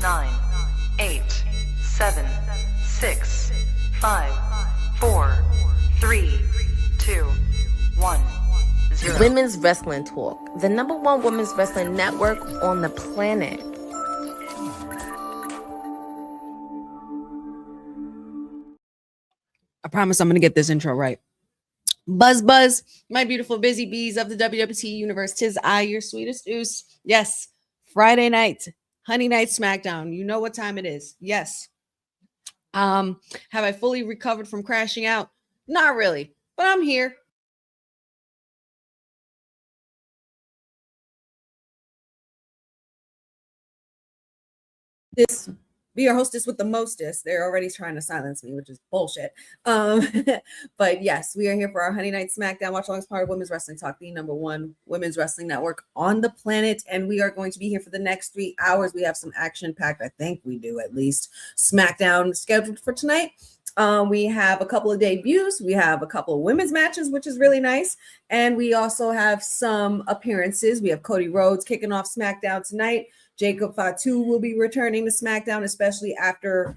9, 8, 7, 6, 5, 4, 3, 2, 1, 0. Women's Wrestling Talk, the #1 women's wrestling network on the planet. I promise I'm going to get this intro right. Buzz, buzz, my beautiful busy bees of the WWT universe. 'Tis I, your sweetest oos. Yes, Friday night, Honey Night SmackDown. You know what time it is. Yes. Have I fully recovered from crashing out? Not really, but I'm here. Be your hostess with the mostest. They're already trying to silence me, which is bullshit. But yes, we are here for our Honey Night SmackDown watch along as part of Women's Wrestling Talk, the #1 women's wrestling network on the planet. And we are going to be here for the next 3 hours. We have some action packed, I think we do at least, SmackDown scheduled for tonight. We have a couple of debuts. We have a couple of women's matches, which is really nice. And we also have some appearances. We have Cody Rhodes kicking off SmackDown tonight. Jacob Fatu will be returning to SmackDown, especially after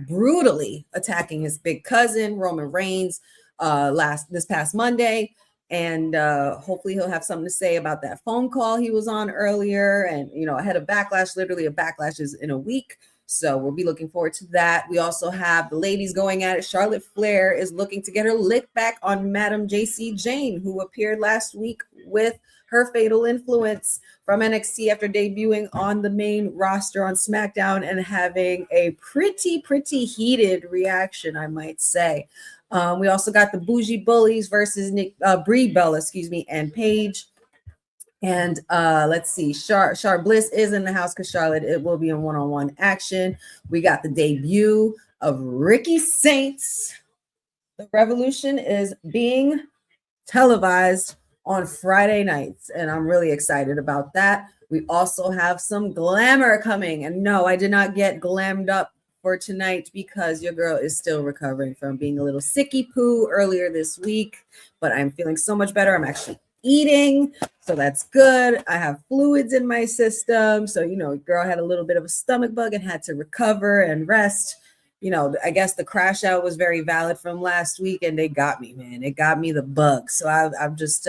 brutally attacking his big cousin, Roman Reigns, this past Monday. And hopefully he'll have something to say about that phone call he was on earlier. And, ahead of Backlash, literally a Backlash is in a week. So we'll be looking forward to that. We also have the ladies going at it. Charlotte Flair is looking to get her lick back on Madam JC Jane, who appeared last week with her fatal influence from NXT after debuting on the main roster on SmackDown and having a pretty heated reaction, I might say. We also got the Bougie Bullies versus Brie Bella, and Paige. And let's see, Char Bliss is in the house because Charlotte, it will be in one-on-one action. We got the debut of Ricky Saints. The Revolution is being televised on Friday nights, and I'm really excited about that. We also have some glamour coming, and no, I did not get glammed up for tonight because your girl is still recovering from being a little sicky poo earlier this week, but I'm feeling so much better. I'm actually eating, so that's good. I have fluids in my system, so girl had a little bit of a stomach bug and had to recover and rest. I guess the crash out was very valid from last week, and they got me, man. It got me the bug. So I'm just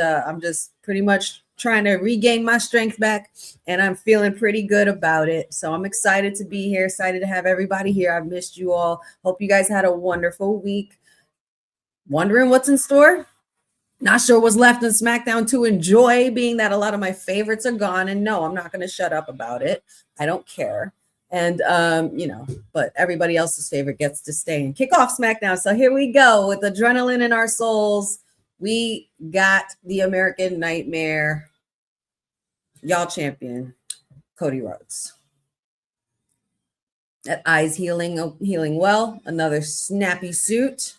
pretty much trying to regain my strength back, and I'm feeling pretty good about it. So I'm excited to be here, excited to have everybody here. I've missed you all. Hope you guys had a wonderful week. Wondering what's in store? Not sure what's left in SmackDown to enjoy, being that a lot of my favorites are gone. And no, I'm not going to shut up about it. I don't care. And, but everybody else's favorite gets to stay and kick off SmackDown. So here we go with adrenaline in our souls. We got the American Nightmare, y'all champion, Cody Rhodes. That eye's healing well. Another snappy suit.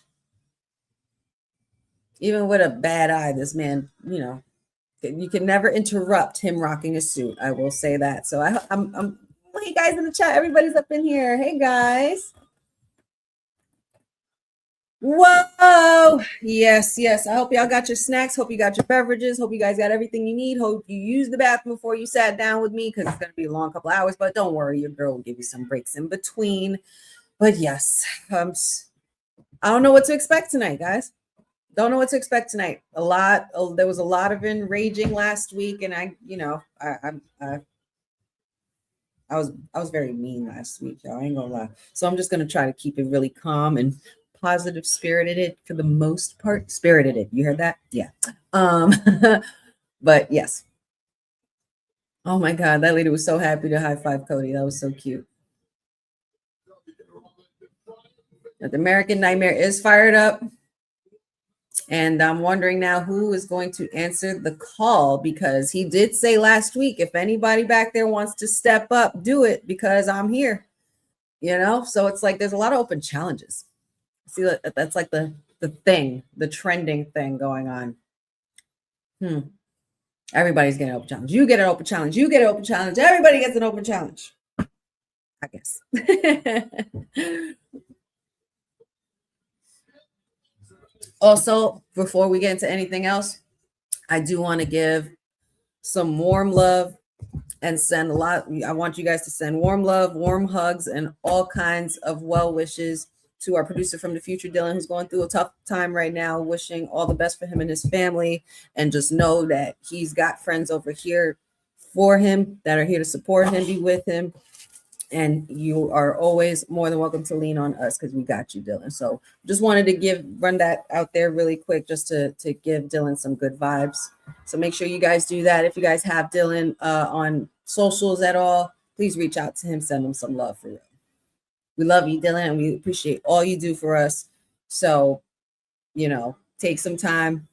Even with a bad eye, this man, you can never interrupt him rocking a suit. I will say that. So I'm hey guys in the chat, everybody's up in here. Hey guys. Whoa. Yes. I hope y'all got your snacks. Hope you got your beverages. Hope you guys got everything you need. Hope you used the bathroom before you sat down with me, because it's going to be a long couple hours, but don't worry, your girl will give you some breaks in between. But yes, I don't know what to expect tonight, guys. Don't know what to expect tonight. There was a lot of enraging last week, and I was very mean last week, y'all. I ain't gonna lie. So I'm just gonna try to keep it really calm and positive spirited for the most part. Spirited. You heard that? Yeah. But yes. Oh my God, that lady was so happy to high five Cody. That was so cute. The American Nightmare is fired up. And I'm wondering now who is going to answer the call, because he did say last week, if anybody back there wants to step up, do it, because I'm here, So it's like there's a lot of open challenges. See, that's like the trending thing going on. Everybody's getting an open challenge. You get an open challenge. You get an open challenge. Everybody gets an open challenge, I guess. Also, before we get into anything else, I do want to give some warm love and send a lot. I want you guys to send warm love, warm hugs, and all kinds of well wishes to our producer from the future, Dylan, who's going through a tough time right now. Wishing all the best for him and his family, and just know that he's got friends over here for him that are here to support him, be with him. And you are always more than welcome to lean on us because we got you, Dylan. So just wanted to run that out there really quick just to give Dylan some good vibes. So make sure you guys do that. If you guys have Dylan on socials at all, please reach out to him, send him some love for real. We love you, Dylan, and we appreciate all you do for us. So, take some time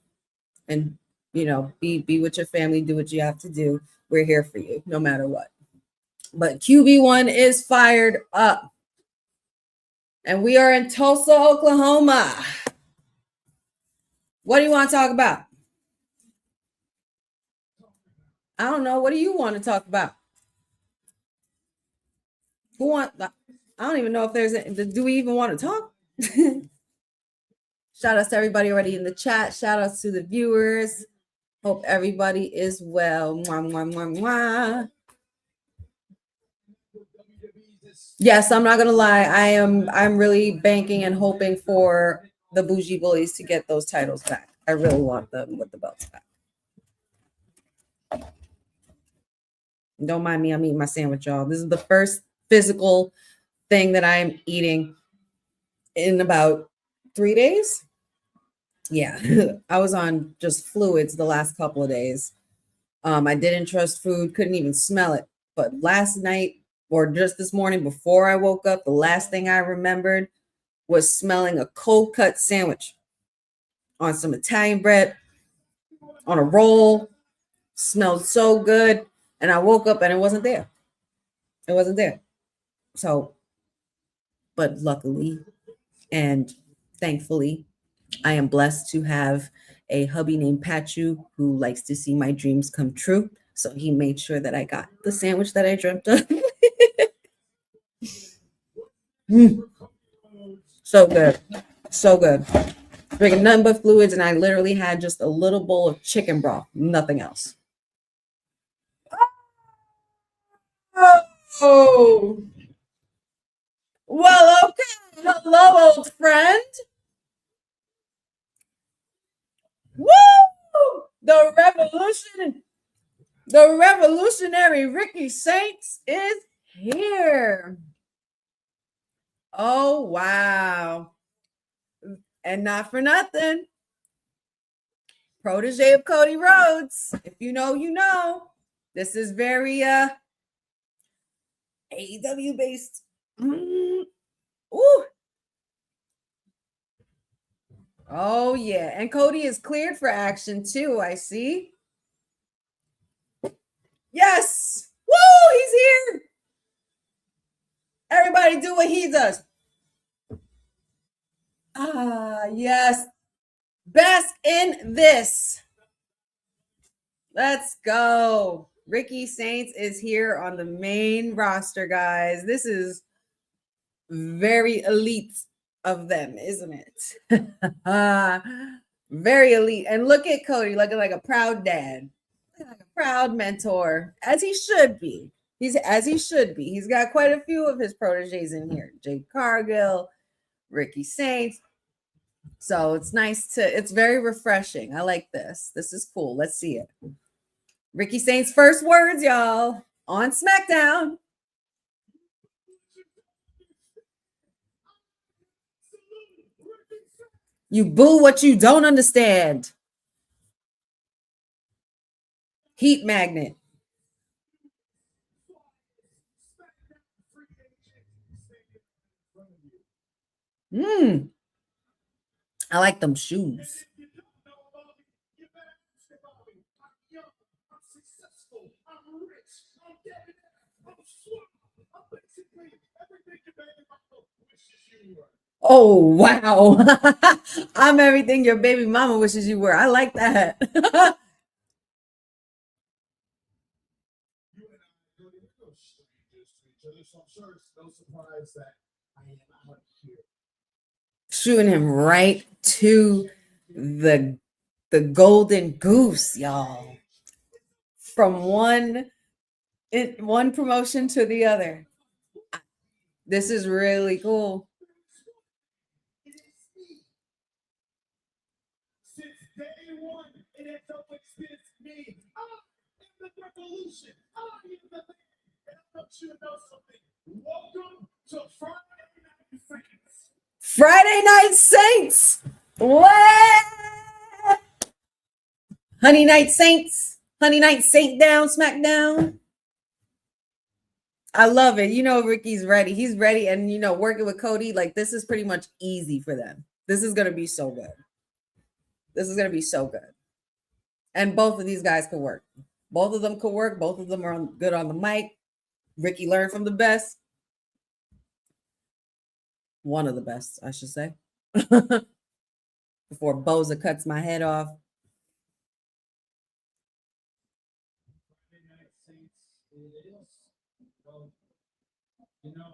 and, be with your family, do what you have to do. We're here for you no matter what. But QB1 is fired up. And we are in Tulsa, Oklahoma. What do you want to talk about? I don't know. What do you want to talk about? I don't even know if do we even want to talk? Shout outs to everybody already in the chat. Shout outs to the viewers. Hope everybody is well. Mwah, mwah, mwah, mwah. Yes, I'm not gonna lie. I'm really banking and hoping for the Bougie Bullies to get those titles back. I really want them with the belts back. Don't mind me, I'm eating my sandwich, y'all. This is the first physical thing that I'm eating in about 3 days. Yeah, I was on just fluids the last couple of days. I didn't trust food, couldn't even smell it. But last night, or just this morning before I woke up, the last thing I remembered was smelling a cold cut sandwich on some Italian bread, on a roll. Smelled so good. And I woke up and it wasn't there. It wasn't there. So, but luckily and thankfully, I am blessed to have a hubby named Pachu who likes to see my dreams come true. So he made sure that I got the sandwich that I dreamt of. So good. So good. Drinking nothing but fluids, and I literally had just a little bowl of chicken broth, nothing else. Oh. Well, okay. Hello, old friend. Woo! The revolutionary Ricky Saints is here. Oh, wow. And not for nothing. Protege of Cody Rhodes. If you know, you know. This is very AEW based. Ooh. Oh, yeah. And Cody is cleared for action too, I see. Yes. Woo, he's here. Everybody do what he does. Ah, yes. Best in this. Let's go. Ricky Saints is here on the main roster, guys. This is very elite of them, isn't it? Very elite. And look at Cody looking like a proud dad, like a proud mentor, as he should be. He's got quite a few of his proteges in here. Jade Cargill, Ricky Saints. So it's it's very refreshing. I like this. This is cool. Let's see it. Ricky Saints' first words, y'all, on SmackDown. You boo what you don't understand. Heat magnet. I like them shoes. Oh, wow. I'm everything your baby mama wishes you were. I like that. Shooting him right to the golden goose, y'all. From one one promotion to the other. This is really cool. Since day one, it has always been me. I am the revolution. I am the man. And I want you to know something. Welcome to Friday Night Saints. Friday Night Saints. What? Honey Night Saints. Honey Night Saint down, SmackDown. I love it. You know, Ricky's ready. He's ready. And, you know, working with Cody, like, this is pretty much easy for them. This is going to be so good. This is going to be so good. And both of these guys can work. Both of them can work. Both of them are good on the mic. Ricky learned from the best. One of the best, I should say. Before Boza cuts my head off. You know,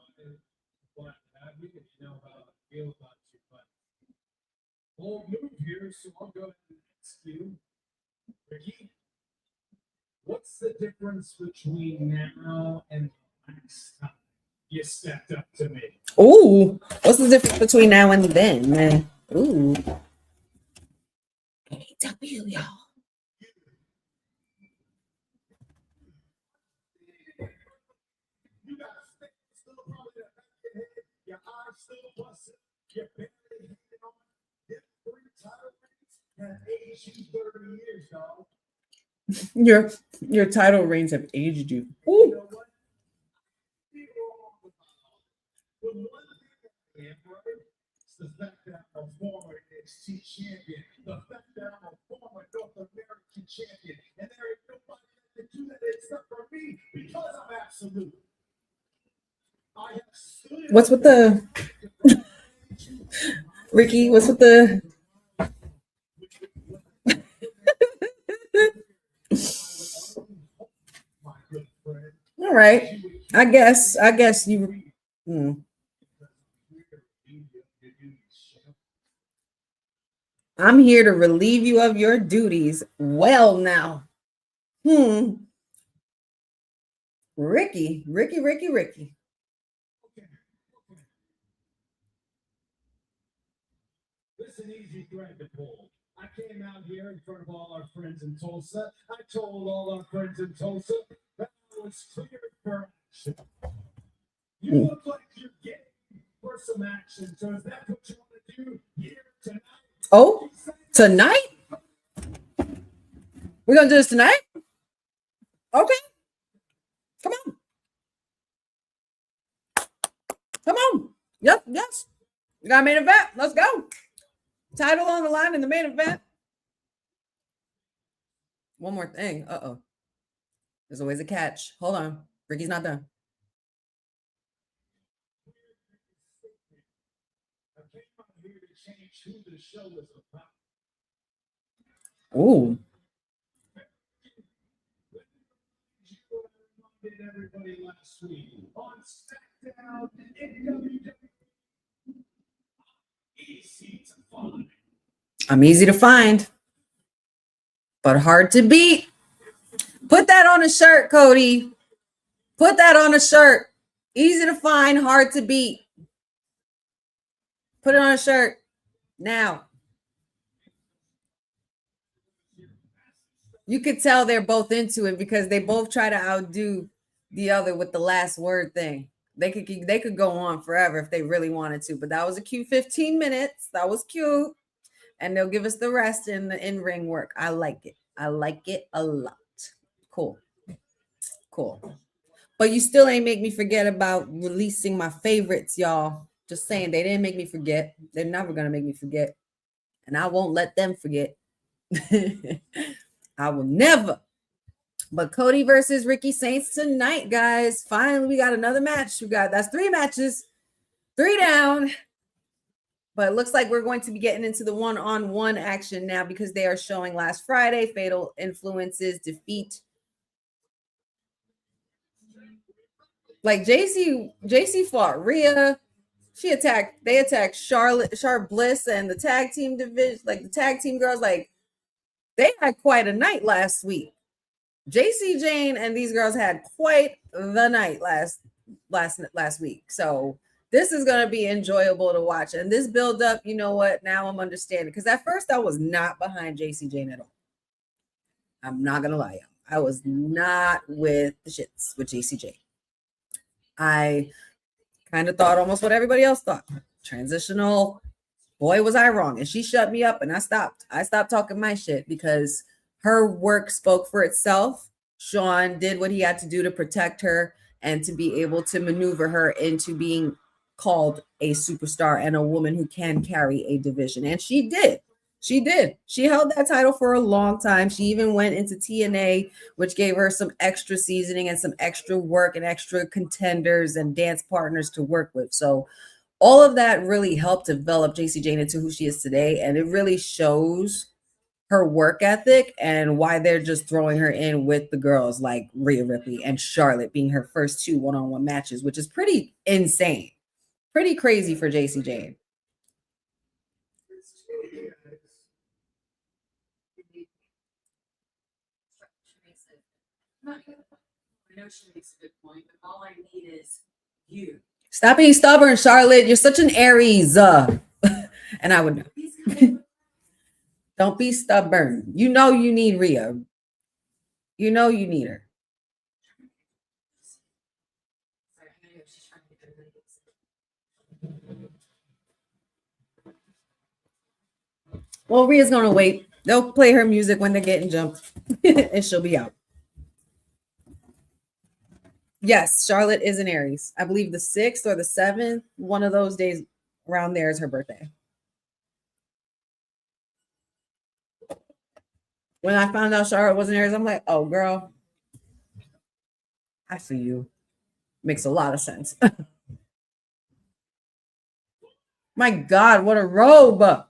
but you know how I feel about you, but whole move here, so I'll go ahead and ask you, Ricky, what's the difference between now and the last time you stepped up to me? Ooh, what's the difference between now and then, man? Ooh. AW, y'all. Your eyes still busted, your belly hanging on, your 3 title reigns have aged you 30 years, dog. Your title reigns have aged you. You Ooh. know what? But one thing I am, right, is the fact that I'm a former NXT champion, the fact that I'm a former North American champion, and there ain't nobody that can do that except for me because I'm absolute. I have stood What's with the Ricky? What's with the my good friend. all right? I guess you. I'm here to relieve you of your duties. Well, now, Ricky. This is an easy thread to pull. I came out here in front of all our friends in Tulsa. I told all our friends in Tulsa that I was cleared for action. You look like you're getting for some action. So is that what you want to do here tonight? Oh, tonight? We're gonna do this tonight? Okay. Come on. Come on. Yep, yes. We got a main event. Let's go. Title on the line in the main event. One more thing. Uh-oh. There's always a catch. Hold on. Ricky's not done. I came out here to change who the show is about. Ooh. Everybody last week on SmackDown in WWE. Easy to find. I'm easy to find, but hard to beat. Put that on a shirt, Cody. Put that on a shirt. Easy to find, hard to beat. Put it on a shirt now. You could tell they're both into it because they both try to outdo the other with the last word thing. They could go on forever if they really wanted to, but that was a cute 15 minutes. That was cute. And they'll give us the rest in the in-ring work. I like it. I like it a lot. Cool. But you still ain't make me forget about releasing my favorites, y'all. Just saying, they didn't make me forget. They're never going to make me forget. And I won't let them forget. I will never. But Cody versus Ricky Saints tonight, guys. Finally, we got another match. That's 3 matches. 3 down. But it looks like we're going to be getting into the one-on-one action now because they are showing last Friday Fatal Influences defeat. Like JC fought Rhea. They attacked Charlotte Bliss and the tag team division, like the tag team girls. Like they had quite a night last week. JC Jane and these girls had quite the night last week. So this is going to be enjoyable to watch. And this build up, you know what? Now I'm understanding, because at first I was not behind JC Jane at all. I'm not going to lie. I was not with the shits with JC Jane. I kind of thought almost what everybody else thought. Transitional. Boy, was I wrong. And she shut me up and I stopped. I stopped talking my shit because her work spoke for itself. Sean did what he had to do to protect her and to be able to maneuver her into being called a superstar and a woman who can carry a division. And she did. She did. She held that title for a long time. She even went into TNA, which gave her some extra seasoning and some extra work and extra contenders and dance partners to work with. So all of that really helped develop JC Jane into who she is today. And it really shows her work ethic and why they're just throwing her in with the girls like Rhea Ripley and Charlotte being her first 2 one-on-one matches, which is pretty insane. Pretty crazy for JC Jane. I know she makes a good point, but all I need is you. Stop being stubborn, Charlotte. You're such an Aries. And I would know. Don't be stubborn. You know you need Rhea. You know you need her. Well, Rhea's going to wait. They'll play her music when they're getting jumped, and she'll be out. Yes, Charlotte is an Aries. I believe the 6th or the 7th, one of those days around there is her birthday. When I found out Charlotte was an Aries, I'm like, oh, girl, I see you. Makes a lot of sense. My God, what a robe.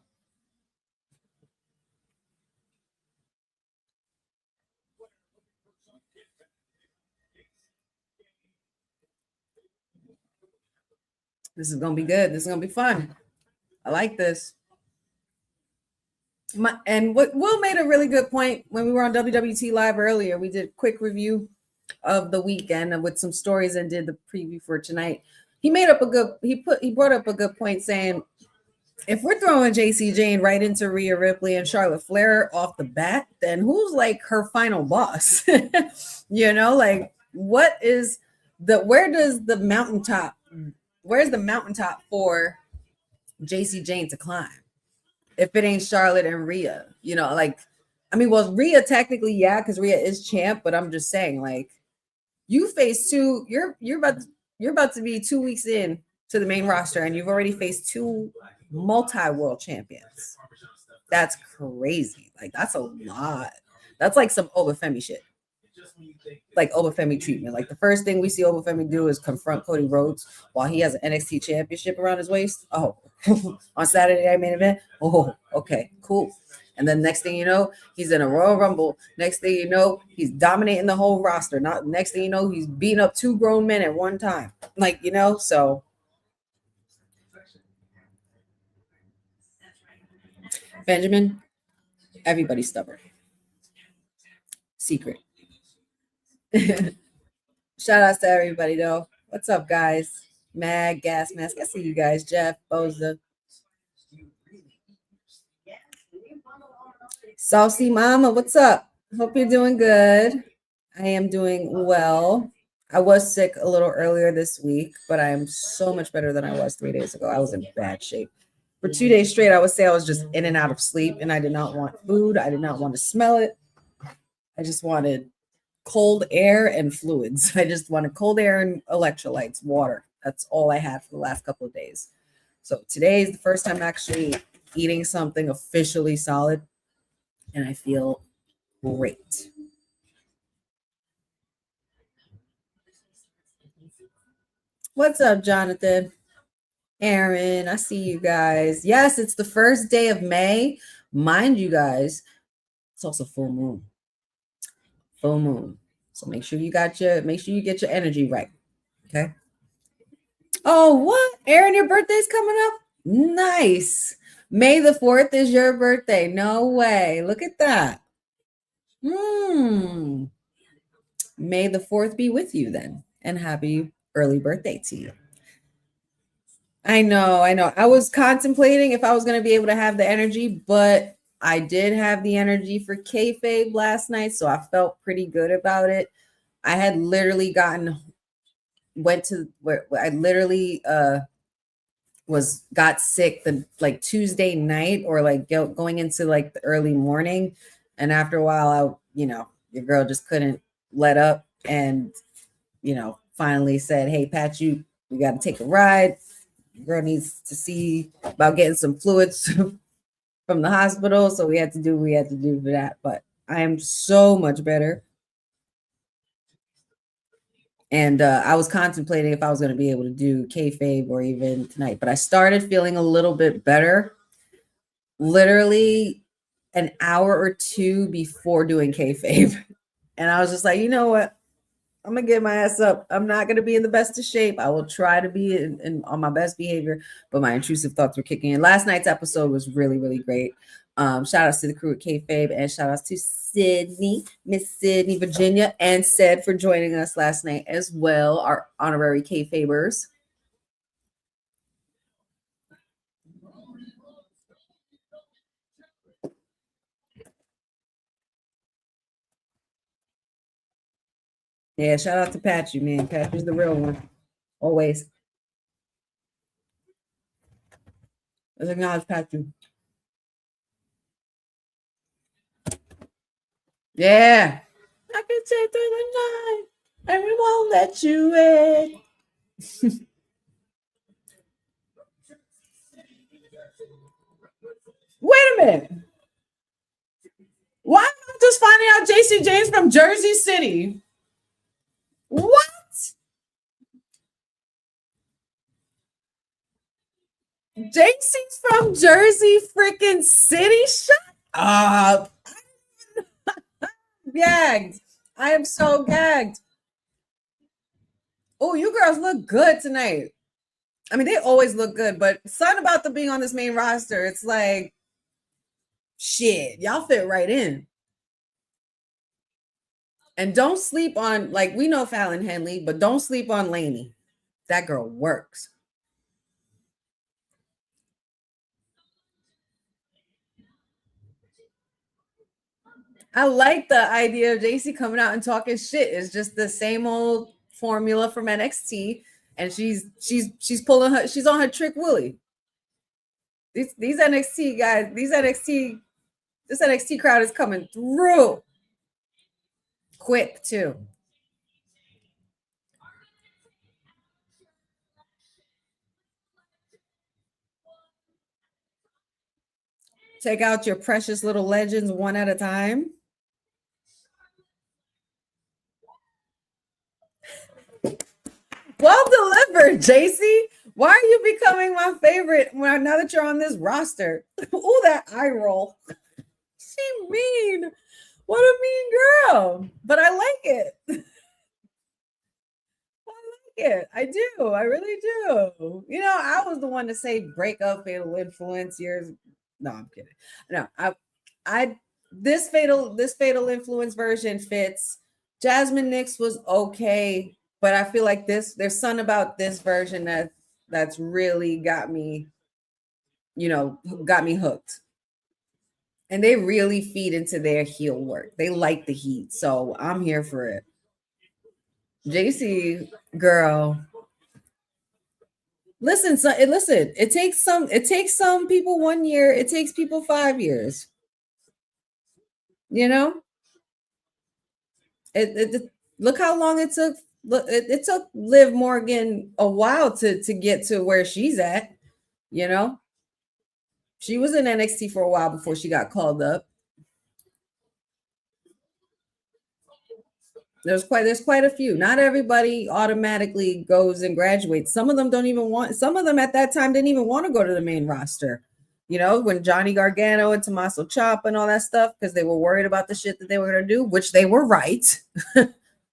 This is going to be good. This is going to be fun. I like this. And what Will made a really good point when we were on WWT Live earlier. We did a quick review of the weekend with some stories and did the preview for tonight. He brought up a good point saying, if we're throwing JC Jane right into Rhea Ripley and Charlotte Flair off the bat, then who's like her final boss? You know, like where's the mountaintop for JC Jane to climb if it ain't Charlotte and Rhea? You know, like, I mean, well, Rhea technically, yeah, because Rhea is champ, but I'm just saying, like, you face two, you're about to be 2 weeks in to the main roster, and you've already faced 2 multi-world champions. That's crazy. Like, that's a lot. That's like some Obafemi shit. Like Obafemi treatment. Like the first thing we see Obafemi do is confront Cody Rhodes while he has an NXT championship around his waist. Oh, on Saturday Night Main Event. Oh, okay, cool. And then next thing you know, he's in a Royal Rumble. Next thing you know, he's dominating the whole roster. Not next thing you know, he's beating up 2 grown men at one time. Like, you know, so Benjamin, everybody's stubborn. Secret. Shout outs to everybody though. What's up, guys? Mag, Gas Mask. I see you guys. Jeff, Boza. Saucy Mama, what's up? Hope you're doing good. I am doing well. I was sick a little earlier this week, but I am so much better than I was 3 days ago. I was in bad shape. For 2 days straight, I would say I was just in and out of sleep, and I did not want food. I did not want to smell it. I just wanted cold air and fluids. I just wanted cold air and electrolytes, water. That's all I had for the last couple of days. So today is the first time actually eating something officially solid, and I feel great. What's up, Jonathan? Aaron, I see you guys. Yes, it's the first day of May. Mind you guys, it's also full moon. Full moon. So make sure you get your energy right. Okay. Oh, what? Aaron, your birthday's coming up? Nice. May the 4th is your birthday. No way. Look at that. May the 4th be with you then, and happy early birthday to you. I know. I was contemplating if I was going to be able to have the energy, but I did have the energy for kayfabe last night, so I felt pretty good about it. I had literally got sick the like Tuesday night, or like going into like the early morning, and after a while, your girl just couldn't let up, and finally said, "Hey, Pat, we got to take a ride. Girl needs to see about getting some fluids from the hospital." So we had to do what we had to do for that. But I am so much better. And I was contemplating if I was going to be able to do kayfabe or even tonight, but I started feeling a little bit better literally an hour or two before doing kayfabe. And I was just like, you know what? I'm going to get my ass up. I'm not going to be in the best of shape. I will try to be on my best behavior, but my intrusive thoughts were kicking in. Last night's episode was really, really great. Shout outs to the crew at kayfabe, and shout outs to Sydney, Miss Sydney, Virginia, and Ced for joining us last night as well, our honorary kayfabers. Yeah, shout out to Patchy, man. Patchy's the real one. Always. Let's acknowledge Patchy. Yeah. I can take through the night and we won't let you in. Wait a minute. Why am I just finding out JC James from Jersey City? What? JC's from Jersey freaking City? Shut up. Gagged. I am so gagged. Oh, you girls look good tonight. I mean, they always look good, but something about them being on this main roster, it's like, shit, y'all fit right in. And don't sleep on, like, we know Fallon Henley, but don't sleep on Lainey. That girl works. I like the idea of JC coming out and talking shit. It's just the same old formula from NXT, and she's pulling her. She's on her trick Willie. These NXT guys, this NXT crowd is coming through quick too. Take out your precious little legends one at a time. Well delivered, JC. Why are you becoming my favorite now that you're on this roster? Oh, that eye roll. She mean. What a mean girl. But I like it. I do. I really do. I was the one to say break up fatal influence years. No, I'm kidding. No, this fatal influence version fits. Jasmine Nix was okay, but I feel like there's something about this version that's really got me hooked. And they really feed into their heel work. They like the heat, so I'm here for it. JC girl, listen. It takes some people 1 year. It takes people 5 years. It look how long it took. Look, it took Liv Morgan a while to get to where she's at. She was in NXT for a while before she got called up. There's quite a few. Not everybody automatically goes and graduates. Some of them don't even want. Some of them at that time didn't even want to go to the main roster. When Johnny Gargano and Tommaso Ciampa and all that stuff, because they were worried about the shit that they were going to do, which they were right.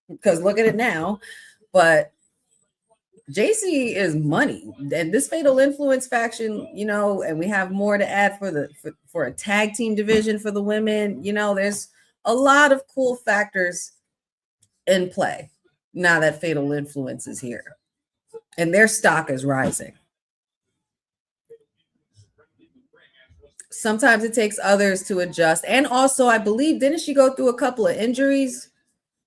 Because look at it now. But JC is money, and this fatal influence faction, and we have more to add for a tag team division for the women. There's a lot of cool factors in play now that Fatal Influence is here, and their stock is rising. Sometimes it takes others to adjust. And also, I believe, didn't she go through a couple of injuries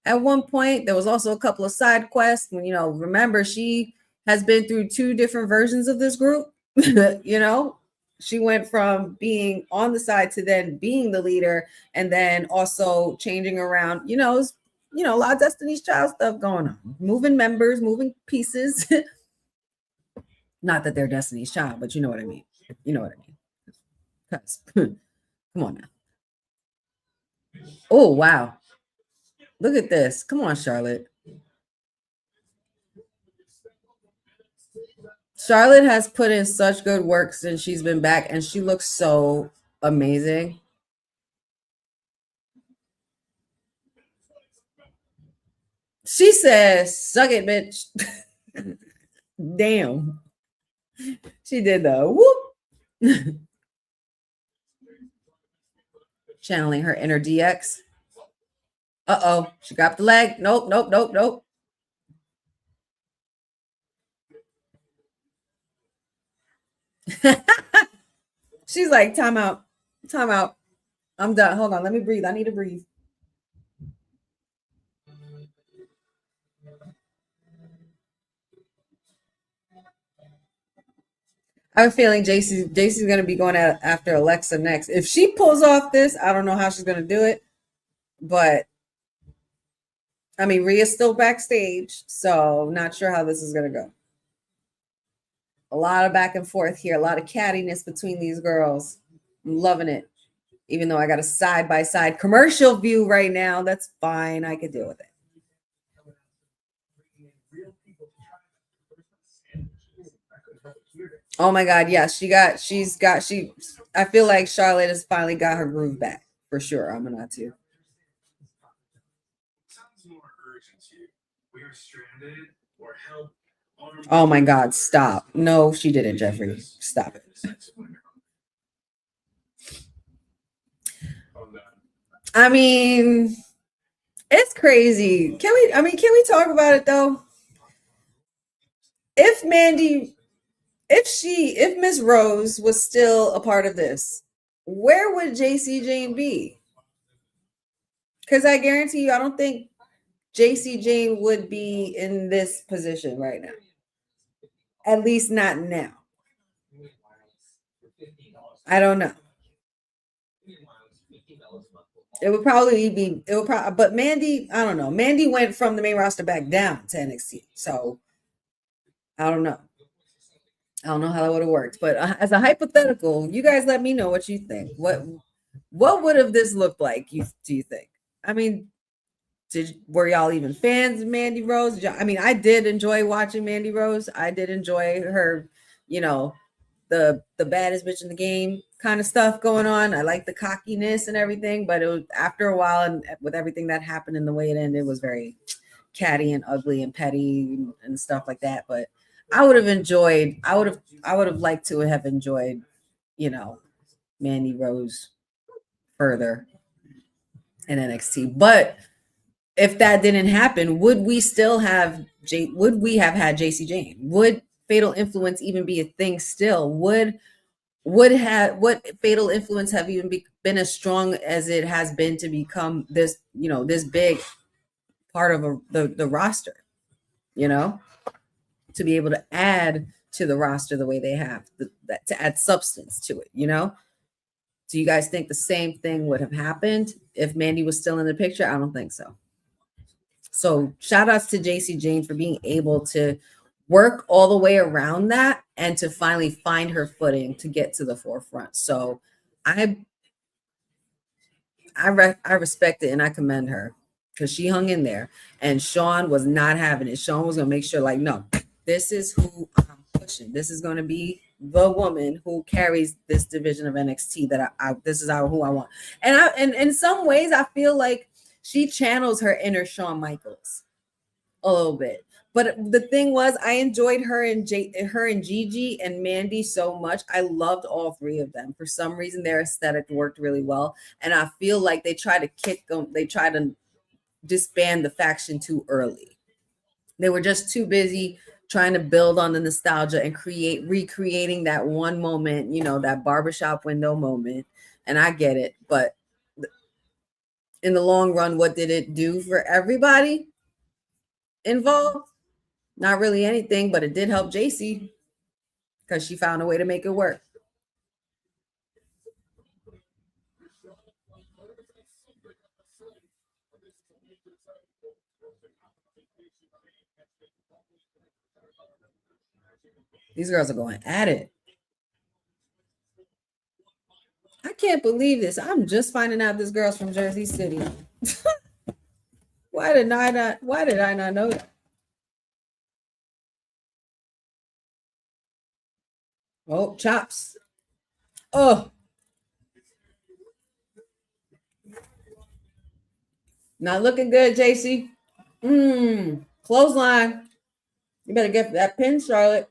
at one point? There was also a couple of side quests. When, remember, she has been through 2 different versions of this group. She went from being on the side to then being the leader, and then also changing around. A lot of Destiny's Child stuff going on, moving members, moving pieces. Not that they're Destiny's Child, but you know what I mean. Come on now. Oh, wow. Look at this. Come on, Charlotte. Charlotte has put in such good work since she's been back, and she looks so amazing. She says, suck it, bitch. Damn. She did the whoop. Channeling her inner DX. Uh-oh. She got the leg. Nope. She's like, time out. I'm done. Hold on. Let me breathe. I need to breathe. I have a feeling JC's going to be going after Alexa next. If she pulls off this, I don't know how she's going to do it. But, I mean, Rhea's still backstage, so not sure how this is going to go. A lot of back and forth here. A lot of cattiness between these girls. I'm loving it. Even though I got a side-by-side commercial view right now, that's fine. I could deal with it. Oh my God, yes, I feel like Charlotte has finally got her groove back for sure. I'm gonna too. Oh my God, stop. No, she didn't, Jeffrey. Stop it. I mean, it's crazy. Can we talk about it though? If Miss Rose was still a part of this, where would JC Jane be? Because I guarantee you, I don't think JC Jane would be in this position right now. At least not now. I don't know. But Mandy, I don't know. Mandy went from the main roster back down to NXT. So I don't know. I don't know how that would have worked, but as a hypothetical, you guys let me know what you think. What would have this looked like? Do you think? I mean, were y'all even fans of Mandy Rose? I mean, I did enjoy watching Mandy Rose. I did enjoy her, the baddest bitch in the game kind of stuff going on. I like the cockiness and everything, but it was after a while, and with everything that happened and the way it ended, it was very catty and ugly and petty and stuff like that. But I would have liked to have enjoyed, Mandy Rose further in NXT. But if that didn't happen, would we still have would we have had JC Jane? Would Fatal Influence even be a thing still? Would Fatal Influence have even been as strong as it has been to become this, this big part of the roster, to be able to add to the roster the way they have, to add substance to it, Do you guys think the same thing would have happened if Mandy was still in the picture? I don't think so. So shout outs to JC Jane for being able to work all the way around that and to finally find her footing to get to the forefront. So I respect it and I commend her because she hung in there, and Sean was not having it. Sean was going to make sure, like, no, this is who I'm pushing. This is going to be the woman who carries this division of NXT that this is who I want. And in some ways, I feel like she channels her inner Shawn Michaels a little bit. But the thing was, I enjoyed her and Gigi and Mandy so much. I loved all 3 of them. For some reason, their aesthetic worked really well. And I feel like they try to disband the faction too early. They were just too busy trying to build on the nostalgia and recreating that one moment, you know, that barbershop window moment. And I get it, but in the long run, what did it do for everybody involved? Not really anything, but it did help JC because she found a way to make it work. These girls are going at it. I can't believe this. I'm just finding out this girl's from Jersey City. Why did I not know that? Oh, chops. Oh. Not looking good, JC. Clothesline. You better get that pin, Charlotte.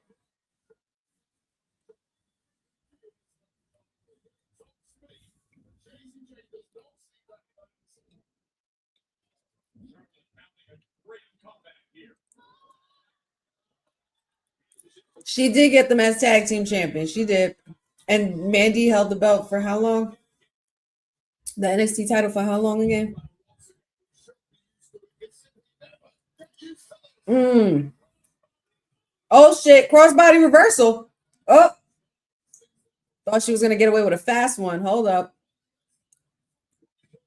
She did get them as tag team champion. She did. And Mandy held the belt for how long? The NXT title for how long again? Oh, shit. Crossbody reversal. Oh. Thought she was going to get away with a fast one. Hold up.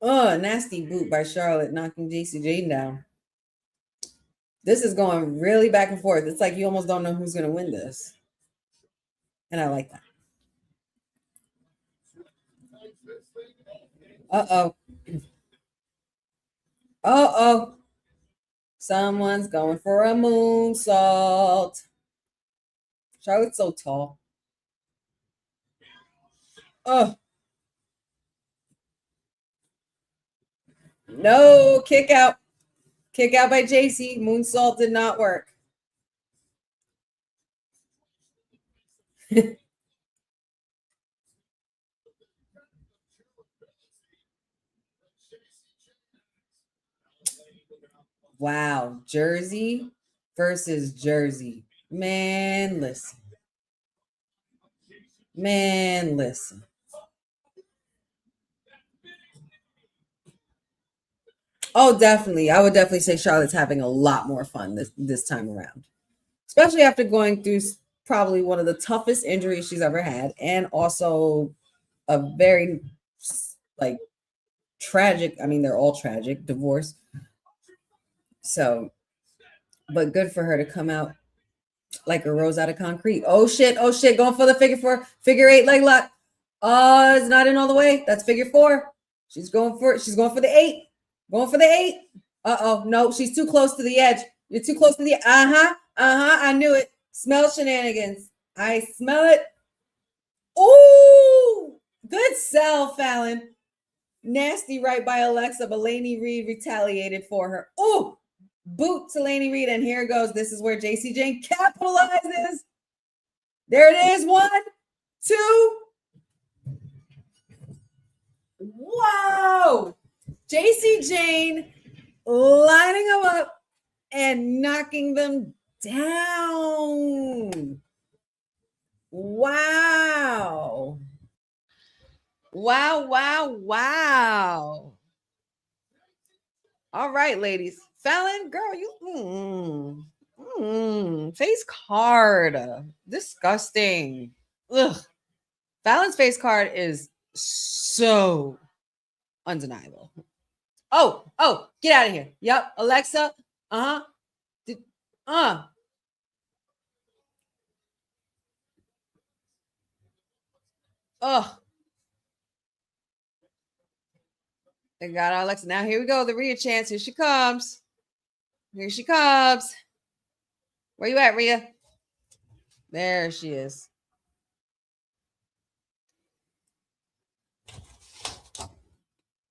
Oh, nasty boot by Charlotte, knocking JC Jane down. This is going really back and forth. It's like you almost don't know who's going to win this. And I like that. Uh-oh. Uh-oh. Someone's going for a moonsault. Charlotte's so tall. Oh. No, kick out. Kick out by JC. Moonsault did not work. Wow. Jersey versus Jersey. Man, listen. Man, listen. Oh, definitely. I would definitely say Charlotte's having a lot more fun this time around, especially after going through probably one of the toughest injuries she's ever had, and also a very like tragic. I mean, they're all tragic divorce. So, but good for her to come out like a rose out of concrete. Oh shit! Oh shit! Going for the figure eight leg lock. Oh, it's not in all the way. That's figure four. She's going for the eight. Going for the eight. Uh-oh. No, she's too close to the edge. You're too close to the I knew it. Smell shenanigans. I smell it. Ooh, good sell, Fallon. Nasty right by Alexa, but Lainey Reed retaliated for her. Ooh, boot to Lainey Reed, and here it goes. This is where JC Jane capitalizes. There it is. 1, 2. Wow. JC Jane lining them up and knocking them down. Wow. Wow, wow, wow. All right, ladies. Fallon, girl, you face card. Disgusting. Ugh. Fallon's face card is so undeniable. Oh, get out of here. Yep, Alexa. Ugh. They got Alexa. Now here we go. The Rhea chance. Here she comes. Here she comes. Where you at, Rhea? There she is.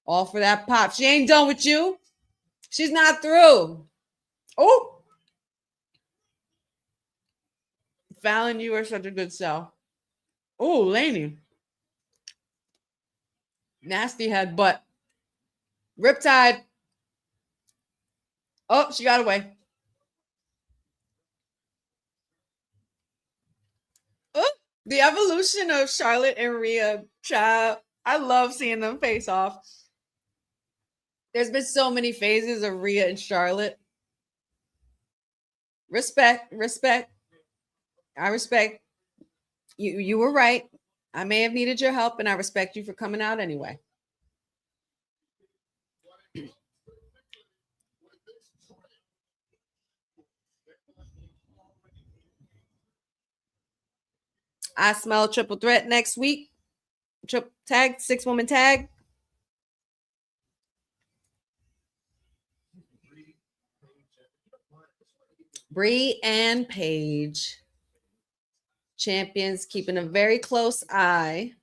All for that pop. She ain't done with you. She's not through. Oh. Fallon, you are such a good sell. Oh, Lainey. Nasty head, but Riptide. Oh, she got away. Oh, the evolution of Charlotte and Rhea, child. I love seeing them face off. There's been so many phases of Rhea and Charlotte. Respect, respect. I respect you. You were right. I may have needed your help, and I respect you for coming out anyway. I smell a triple threat next week. Triple tag, 6-woman tag. Bree and Paige. Champions keeping a very close eye.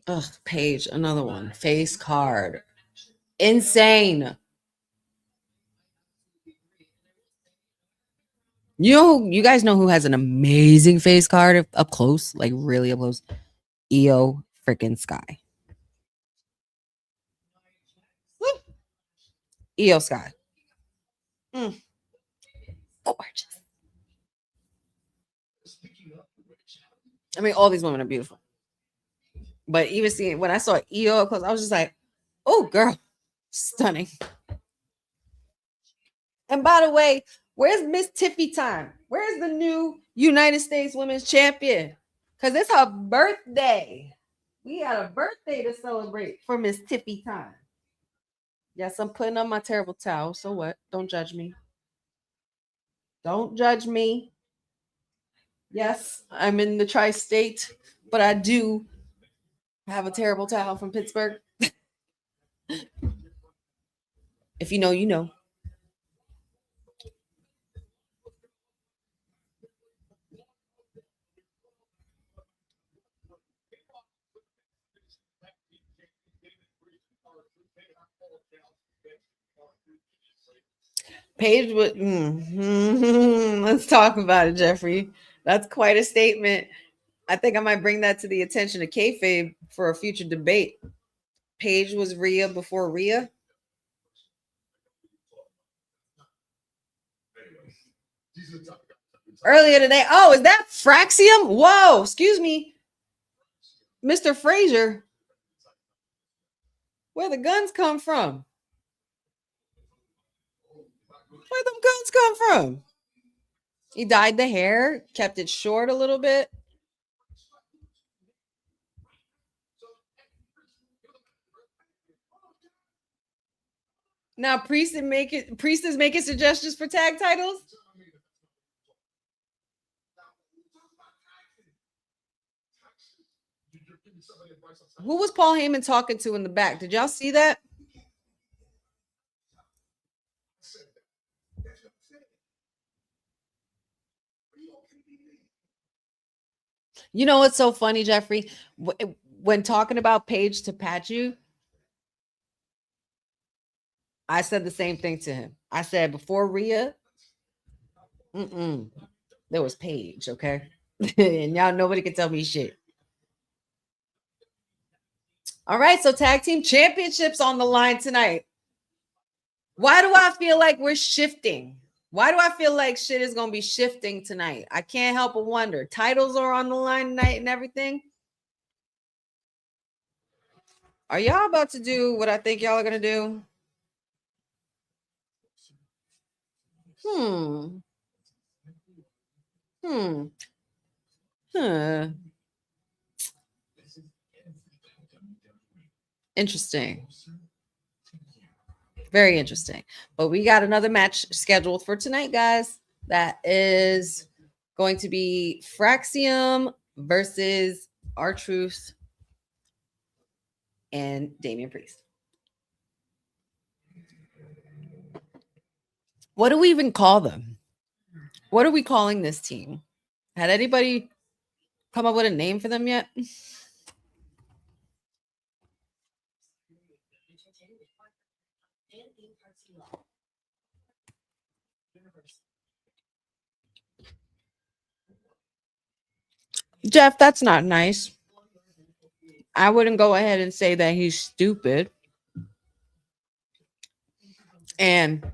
Ugh, Paige, another one. Face card. Insane. You guys know who has an amazing face card up close, like really up close? Io freaking Sky. Woo. Io Sky. Gorgeous. I mean, all these women are beautiful. But even seeing when I saw Io up close, I was just like, oh, girl, stunning. And by the way, where's Miss Tiffy time? Where's the new United States Women's Champion? Because it's her birthday. We got a birthday to celebrate for Miss Tiffy time. Yes, I'm putting on my terrible towel. So what? Don't judge me. Don't judge me. Yes, I'm in the tri-state, but I do have a terrible towel from Pittsburgh. If you know, you know. Paige would. Let's talk about it, Jeffrey. That's quite a statement. I think I might bring that to the attention of kayfabe for a future debate. Paige was Rhea before Rhea. Earlier today. Oh, is that Fraxium? Whoa, excuse me, Mr. Frazier. Where the guns come from? Where them guns come from? He dyed the hair, kept it short a little bit. Now Priest is making suggestions for tag titles. Who was Paul Heyman talking to in the back? Did y'all see that? You know what's so funny, Jeffrey? When talking about Paige to Pachu, I said the same thing to him. I said before Rhea, there was Paige, okay? And y'all, nobody can tell me shit. All right, so tag team championships on the line tonight. Why do I feel like we're shifting? Why do I feel like shit is going to be shifting tonight? I can't help but wonder. Titles are on the line tonight and everything. Are y'all about to do what I think y'all are going to do? Interesting. Very interesting. But we got another match scheduled for tonight, guys. That is going to be Fraxium versus R-Truth and Damian Priest. What do we even call them? What are we calling this team? Had anybody come up with a name for them yet? Jeff, that's not nice. I wouldn't go ahead and say that he's stupid. And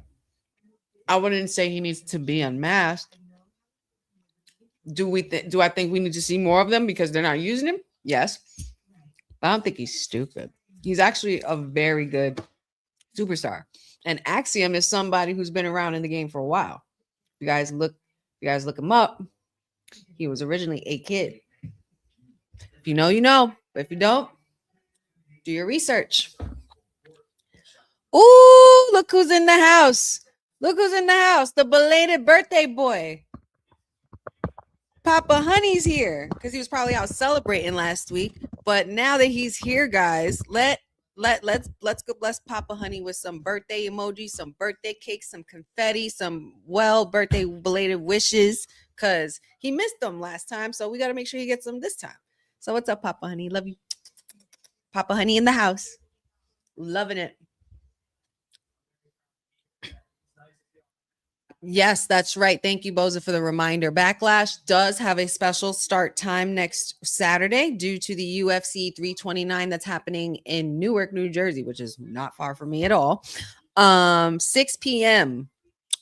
I wouldn't say he needs to be unmasked. Do I think we need to see more of them because they're not using him? Yes. But I don't think he's stupid. He's actually a very good superstar. And Axiom is somebody who's been around in the game for a while. You guys look him up. He was originally a kid. If you know, you know. But if you don't, do your research. Ooh, look who's in the house. Look who's in the house. The belated birthday boy. Papa Honey's here because he was probably out celebrating last week. But now that he's here, guys, let's go bless Papa Honey with some birthday emojis, some birthday cake, some confetti, some birthday belated wishes, because he missed them last time. So we got to make sure he gets them this time. So what's up, Papa Honey? Love you. Papa Honey in the house. Loving it. Yes, that's right. Thank you, Boza, for the reminder. Backlash does have a special start time next Saturday due to the UFC 329 that's happening in Newark, New Jersey, which is not far from me at all. 6 p.m.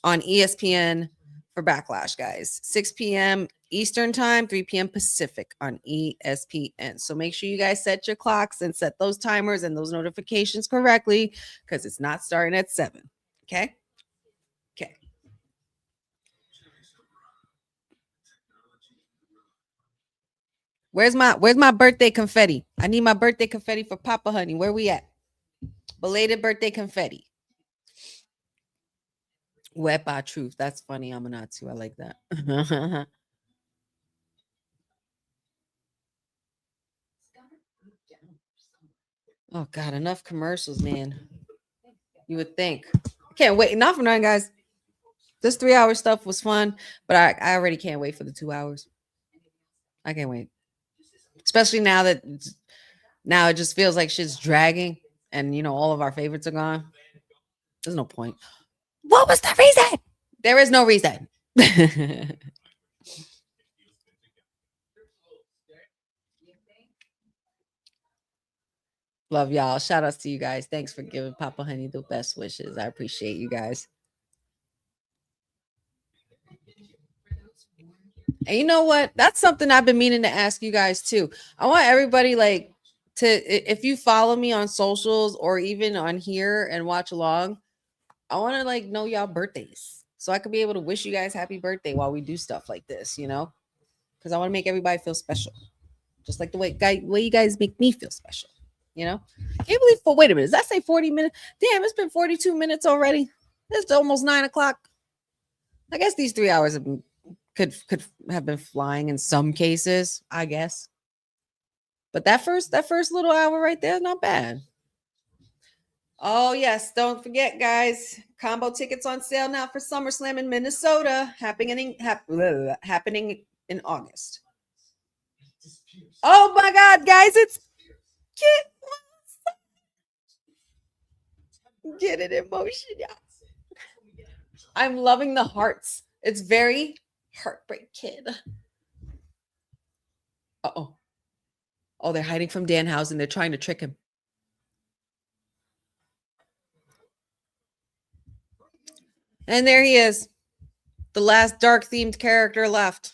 on ESPN for Backlash, guys. 6 p.m. Eastern time, 3 p.m. Pacific on ESPN. So make sure you guys set your clocks and set those timers and those notifications correctly because it's not starting at 7. Okay? Okay. Where's my birthday confetti? I need my birthday confetti for Papa Honey. Where we at? Belated birthday confetti. Wet by truth. That's funny. I'm not too. I like that. Oh God, enough commercials, man. You would think. Can't wait. Enough for none, guys. This 3-hour stuff was fun, but I already can't wait for the 2 hours. I can't wait. Especially now that it just feels like shit's dragging and all of our favorites are gone. There's no point. What was the reason? There is no reason. Love y'all. Shout outs to you guys. Thanks for giving Papa Honey the best wishes. I appreciate you guys. And you know what? That's something I've been meaning to ask you guys too. I want everybody if you follow me on socials or even on here and watch along, I want to know y'all birthdays so I could be able to wish you guys happy birthday while we do stuff like this, because I want to make everybody feel special, just like the way you guys make me feel special. Can't believe. Wait a minute, does that say 40 minutes? Damn, it's been 42 minutes already. It's almost 9 o'clock. I guess these 3 hours could have been flying in some cases, I guess. But that first little hour right there is not bad. Oh yes, don't forget, guys. Combo tickets on sale now for SummerSlam in Minnesota, happening in August. Oh my God, guys, it's get it in motion, yeah. I'm loving the hearts. It's very Heartbreak Kid. Uh-oh. Oh, they're hiding from Danhausen. They're trying to trick him. And there he is. The last dark-themed character left.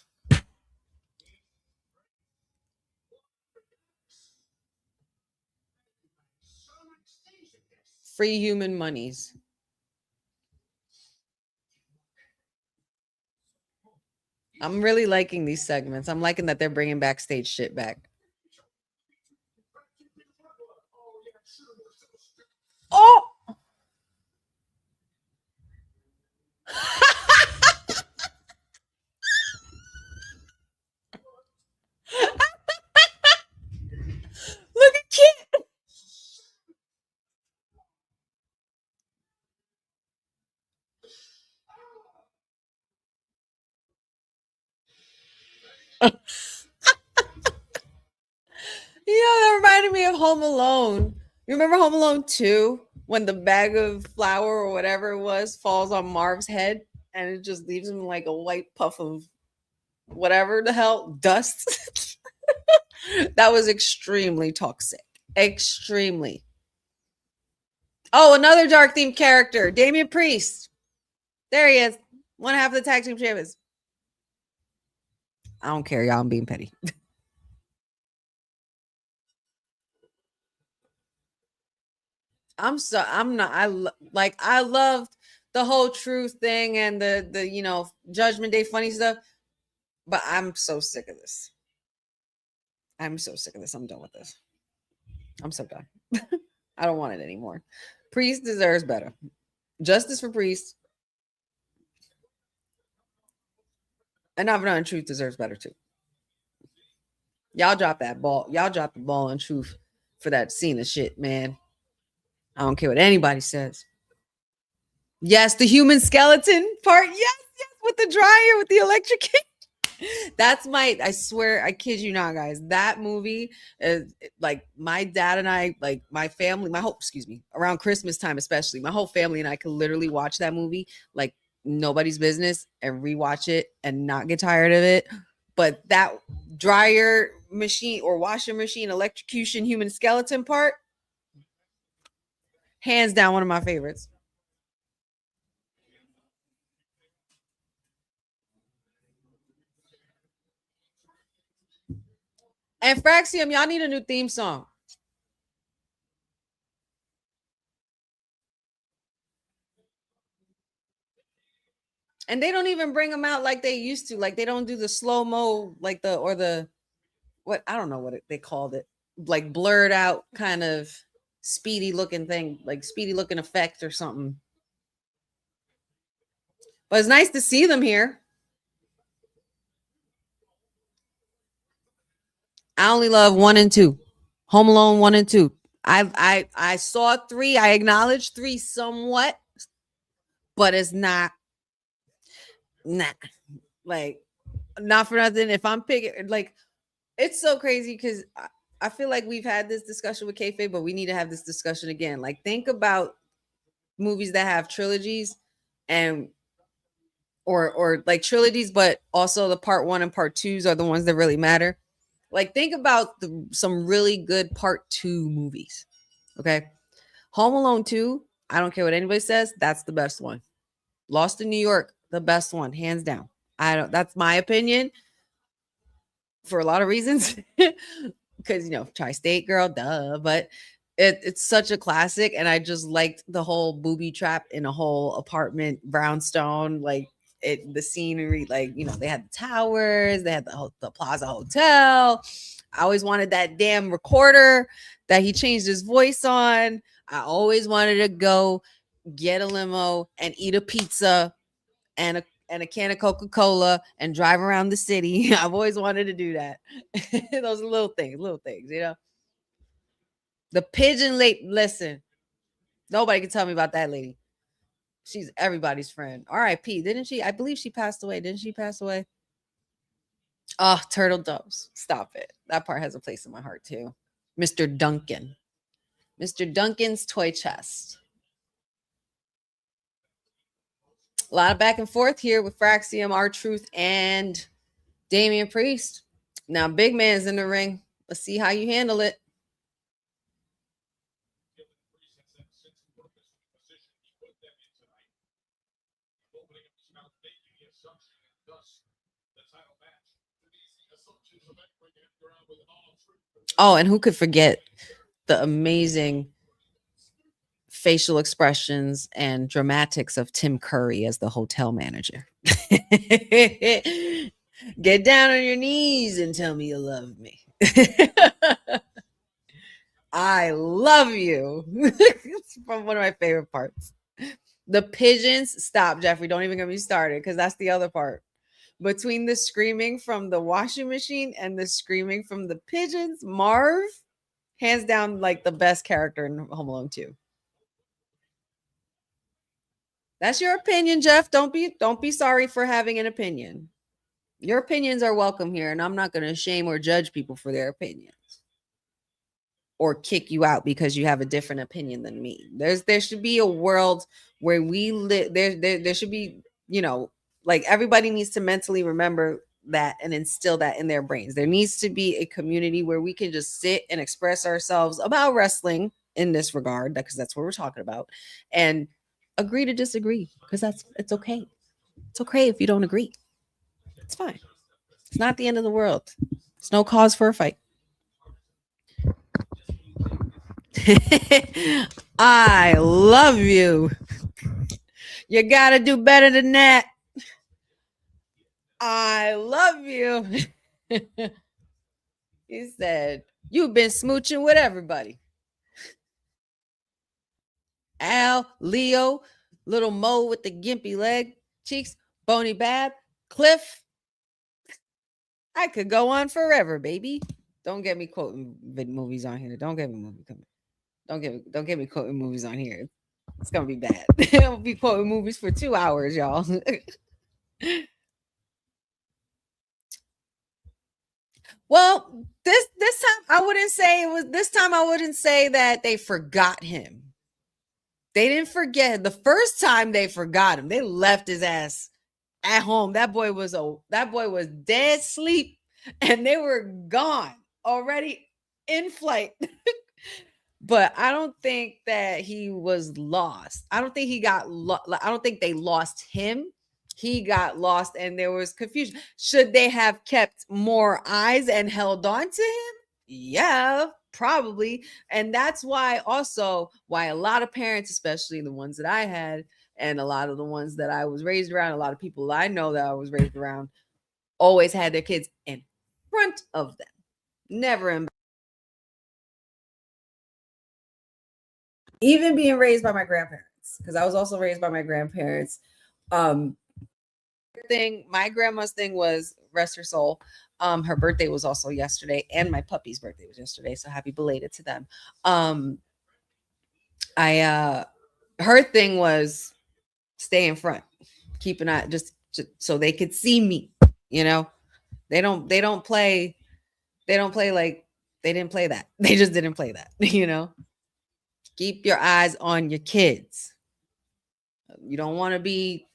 Free human monies. I'm really liking these segments. I'm liking that they're bringing backstage shit back. Oh! Look at Kit. That reminded me of Home Alone. You remember Home Alone 2 when the bag of flour or whatever it was falls on Marv's head and it just leaves him like a white puff of whatever the hell dust? That was extremely toxic. Extremely. Oh, another dark themed character, Damian Priest. There he is. One half of the tag team champions. I don't care, y'all. I'm being petty. I'm not. I loved the whole truth thing and the Judgment Day funny stuff, but I'm so sick of this. I'm so sick of this. I'm done with this. I'm so done. I don't want it anymore. Priest deserves better. Justice for Priest. And Navajo Truth deserves better too. Y'all drop that ball. Y'all drop the ball on Truth for that Cena shit, man. I don't care what anybody says. Yes, the human skeleton part. Yes, with the dryer, with the electric. That's I swear, I kid you not, guys. That movie is like my dad and I, like my family, around Christmas time, especially, my whole family and I could literally watch that movie like nobody's business and rewatch it and not get tired of it. But that dryer machine or washing machine electrocution human skeleton part, hands down, one of my favorites. And Fraxium, y'all need a new theme song. And they don't even bring them out like they used to. Like they don't do the slow-mo, like what I don't know what they called it, like blurred out kind of speedy looking thing, like speedy looking effect or something. But it's nice to see them here. I only love 1 and 2. Home Alone 1 and 2. I saw 3. I acknowledge 3 somewhat, but it's not like not for nothing. If I'm picking, like, it's so crazy because I feel like we've had this discussion with kayfabe, but we need to have this discussion again. Like, think about movies that have trilogies and or like trilogies, but also the part 1 and part 2s are the ones that really matter. Like, think about some really good part 2 movies. Okay. Home Alone 2, I don't care what anybody says, that's the best one. Lost in New York, the best one, hands down. That's my opinion for a lot of reasons. Because, tri-state girl, duh. But it's such a classic. And I just liked the whole booby trap in a whole apartment, brownstone, like the scenery, like, they had the towers, they had the Plaza Hotel. I always wanted that damn recorder that he changed his voice on. I always wanted to go get a limo and eat a pizza and a can of Coca-Cola and drive around the city. I've always wanted to do that. Those little things, The pigeon lady, listen, nobody can tell me about that lady. She's everybody's friend. R.I.P. Didn't she? I believe she passed away. Didn't she pass away? Oh, turtle doves. Stop it. That part has a place in my heart too. Mr. Duncan. Mr. Duncan's toy chest. A lot of back and forth here with Fraxium, R-Truth, and Damian Priest. Now, big man's in the ring. Let's see how you handle it. Oh, and who could forget the amazing facial expressions and dramatics of Tim Curry as the hotel manager. Get down on your knees and tell me you love me. I love you. It's from one of my favorite parts. The pigeons, stop, Jeffrey. Don't even get me started because that's the other part. Between the screaming from the washing machine and the screaming from the pigeons, Marv, hands down, like the best character in Home Alone 2. That's your opinion, Jeff. Don't be sorry for having an opinion. Your opinions are welcome here, and I'm not going to shame or judge people for their opinions or kick you out because you have a different opinion than me. There should be a world where we live. There should be, like, everybody needs to mentally remember that and instill that in their brains. There needs to be a community where we can just sit and express ourselves about wrestling in this regard, because that's what we're talking about, and agree to disagree, because it's okay. It's okay if you don't agree. It's fine. It's not the end of the world. It's no cause for a fight. I love you. You gotta do better than that. I love you. He said, you've been smooching with everybody. Al, Leo, little Mo with the gimpy leg cheeks, Boney Bab, Cliff. I could go on forever, baby. Don't get me quoting movies on here. Don't get me quoting movies on here. It's gonna be bad. I'll be quoting movies for 2 hours, y'all. Well, this time I wouldn't say it was. This time I wouldn't say that they forgot him. They didn't forget. The first time they forgot him, they left his ass at home. That boy was dead asleep, and they were gone already in flight. But I don't think that he was lost. I don't think he got I don't think they lost him. He got lost and there was confusion. Should they have kept more eyes and held on to him? Yeah, probably. And that's why a lot of parents, especially the ones that I had, and a lot of the ones that I was raised around, a lot of people I know that I was raised around, always had their kids in front of them, never in. Even being raised by my grandparents, because I was also raised by my grandparents. My grandma's thing was, rest her soul, her birthday was also yesterday, and my puppy's birthday was yesterday, so happy belated to them. Her thing was stay in front, keep an eye, just so they could see me. They don't play like they didn't play that. They just didn't play that. Keep your eyes on your kids. You don't want to be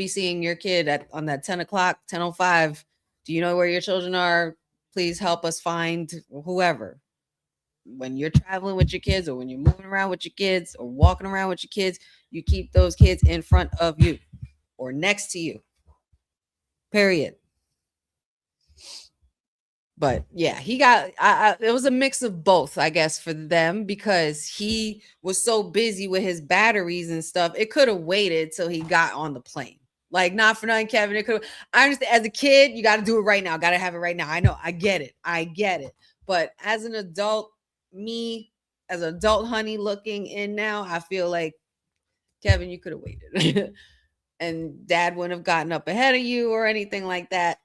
seeing your kid on that 10 o'clock, 10:05. Do you know where your children are? Please help us find whoever. When you're traveling with your kids, or when you're moving around with your kids, or walking around with your kids, you keep those kids in front of you or next to you. Period. But yeah, it was a mix of both, I guess, for them, because he was so busy with his batteries and stuff. It could have waited till he got on the plane. Like, not for nothing, Kevin. I understand, as a kid, you got to do it right now. Got to have it right now. I know. I get it. But as an adult, as an adult honey looking in now, I feel like, Kevin, you could have waited. And dad wouldn't have gotten up ahead of you or anything like that,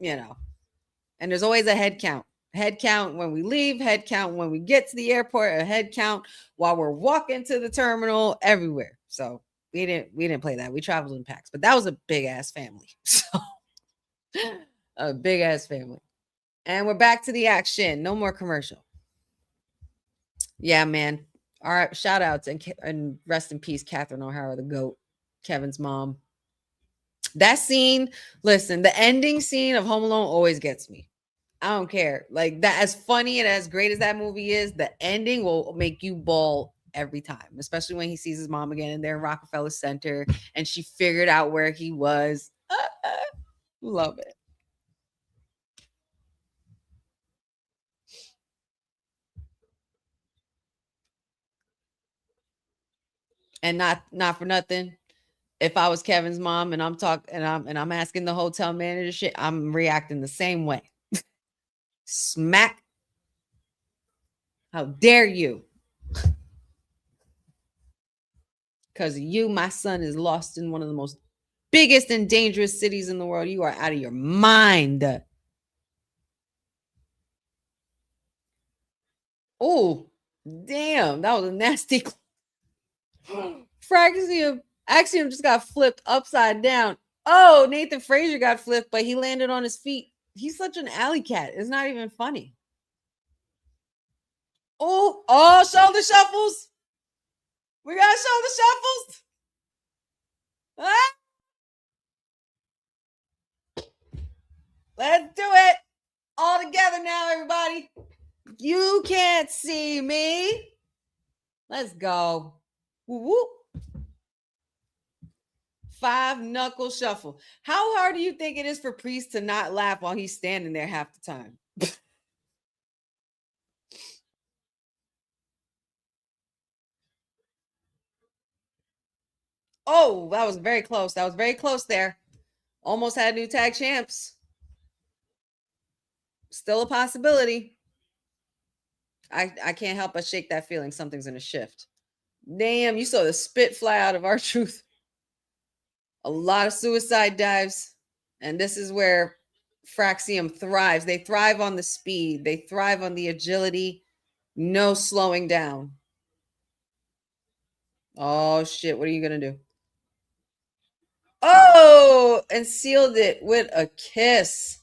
And there's always a head count. Head count when we leave, head count when we get to the airport, a head count while we're walking to the terminal, everywhere. So we didn't play that. We traveled in packs, but that was a big ass family. So a big ass family. And we're back to the action. No more commercial. Yeah, man. All right. Shout outs and rest in peace, Catherine O'Hara, the GOAT, Kevin's mom. That scene, listen, the ending scene of Home Alone always gets me. I don't care. Like, that, as funny and as great as that movie is, the ending will make you bawl every time, especially when he sees his mom again and they're in Rockefeller Center and she figured out where he was. Love it. And not for nothing, if I was Kevin's mom and I'm asking the hotel manager shit, I'm reacting the same way. Smack. How dare you? Because you, my son is lost in one of the most biggest and dangerous cities in the world. You are out of your mind. Oh, damn. That was a nasty. Axiom just got flipped upside down. Oh, Nathan Frazier got flipped, but he landed on his feet. He's such an alley cat. It's not even funny. Oh, shoulder shuffles. We got shoulder shuffles. Ah! Let's do it all together now, everybody. You can't see me. Let's go. Woo woo. 5 knuckle shuffle. How hard do you think it is for Priest to not laugh while he's standing there half the time? Oh, that was very close. That was very close there. Almost had new tag champs. Still a possibility. I can't help but shake that feeling something's going to shift. Damn, you saw the spit fly out of R-Truth. A lot of suicide dives. And this is where Fraxium thrives. They thrive on the speed. They thrive on the agility. No slowing down. Oh, shit. What are you going to do? Oh, and sealed it with a kiss.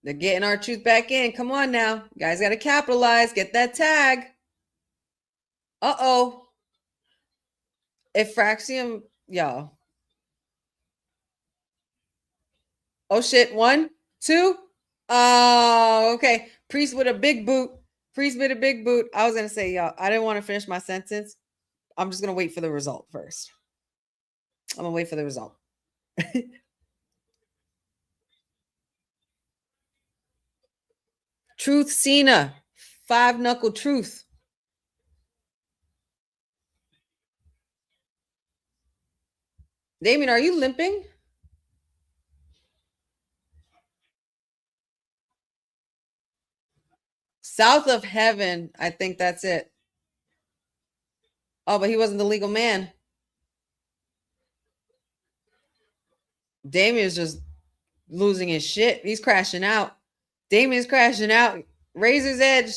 They're getting R-Truth back in. Come on now. You guys got to capitalize. Get that tag. Uh-oh. If Fraxium, y'all. Oh, shit. 1, 2. Oh, okay. Priest with a big boot. Priest with a big boot. I was going to say, y'all, I didn't want to finish my sentence. I'm just going to wait for the result first. I'm going to wait for the result. Truth Cena. 5 knuckle truth. Damien, are you limping? South of heaven. I think that's it. Oh, but he wasn't the legal man. Damien's just losing his shit. He's crashing out. Damien's crashing out. Razor's Edge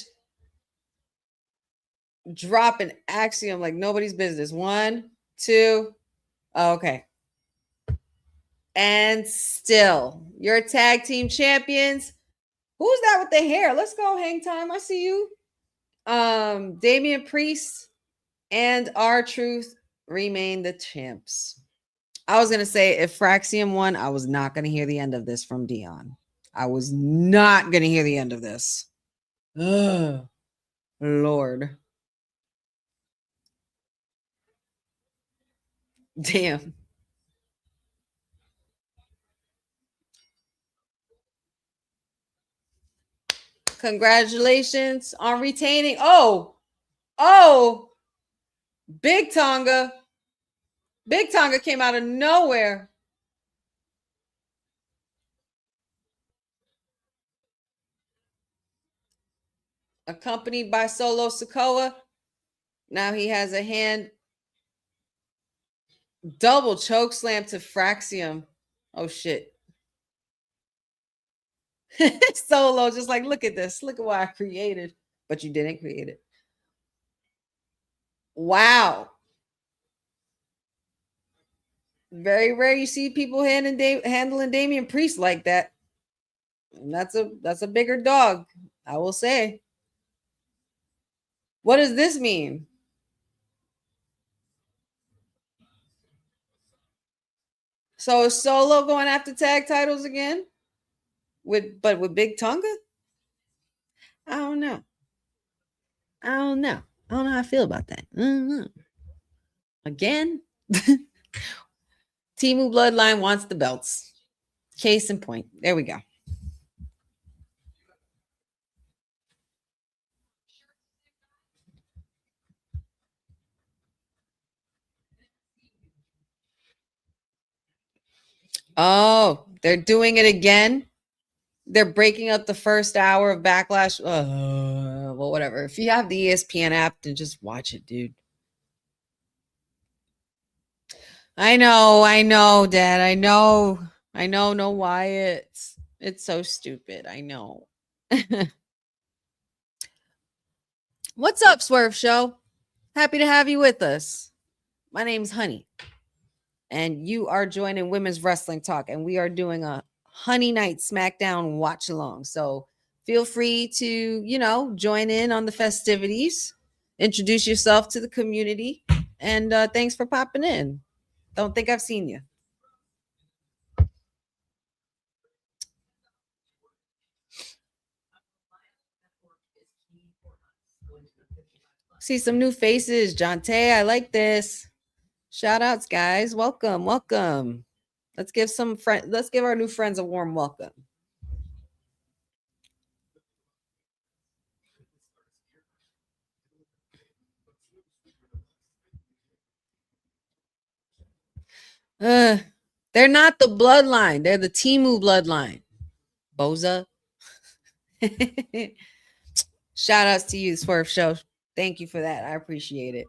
dropping Axiom like nobody's business. 1, 2. Oh, okay. And still, your tag team champions. Who's that with the hair? Let's go, Hang Time. I see you. Damian Priest and R-Truth remain the champs. I was going to say, if Fraxium won, I was not going to hear the end of this from Dion. I was not going to hear the end of this. Ugh, Lord. Damn. Congratulations on retaining. Oh, Big Tonga. Big Tonga came out of nowhere. Accompanied by Solo Sikoa. Now he has a hand. Double choke slam to Fraxium. Oh, shit. Solo just like, look at this. Look at what I created. But you didn't create it. Wow. Very rare you see people handling Damian Priest like that. And that's a bigger dog, I will say. What does this mean? So is Solo going after tag titles again? With Big Tonga? I don't know. I don't know how I feel about that. I don't know. Again? Timu Bloodline wants the belts. Case in point. There we go. Oh, they're doing it again. They're breaking up the first hour of Backlash. Well, whatever. If you have the ESPN app, then just watch it, dude. I know, Dad. I know, no Wyatt. It's so stupid. I know. What's up, Swerve Show? Happy to have you with us. My name's Honey, and you are joining Women's Wrestling Talk, and we are doing a Honey Night SmackDown watch along. So feel free to, join in on the festivities, introduce yourself to the community, and thanks for popping in. Don't think I've seen you. See some new faces. Jonte, I like this. Shout outs, guys. Welcome, welcome. Let's give our new friends a warm welcome. They're not the bloodline. They're the Timu bloodline. Boza. Shout outs to you, Swerve Show. Thank you for that. I appreciate it.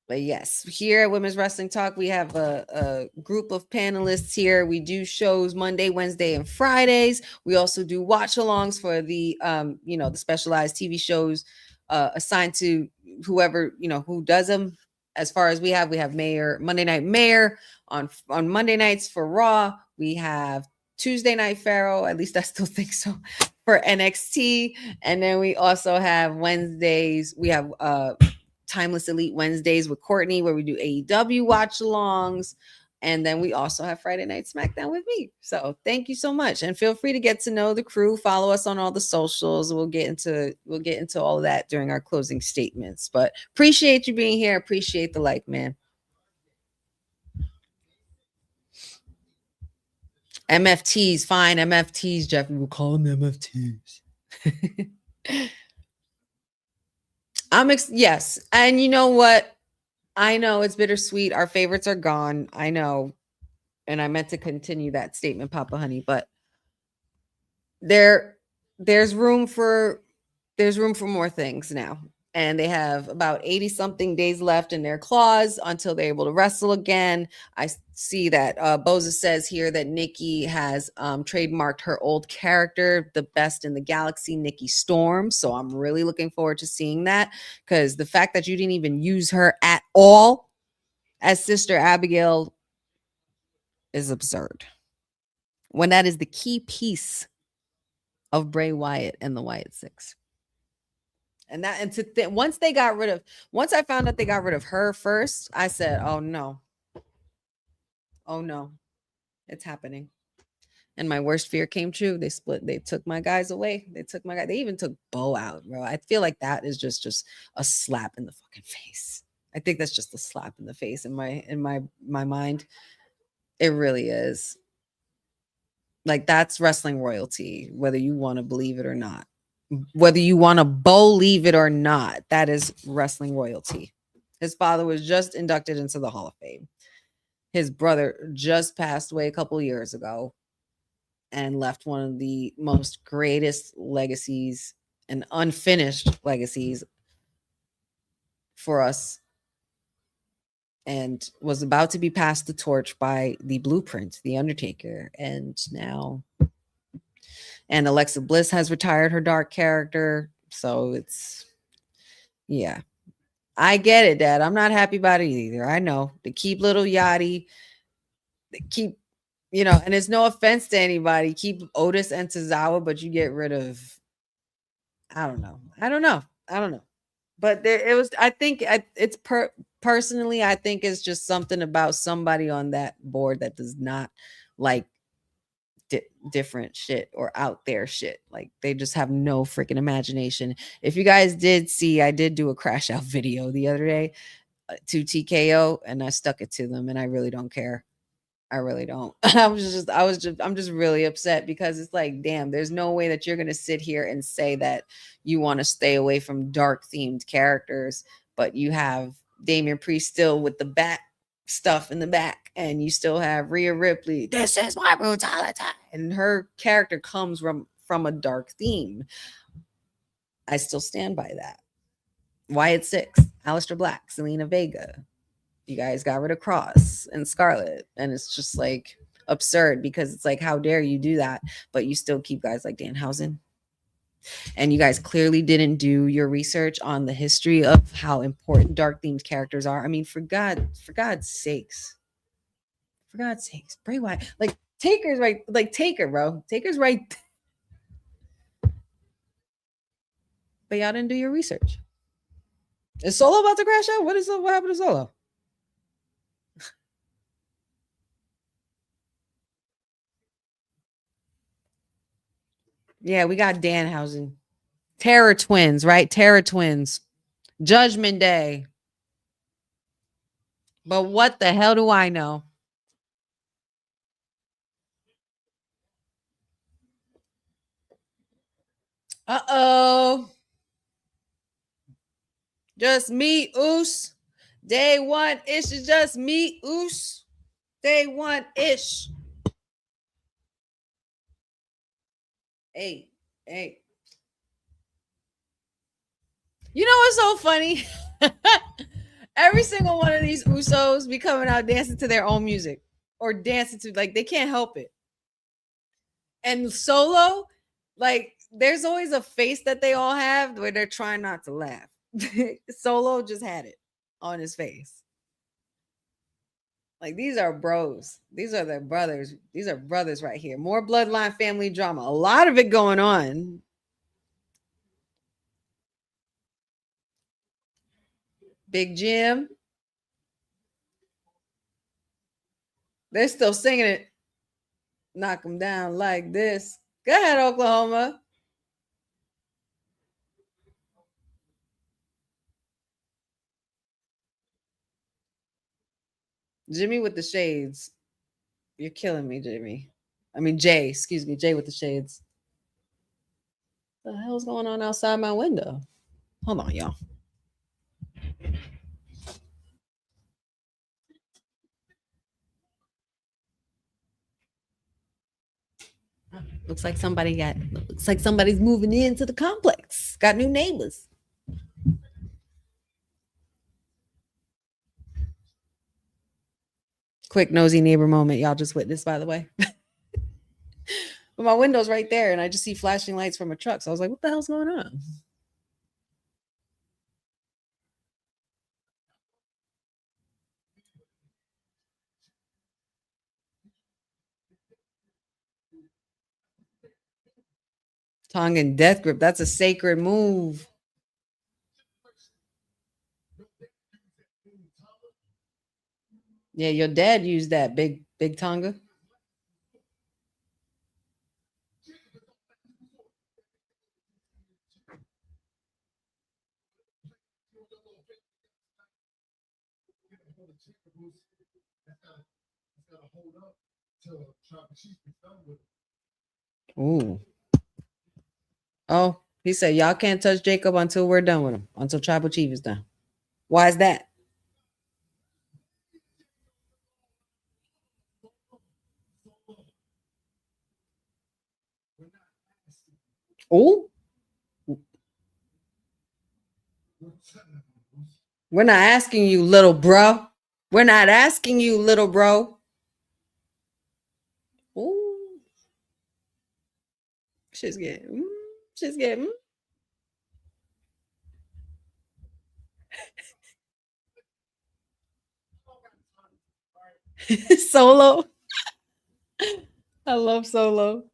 But yes, here at Women's Wrestling Talk, we have a group of panelists here. We do shows Monday, Wednesday, and Fridays. We also do watch-alongs for the the specialized TV shows assigned to whoever who does them. As far as we have Monday Night Mayor on Monday nights for Raw. We have Tuesday Night Pharaoh. At least I still think so for NXT. And then we also have Wednesdays. We have Timeless Elite Wednesdays with Courtney, where we do AEW watch-alongs. And then we also have Friday Night SmackDown with me. So thank you so much. And feel free to get to know the crew. Follow us on all the socials. We'll get into all of that during our closing statements. But appreciate you being here. Appreciate the like, man. MFTs, fine. MFTs, Jeff. We'll call them MFTs. Yes. And you know what? I know it's bittersweet. Our favorites are gone. I know. And I meant to continue that statement, Papa Honey, but there's room for more things now. And they have about 80 something days left in their clause until they're able to wrestle again. I see that Boza says here that Nikki has trademarked her old character, the best in the galaxy, Nikki Storm. So I'm really looking forward to seeing that, because the fact that you didn't even use her at all as Sister Abigail is absurd, when that is the key piece of Bray Wyatt and the Wyatt Six. And once I found out they got rid of her first, I said, oh no, it's happening. And my worst fear came true. They took my guys away. They even took Bo out, bro. I feel like that is just a slap in the fucking face. I think that's just a slap in the face in my mind. It really is. Like, that's wrestling royalty, whether you want to believe it or not. Whether you want to believe it or not, that is wrestling royalty. His father was just inducted into the Hall of Fame. His brother just passed away a couple of years ago and left one of the most greatest legacies and unfinished legacies for us, and was about to be passed the torch by the Blueprint, The Undertaker. And Alexa Bliss has retired her dark character. So yeah. I get it, Dad. I'm not happy about it either. I know. They keep little Yachty. They keep, and it's no offense to anybody. Keep Otis and Tozawa, but you get rid of, I don't know. But personally, I think it's just something about somebody on that board that does not like different shit or out there shit. Like, they just have no freaking imagination. If you guys did see, I did do a crash out video the other day to TKO, and I stuck it to them, and I really don't care. I really don't. I'm just really upset, because it's like, damn, there's no way that you're going to sit here and say that you want to stay away from dark themed characters, but you have Damian Priest still with the bat stuff in the back, and you still have Rhea Ripley. This is my brutality. And her character comes from a dark theme. I still stand by that. Wyatt Six, Aleister Black, Selena Vega. You guys got rid of Cross and Scarlett, and it's just like absurd, because it's like, how dare you do that? But you still keep guys like Danhausen. And you guys clearly didn't do your research on the history of how important dark themed characters are. I mean, for God's sakes, Bray Wyatt, like, Taker's right, like Taker, bro. Taker's right. But y'all didn't do your research. Is Solo about to crash out? What happened to Solo? Yeah, we got Danhausen. Terror Twins, right? Terror Twins. Judgment Day. But what the hell do I know? Uh-oh. Just me, Oos. Day one ish is just me, Oos. Day one ish. Hey, hey. You know what's so funny? Every single one of these Usos be coming out dancing to their own music or dancing to, like, they can't help it. And Solo, like, there's always a face that they all have where they're trying not to laugh. Solo just had it on his face. Like, these are bros. These are their brothers. These are brothers right here. More bloodline family drama. A lot of it going on. Big Jim. They're still singing it. Knock them down like this. Go ahead, Oklahoma. Jimmy with the shades. You're killing me, Jimmy. I mean, Jay. Excuse me. Jay with the shades. What the hell's going on outside my window? Hold on, y'all. Looks like somebody's moving into the complex. Got new neighbors. Quick nosy neighbor moment y'all just witnessed, by the way. But my window's right there and I just see flashing lights from a truck. So I was like, what the hell's going on? Tongue and death grip. That's a sacred move. Yeah, your dad used that big Tonga. Ooh. Oh, he said y'all can't touch Jacob until we're done with him, until Tribal Chief is done. Why is that? Oh, we're not asking you, little bro. We're not asking you, little bro. Ooh, she's getting. Solo. I love Solo.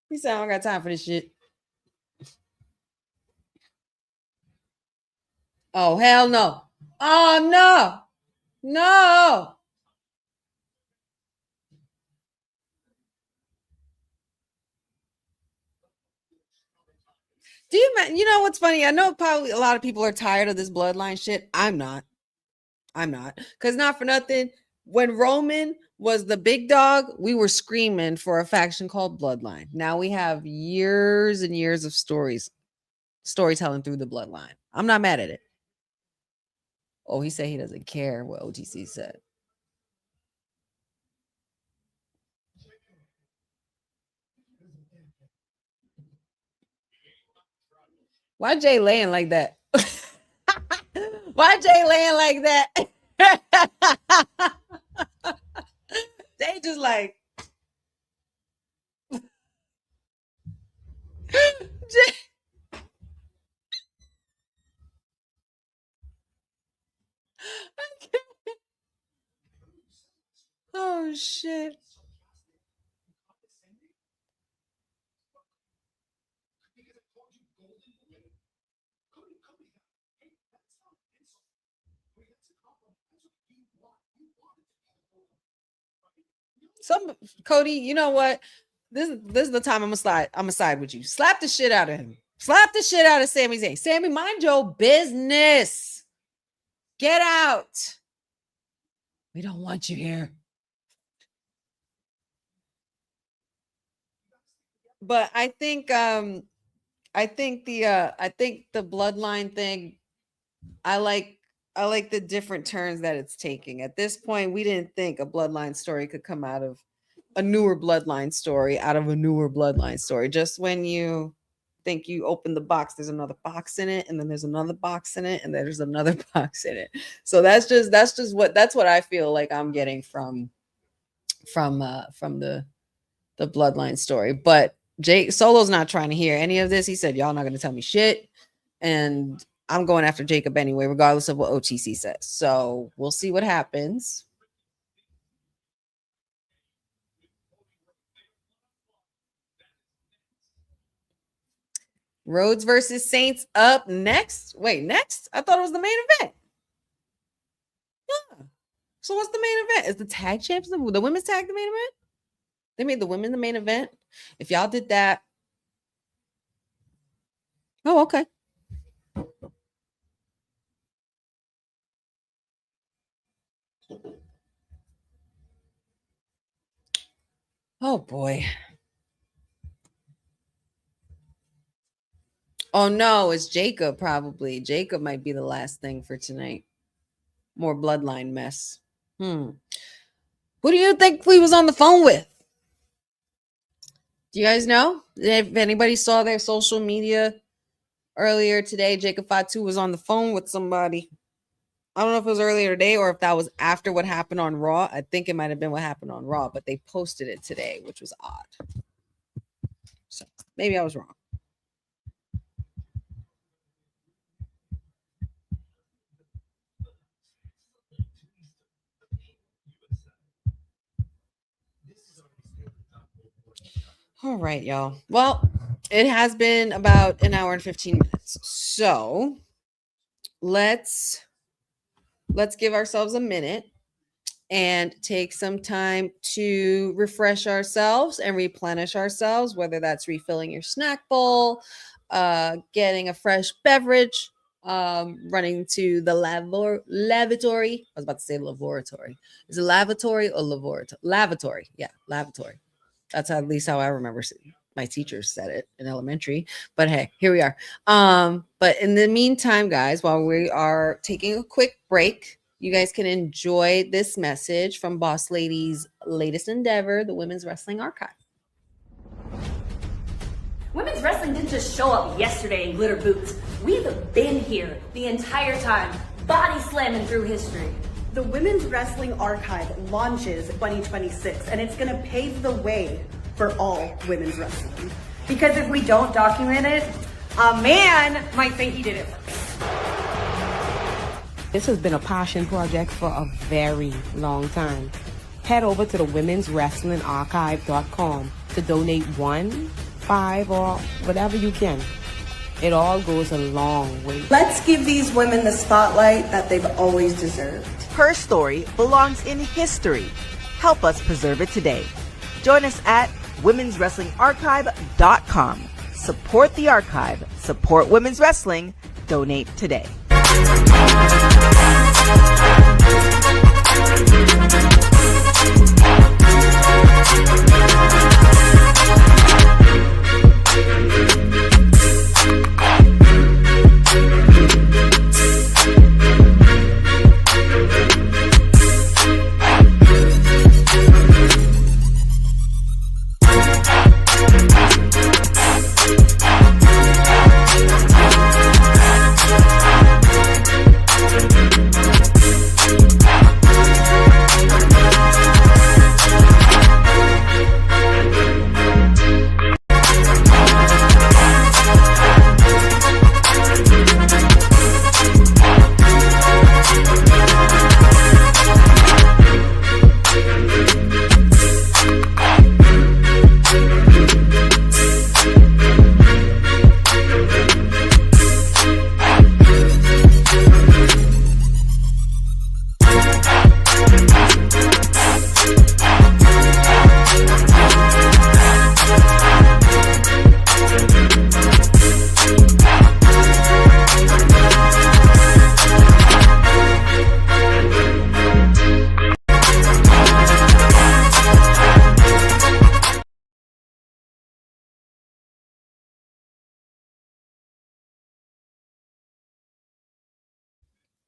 He said, I don't got time for this shit. Oh, hell no. Oh, no. No. Do you know what's funny? I know probably a lot of people are tired of this bloodline shit. I'm not. Because not for nothing, when Roman was the big dog, we were screaming for a faction called Bloodline. Now we have years and years of storytelling through the bloodline. I'm not mad at it. Oh, he said he doesn't care what OTC said. Why Jay laying like that? Why Jay laying like that? They just like Jay. Oh shit. Cody, you know what? this is the time I'm gonna side with you. Slap the shit out of him. Slap the shit out of Sami Zayn. Sammy, mind your business. Get out. We don't want you here. But I think the bloodline thing, I like the different turns that it's taking. At this point, we didn't think a bloodline story could come out of a newer bloodline story, Just when you think you open the box, there's another box in it, and then there's another box in it, and there's another box in it. So that's what I feel like I'm getting from the bloodline story. But Jake Solo's not trying to hear any of this. He said, y'all not going to tell me shit. And I'm going after Jacob anyway, regardless of what OTC says. So we'll see what happens. Rhodes versus Saints up next. Wait, next? I thought it was the main event. Yeah. So what's the main event? Is the tag champs the women's tag the main event? They made the women the main event. If y'all did that. Oh, okay. Oh boy. Oh no, it's Jacob probably. Jacob might be the last thing for tonight. More bloodline mess. Who do you think we was on the phone with? Do you guys know? If anybody saw their social media earlier today, Jacob Fatu was on the phone with somebody. I don't know if it was earlier today or if that was after what happened on Raw. I think it might have been what happened on Raw, but they posted it today, which was odd. So maybe I was wrong. All right, y'all. Well, it has been about an hour and 15 minutes. So let's give ourselves a minute and take some time to refresh ourselves and replenish ourselves, whether that's refilling your snack bowl, getting a fresh beverage, running to the lavatory. I was about to say laboratory. Is it lavatory or laboratory? Lavatory. Yeah, lavatory. That's at least how I remember my teachers said it in elementary. But hey, here we are. But in the meantime, guys, while we are taking a quick break, you guys can enjoy this message from Boss Lady's latest endeavor, the Women's Wrestling Archive. Women's wrestling didn't just show up yesterday in glitter boots. We've been here the entire time, body slamming through history. The Women's Wrestling Archive launches 2026, and it's going to pave the way for all women's wrestling. Because if we don't document it, a man might think he did it first. This has been a passion project for a very long time. Head over to the womenswrestlingarchive.com to donate 1, 5, or whatever you can. It all goes a long way. Let's give these women the spotlight that they've always deserved. Her story belongs in history. Help us preserve it today. Join us at womenswrestlingarchive.com. Support the archive. Support women's wrestling. Donate today.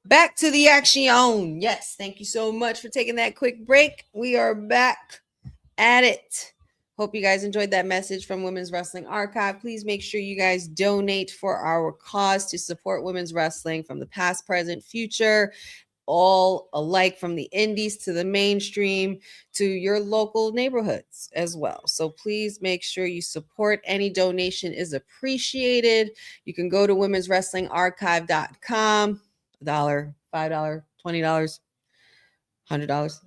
Back to the action. Yes, thank you so much for taking that quick break. We are back at it. Hope you guys enjoyed that message from Women's Wrestling Archive. Please make sure you guys donate for our cause to support women's wrestling from the past, present, future, all alike, from the indies to the mainstream to your local neighborhoods as well. So please make sure you support. Any donation is appreciated. You can go to womenswrestlingarchive.com. $1, $5, $20, $100,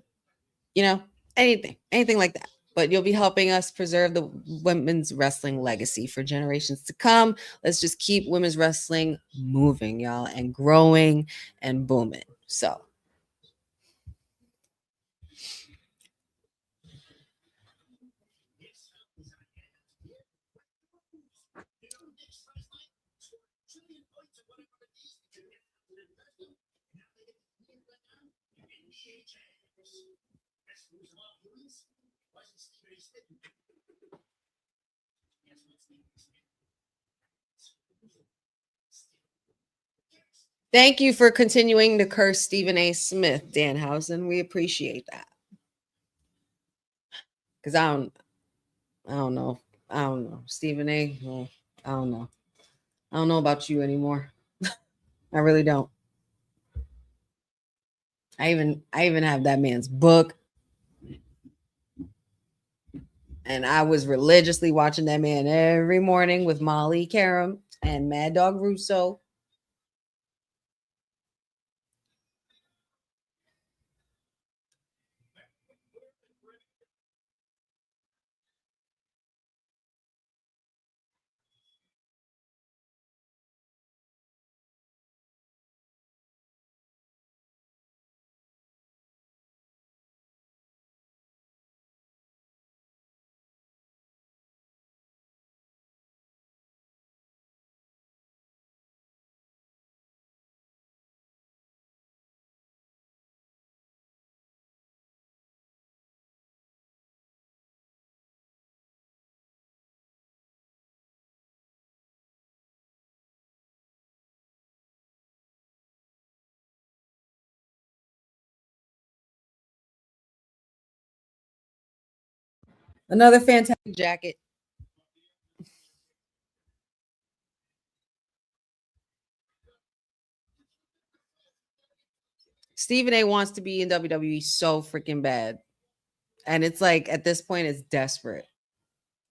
anything like that. But you'll be helping us preserve the women's wrestling legacy for generations to come. Let's just keep women's wrestling moving, y'all, and growing and booming. So thank you for continuing to curse Stephen A. Smith, Danhausen. We appreciate that. Because I don't know. Stephen A. Well, I don't know. I don't know about you anymore. I really don't. I even have that man's book. And I was religiously watching that man every morning with Molly Karam and Mad Dog Russo. Another fantastic jacket. Stephen A wants to be in WWE so freaking bad. And it's like, at this point, it's desperate.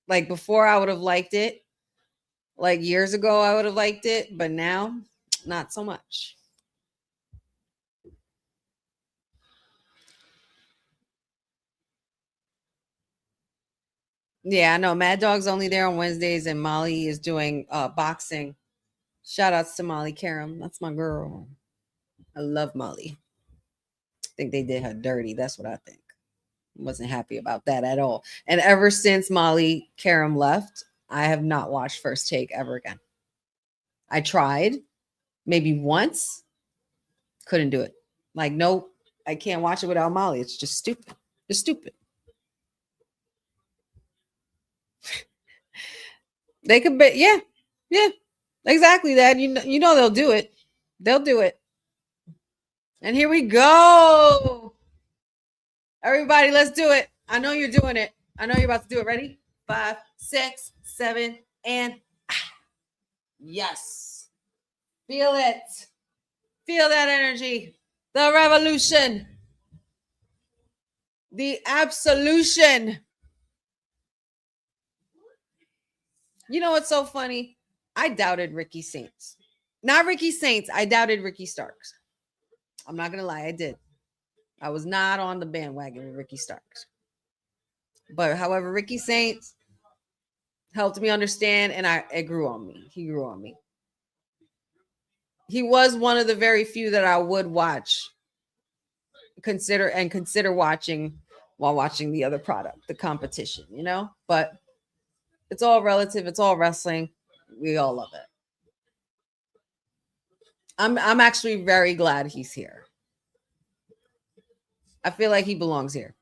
Like, before I would have liked it. Like, years ago, I would have liked it. But now, not so much. Yeah, I know. Mad Dog's only there on Wednesdays, and Molly is doing boxing. Shout outs to Molly Karam. That's my girl. I love Molly. I think they did her dirty. That's what I think. Wasn't happy about that at all. And ever since Molly Karam left, I have not watched First Take ever again. I tried maybe once, couldn't do it. Like, nope, I can't watch it without Molly. It's just stupid. Just stupid. They could be, yeah, exactly that. You know they'll do it. They'll do it. And here we go. Everybody, let's do it. I know you're doing it. I know you're about to do it. Ready? 5, 6, 7, and yes. Feel it. Feel that energy. The revolution. The absolution. You know what's so funny? I doubted Ricky Saints. Not Ricky Saints. I doubted Ricky Starks. I'm not going to lie. I did. I was not on the bandwagon with Ricky Starks. But however, Ricky Saints helped me understand, and it grew on me. He grew on me. He was one of the very few that I would consider watching while watching the other product, the competition, But it's all relative. It's all wrestling. We all love it. I'm actually very glad he's here. I feel like he belongs here.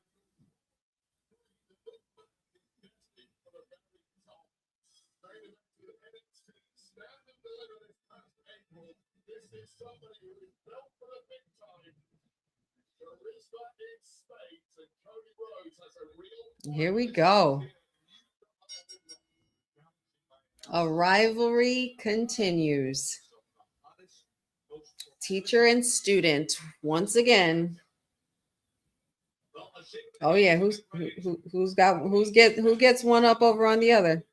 Here we go. A rivalry continues. Teacher and student once again. Oh yeah, who gets one up over on the other?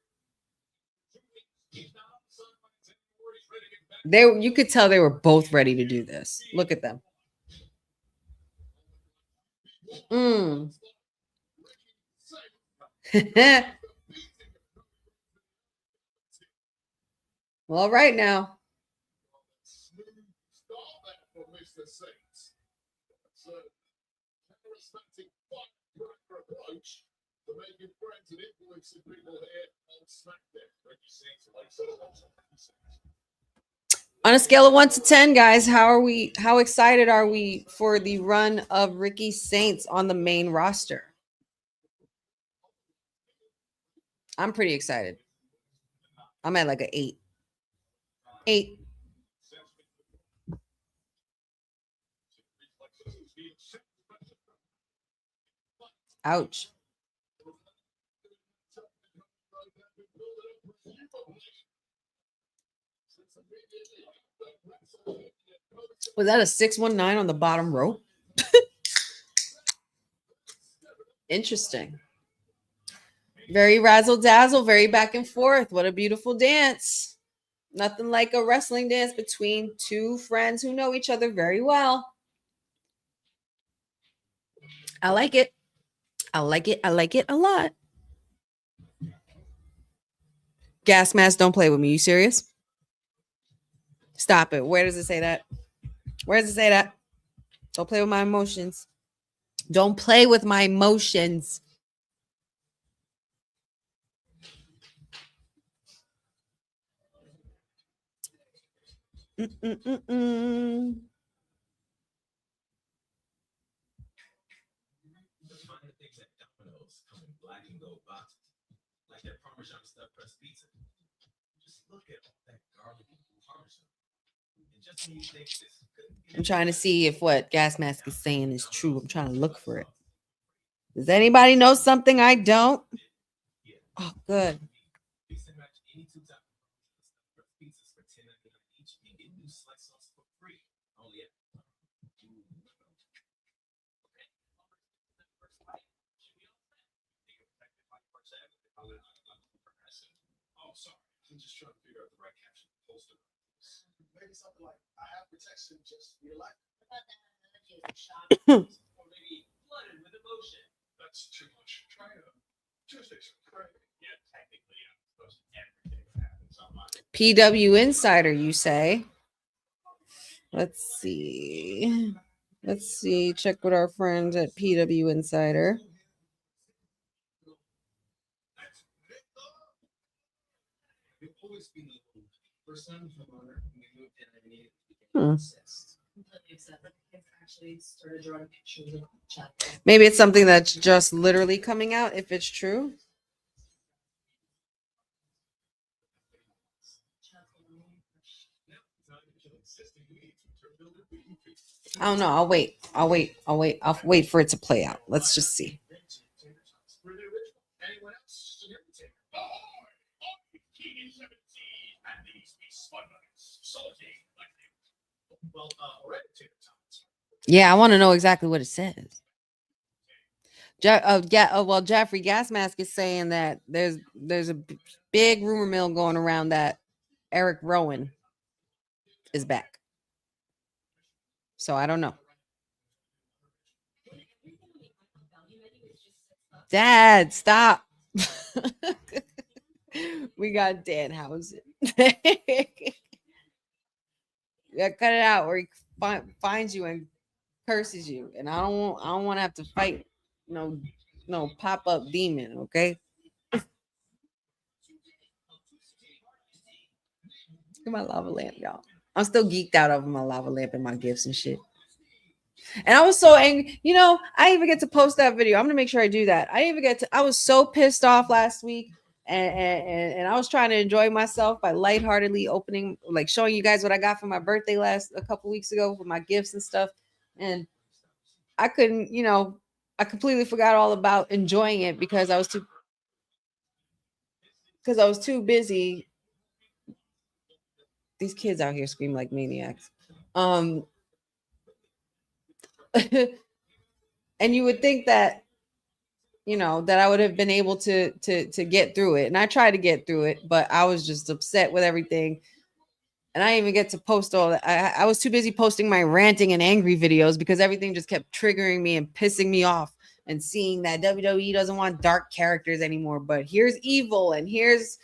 You could tell they were both ready to do this. Look at them. Well, all right now. On a scale of 1 to 10, guys, how excited are we for the run of Ricky Saints on the main roster? I'm pretty excited. I'm at like an 8. 8. Ouch. Was that a 619 on the bottom rope? Interesting. Very razzle dazzle, very back and forth. What a beautiful dance. Nothing like a wrestling dance between two friends who know each other very well. I like it. I like it. I like it a lot. Gas mask, don't play with me. You serious? Stop it. Where does it say that? Where does it say that? Don't play with my emotions. Don't play with my emotions. Mm-mm-mm-mm. I'm trying to see if what Gas Mask is saying is true. I'm trying to look for it. Does anybody know something I don't? Oh, good. I'm just trying to figure out the right caption to post it. Maybe something like, I have protection just for your life. Or maybe flooded with emotion. That's too much. Try Tuesdays. Yeah, technically, I'm supposed to everything that happens online. PW Insider, you say? Let's see. Let's see. Check with our friends at PW Insider. Maybe it's something that's just literally coming out if it's true. I don't know. I'll wait. I'll wait for it to play out. Let's just see. Yeah, I want to know exactly what it says. Well, Jeffrey Gas Mask is saying that there's a big rumor mill going around that Eric Rowan is back. So I don't know. Dad, stop. We got Danhausen. Yeah, cut it out, or he finds you and curses you, and I don't want to have to fight no pop-up demon. Okay. Look at my lava lamp, y'all. I'm still geeked out over my lava lamp and my gifts and shit. And I was so angry. You know, I didn't even get to post that video. I'm gonna make sure I do that. I was so pissed off last week And I was trying to enjoy myself by lightheartedly opening, like showing you guys what I got for my birthday a couple weeks ago for my gifts and stuff. And I couldn't, I completely forgot all about enjoying it because I was too busy. These kids out here scream like maniacs. And you would think that, that I would have been able to get through it. And I tried to get through it, but I was just upset with everything. And I didn't even get to post all that. I was too busy posting my ranting and angry videos because everything just kept triggering me and pissing me off, and seeing that WWE doesn't want dark characters anymore. But here's Evil, and here's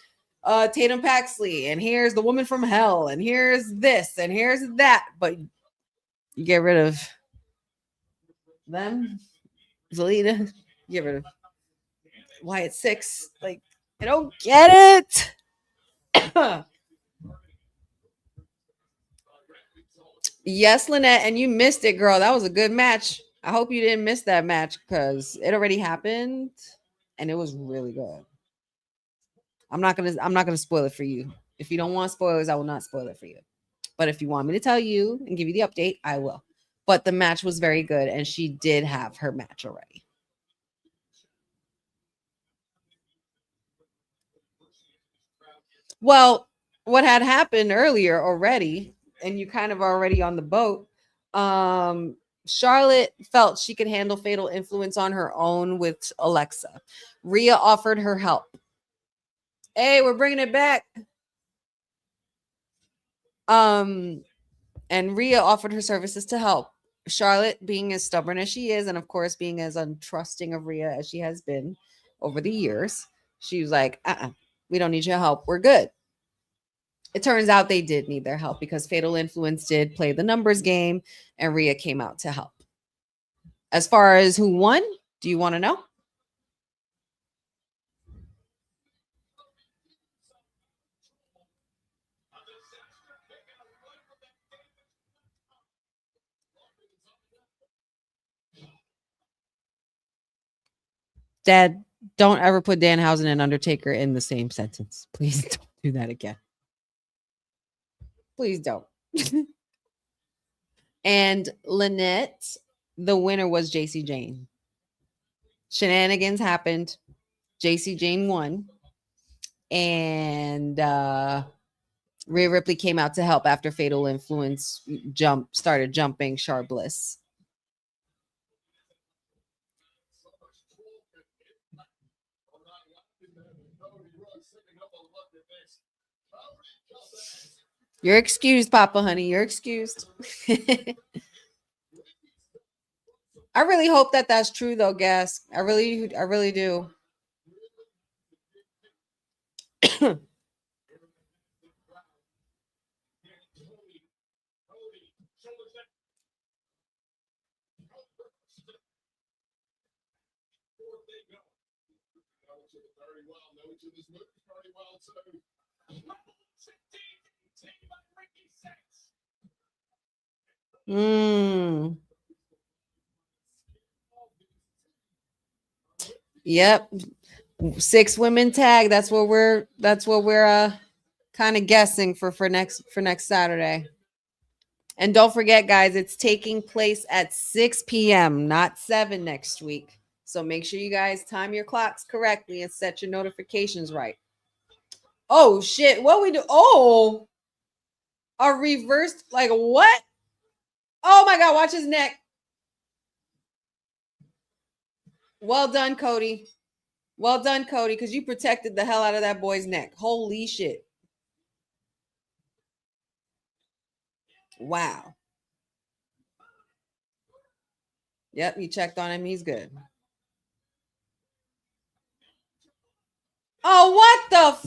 Tatum Paxley, and here's the Woman from Hell, and here's this, and here's that. But you get rid of them, Zelina, get rid of Wyatt Six. Like, I don't get it. Yes, Lynette, and you missed it, girl. That was a good match. I hope you didn't miss that match because it already happened and it was really good. I'm not gonna spoil it for you. If you don't want spoilers, I will not spoil it for you. But if you want me to tell you and give you the update, I will. But the match was very good, and she did have her match already. Well, what had happened earlier already, and you kind of already on the boat, Charlotte felt she could handle Fatal Influence on her own with Alexa. Rhea offered her help. Hey, we're bringing it back. And Rhea offered her services to help. Charlotte, being as stubborn as she is, and of course being as untrusting of Rhea as she has been over the years, she was like, we don't need your help. We're good. It turns out they did need their help because Fatal Influence did play the numbers game, and Rhea came out to help. As far as who won, do you want to know? Dad, don't ever put Danhausen and Undertaker in the same sentence. Please don't do that again. Please don't. And Lynette, the winner was JC Jane. Shenanigans happened. JC Jane won. And Rhea Ripley came out to help after Fatal Influence started jumping Char Bliss. You're excused, Papa honey. You're excused. I really hope that that's true, though, Gas. I really do. Yep. 6 women tag. That's what we're kind of guessing for next Saturday. And don't forget, guys, it's taking place at 6 p.m., not 7 next week. So make sure you guys time your clocks correctly and set your notifications right. Oh shit, what we do? Oh, a reversed, like what? Oh my god, watch his neck. Well done, Cody. Well done, Cody, because you protected the hell out of that boy's neck. Holy shit. Wow. Yep, you checked on him. He's good. Oh, what the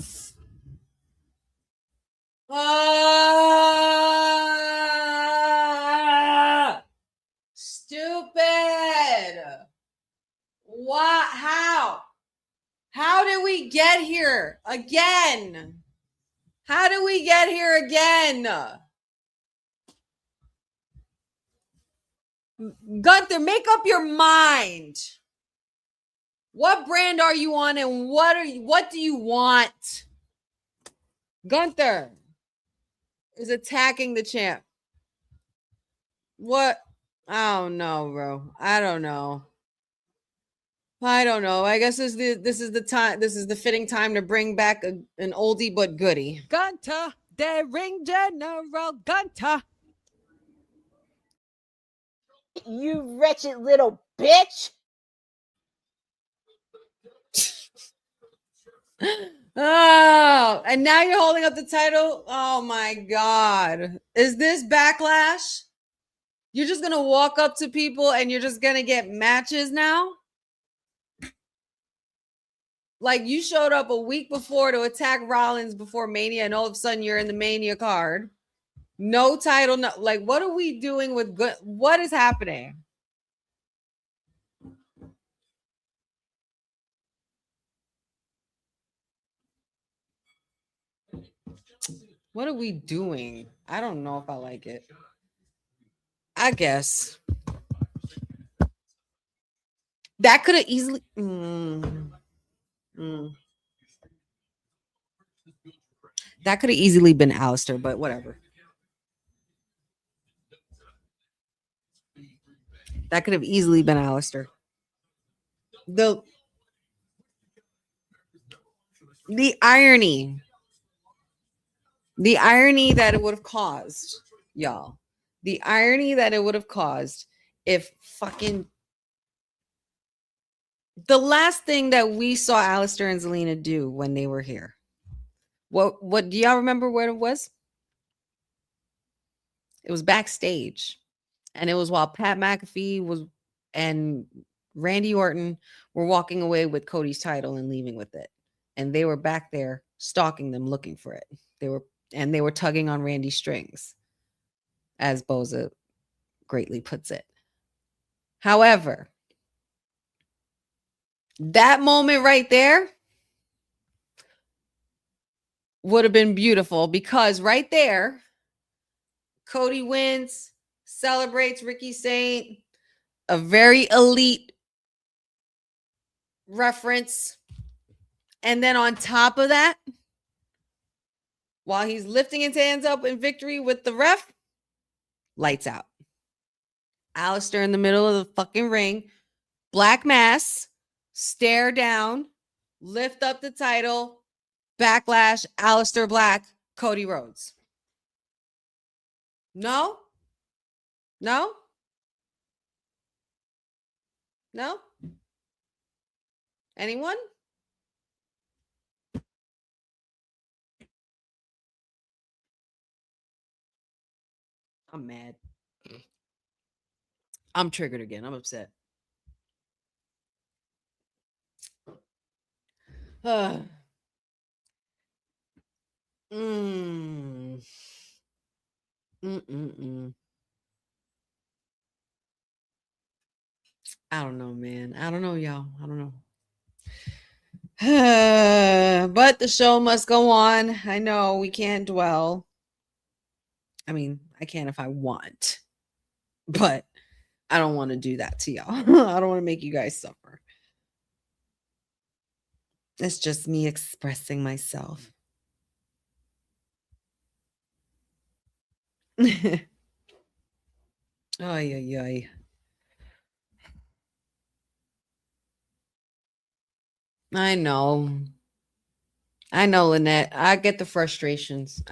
stupid. What? How did we get here again? How did we get here again? Gunther, make up your mind. What brand are you on, and what do you want? Gunther is attacking the champ. What? I don't know, bro. I don't know. I guess this is the time. This is the fitting time to bring back an oldie but goodie. Gunter, the ring general Gunter. You wretched little bitch. Oh, and now you're holding up the title. Oh my God. Is this backlash? You're just going to walk up to people and you're just going to get matches now? Like, you showed up a week before to attack Rollins before Mania, and all of a sudden you're in the Mania card. No title. No, like, what are we doing with good? What is happening? What are we doing? I don't know if I like it. I guess that could have easily. That could have easily been Alistair, but whatever. That could have easily been Alistair. The irony that it would have caused, y'all. The irony that it would have caused if fucking the last thing that we saw Alistair and Zelina do when they were here. What do y'all remember what it was? It was backstage. And it was while Pat McAfee was and Randy Orton were walking away with Cody's title and leaving with it. And they were back there stalking them, looking for it. They were tugging on Randy's strings, as Boza greatly puts it. However, that moment right there would have been beautiful, because right there, Cody wins, celebrates Ricky Saint, a very elite reference. And then on top of that, while he's lifting his hands up in victory with the ref, lights out. Alistair in the middle of the fucking ring, black mass, stare down, lift up the title, backlash, Alistair Black, Cody Rhodes. No? No? No? Anyone? I'm mad. I'm triggered again. I'm upset. I don't know, man. I don't know, y'all. I don't know. But the show must go on. I know we can't dwell. I mean, I can if I want, but I don't want to do that to y'all. I don't want to make you guys suffer. It's just me expressing myself. Ay, ay, ay. I know, Lynette. I get the frustrations.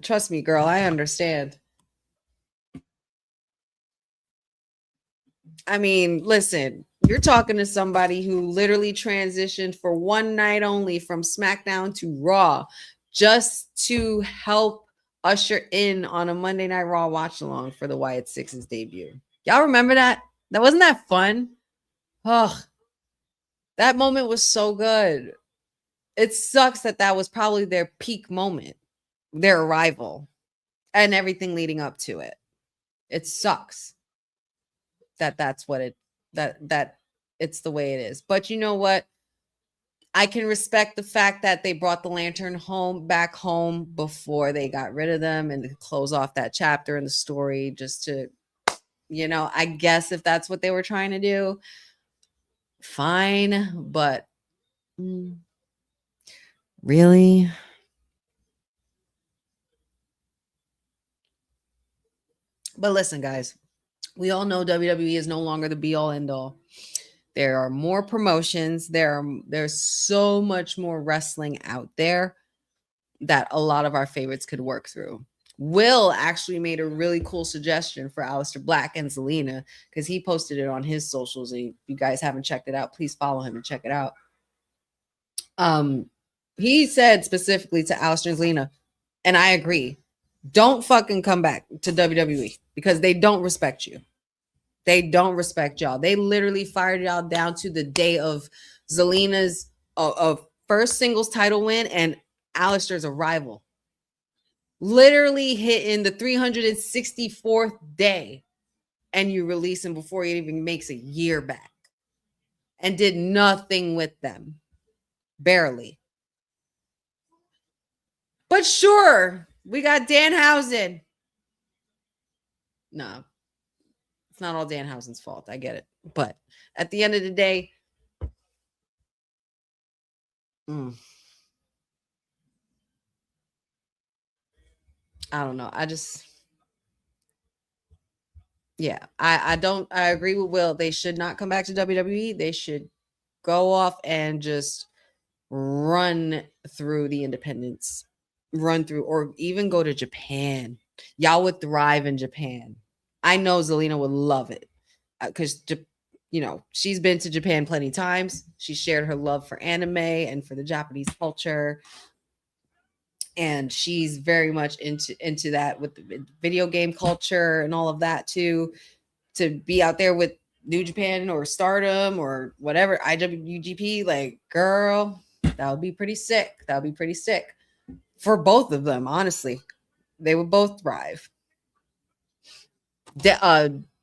Trust me, girl. I understand. I mean, listen, you're talking to somebody who literally transitioned for one night only from SmackDown to Raw just to help usher in on a Monday Night Raw watch along for the Wyatt Six's debut. Y'all remember that? Wasn't that fun? Oh, that moment was so good. It sucks that was probably their peak moment, their arrival, and everything leading up to it. It sucks that's what that it's the way it is. But you know what? I can respect the fact that they brought the lantern back home before they got rid of them, and to close off that chapter in the story, just to, I guess if that's what they were trying to do. fine, but really? But listen, guys, we all know WWE is no longer the be all end all. There are more promotions. There's so much more wrestling out there that a lot of our favorites could work through. Will actually made a really cool suggestion for Aleister Black and Zelina because he posted it on his socials. And if you guys haven't checked it out, please follow him and check it out. He said specifically to Aleister and Zelina, and I agree, don't fucking come back to WWE because they don't respect you. They don't respect y'all. They literally fired y'all down to the day of Zelina's first singles title win and Aleister's arrival. Literally hitting the 364th day, and you release him before he even makes a year back, and did nothing with them, barely. But sure, we got Danhausen. No, it's not all Danhausen's fault. I get it, but at the end of the day, I don't know. I agree with Will. They should not come back to WWE. They should go off and just run through the independents, or even go to Japan. Y'all would thrive in Japan. I know Zelina would love it because, she's been to Japan plenty of times. She shared her love for anime and for the Japanese culture. And she's very much into that with the video game culture and all of that too. To be out there with New Japan or Stardom or whatever, IWGP, like, girl, that would be pretty sick. That would be pretty sick for both of them. Honestly, they would both thrive.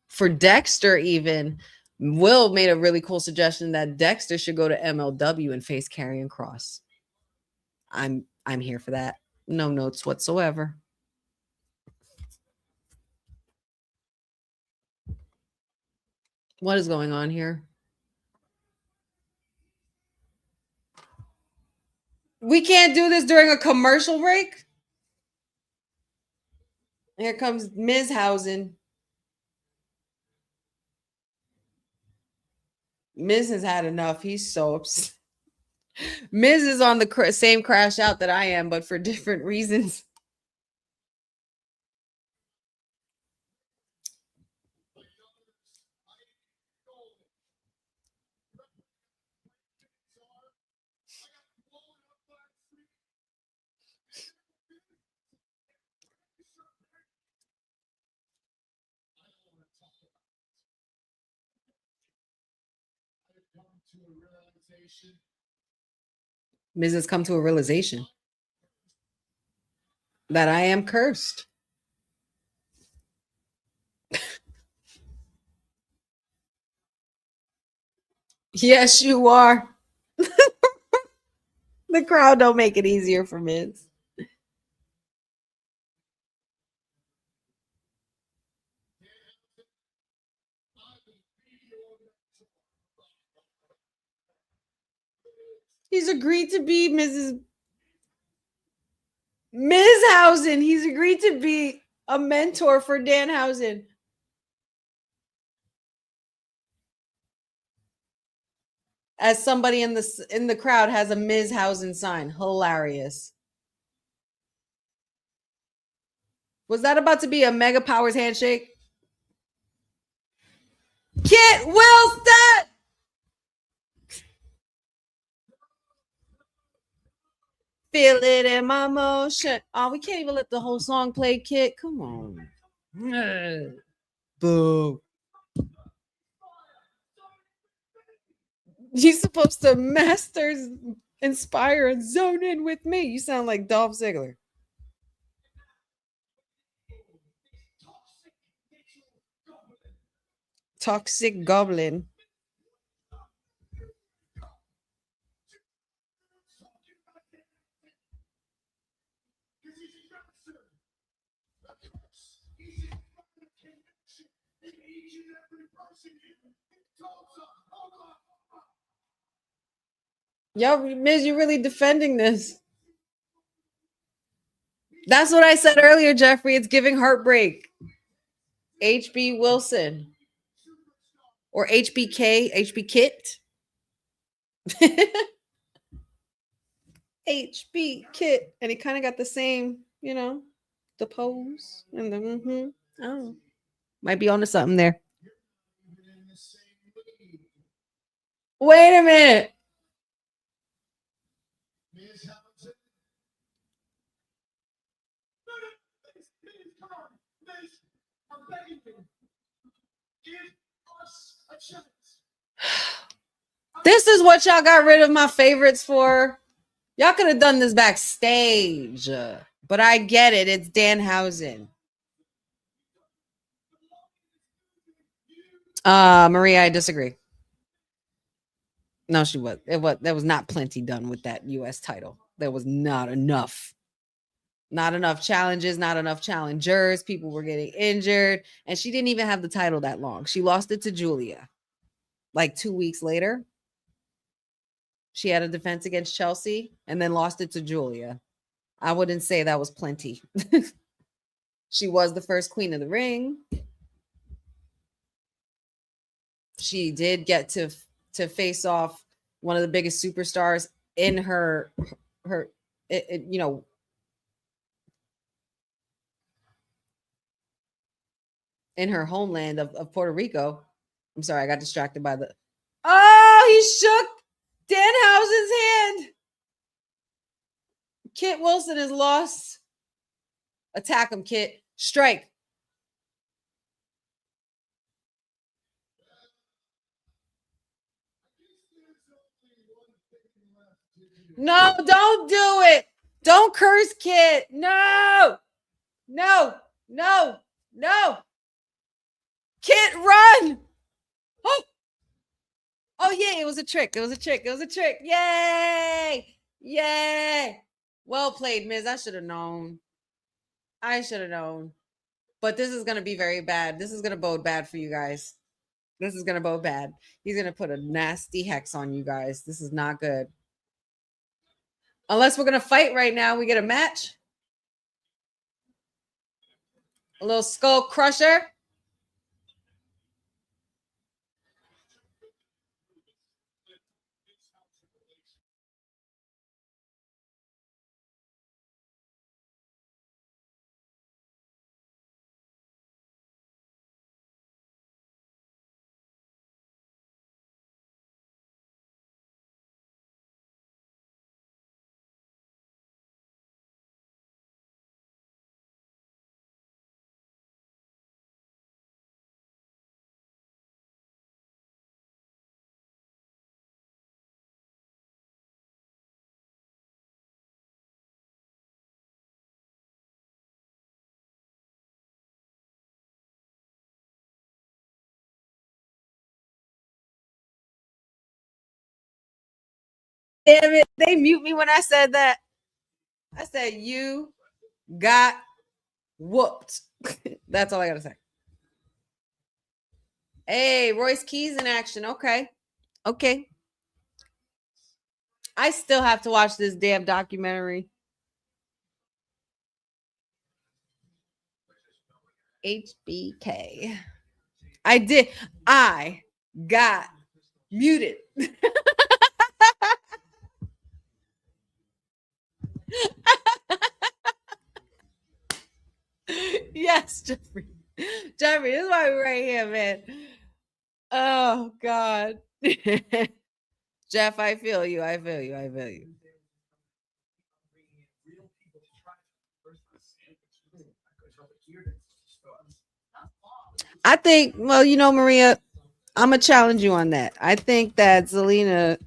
For Dexter, even Will made a really cool suggestion that Dexter should go to MLW and face Karrion Kross. I'm here for that. No notes whatsoever. What is going on here? We can't do this during a commercial break. Here comes Ms. Housen. Miz has had enough. He's so upset. Miz is on the same crash out that I am, but for different reasons. Miz has come to a realization that I am cursed. Yes, you are. The crowd don't make it easier for Miz. He's agreed to be Ms. Housen. He's agreed to be a mentor for Danhausen. As somebody in the crowd has a Ms. Housen sign. Hilarious. Was that about to be a Mega Powers handshake? Kit Wilson! Feel it in my motion. Oh, we can't even let the whole song play, Kit. Come on. Boo. You're supposed to master, inspire, and zone in with me. You sound like Dolph Ziggler. Toxic Goblin. Yo, Miz, you really defending this? That's what I said earlier, Jeffrey. It's giving heartbreak. HB Wilson or HBK, HB Kit. HB Kit. And he kind of got the same, you know, the pose and the oh. Might be onto something there. Wait a minute. This is what y'all got rid of my favorites for. Y'all could have done this backstage, but I get it. It's Danhausen. Maria, I disagree. No, she was. There was not plenty done with that U.S. title. There was not enough. Not enough challenges, not enough challengers. People were getting injured, and she didn't even have the title that long. She lost it to Julia. Like 2 weeks later, she had a defense against Chelsea and then lost it to Julia. I wouldn't say that was plenty. She was the first queen of the ring. She did get to face off one of the biggest superstars in her you know, in her homeland of Puerto Rico. I'm sorry, I got distracted by the. Oh, he shook Danhausen's hand. Kit Wilson is lost. Attack him, Kit. Strike. No, don't do it. Don't curse Kit. No. No. No. No. Kit, run. Oh. Oh, yeah, it was a trick. It was a trick. It was a trick. Yay. Yay. Well played, Miz. I should have known. I should have known. But this is going to be very bad. This is going to bode bad for you guys. This is going to bode bad. He's going to put a nasty hex on you guys. This is not good. Unless we're going to fight right now. We get a match. A little skull crusher. Damn it. They mute me when I said that. I said, you got whooped. That's all I got to say. Hey, Royce Keys in action. Okay. Okay. I still have to watch this damn documentary. HBK. I got muted. Yes, Jeffrey. Jeffrey, this is why we're right here, man. Oh, God. Jeff, I feel you. I feel you. I feel you. I think, well, you know, Maria, I'm going to challenge you on that. I think that Zelina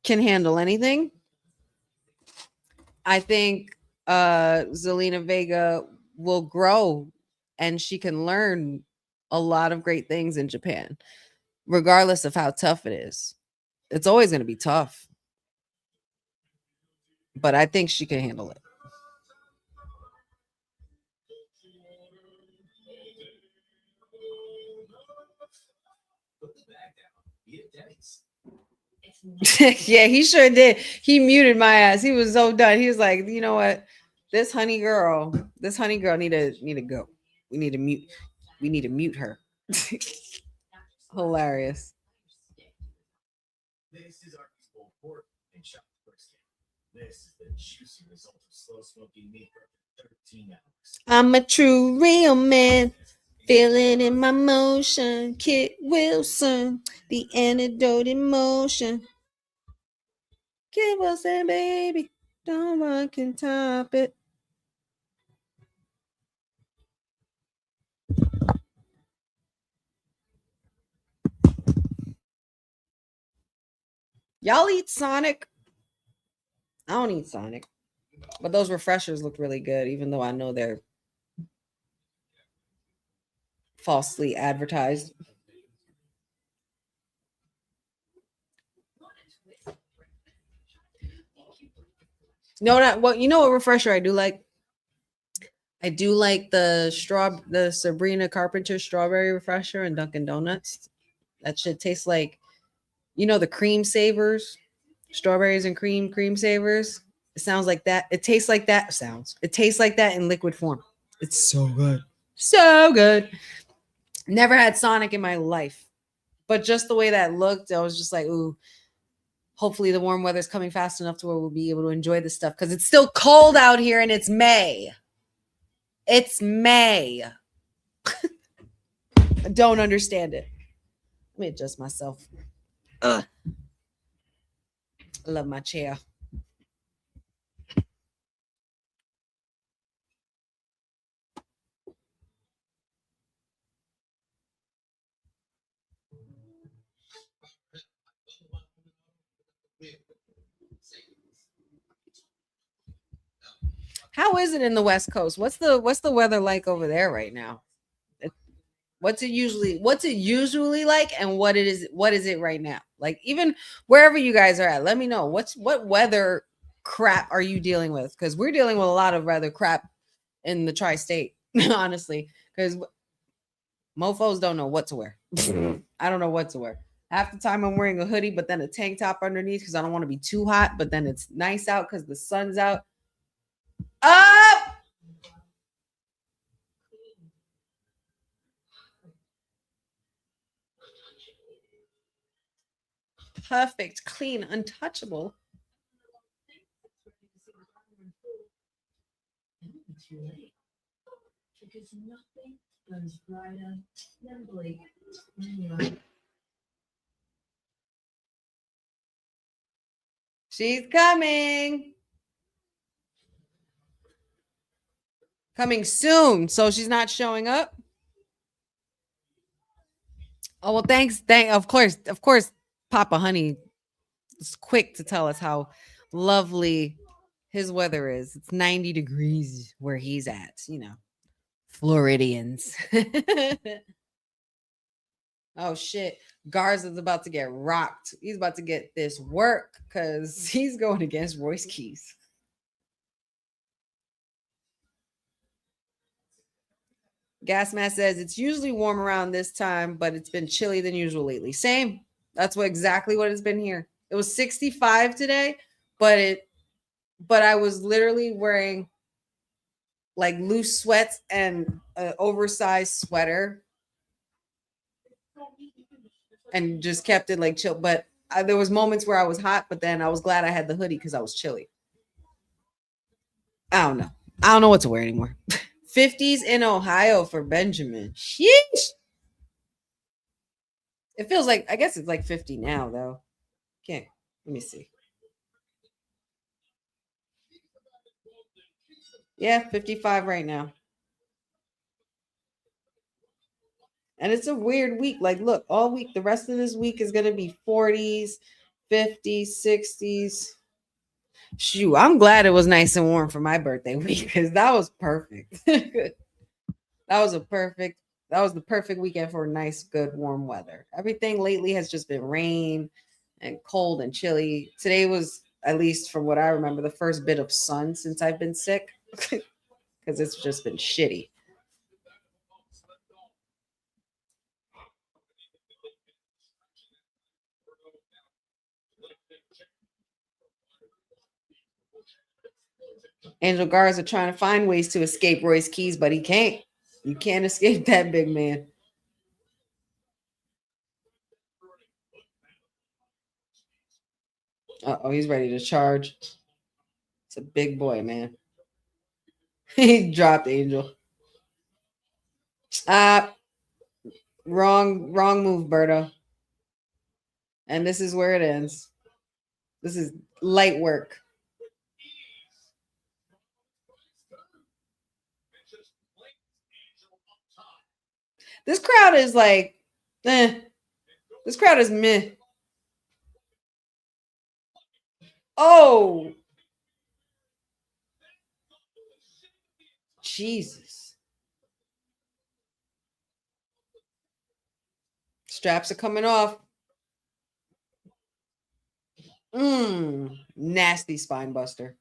can handle anything. I think Zelina Vega will grow and she can learn a lot of great things in Japan, regardless of how tough it is. It's always going to be tough. But I think she can handle it. Yeah, he sure did. He muted my ass. He was so done. He was like, you know what? This honey girl need to go. We need to mute. We need to mute her. Hilarious. This is our pulled pork and chopped brisket. This is the juicy result of slow smoking meat for 13 hours. I'm a true real man, feeling in my motion. Kit Wilson, the antidote in motion. Kit Wilson, baby, no one can top it. Y'all eat Sonic? I don't eat Sonic, but those refreshers look really good, even though I know they're falsely advertised. No, not well. You know what refresher I do like? I do like the Sabrina Carpenter strawberry refresher and Dunkin' Donuts. That shit tastes like, you know, the cream savers, strawberries and cream savers. It sounds like that. It tastes like that. It tastes like that in liquid form. It's so good. So good. Never had Sonic in my life, but just the way that looked, I was just like, ooh. Hopefully the warm weather's coming fast enough to where we'll be able to enjoy this stuff because it's still cold out here and it's May. It's May. I don't understand it. Let me adjust myself. Ugh. I love my chair. How is it in the West Coast? What's the weather like over there right now? What's it usually like, and what is it right now? Like, even wherever you guys are at, let me know what weather crap are you dealing with? Because we're dealing with a lot of weather crap in the tri-state, honestly. Because mofos don't know what to wear. I don't know what to wear. Half the time I'm wearing a hoodie, but then a tank top underneath because I don't want to be too hot. But then it's nice out because the sun's out. Up. Perfect, clean, untouchable. Because nothing burns brighter than Blake. She's coming. Coming soon. So she's not showing up. Oh, well, thanks. Of course, Papa Honey is quick to tell us how lovely his weather is. It's 90 degrees where he's at, you know. Floridians. Oh shit. Garza's about to get rocked. He's about to get this work because he's going against Royce Keys. Gasmask says it's usually warm around this time, but it's been chilly than usual lately. Same. That's exactly what it's been here. It was 65 today, but I was literally wearing like loose sweats and an oversized sweater and just kept it like chill. But there was moments where I was hot, but then I was glad I had the hoodie because I was chilly. I don't know what to wear anymore. 50s in Ohio for Benjamin. Sheesh. It feels like, I guess it's like 50 now, though. Okay, let me see. Yeah, 55 right now. And it's a weird week. Like, look, all week, the rest of this week is going to be 40s, 50s, 60s. Shoot, I'm glad it was nice and warm for my birthday week because that was perfect. That was the perfect weekend for nice, good, warm weather. Everything lately has just been rain and cold and chilly. Today was, at least from what I remember, the first bit of sun since I've been sick because it's just been shitty. Angel Garza trying to find ways to escape Royce Keys, but he can't. You can't escape that big man. Uh-oh, he's ready to charge. It's a big boy, man. He dropped Angel. Wrong move, Berto. And this is where it ends. This is light work. This crowd is like, This crowd is meh. Oh. Jesus. Straps are coming off. Nasty spine buster.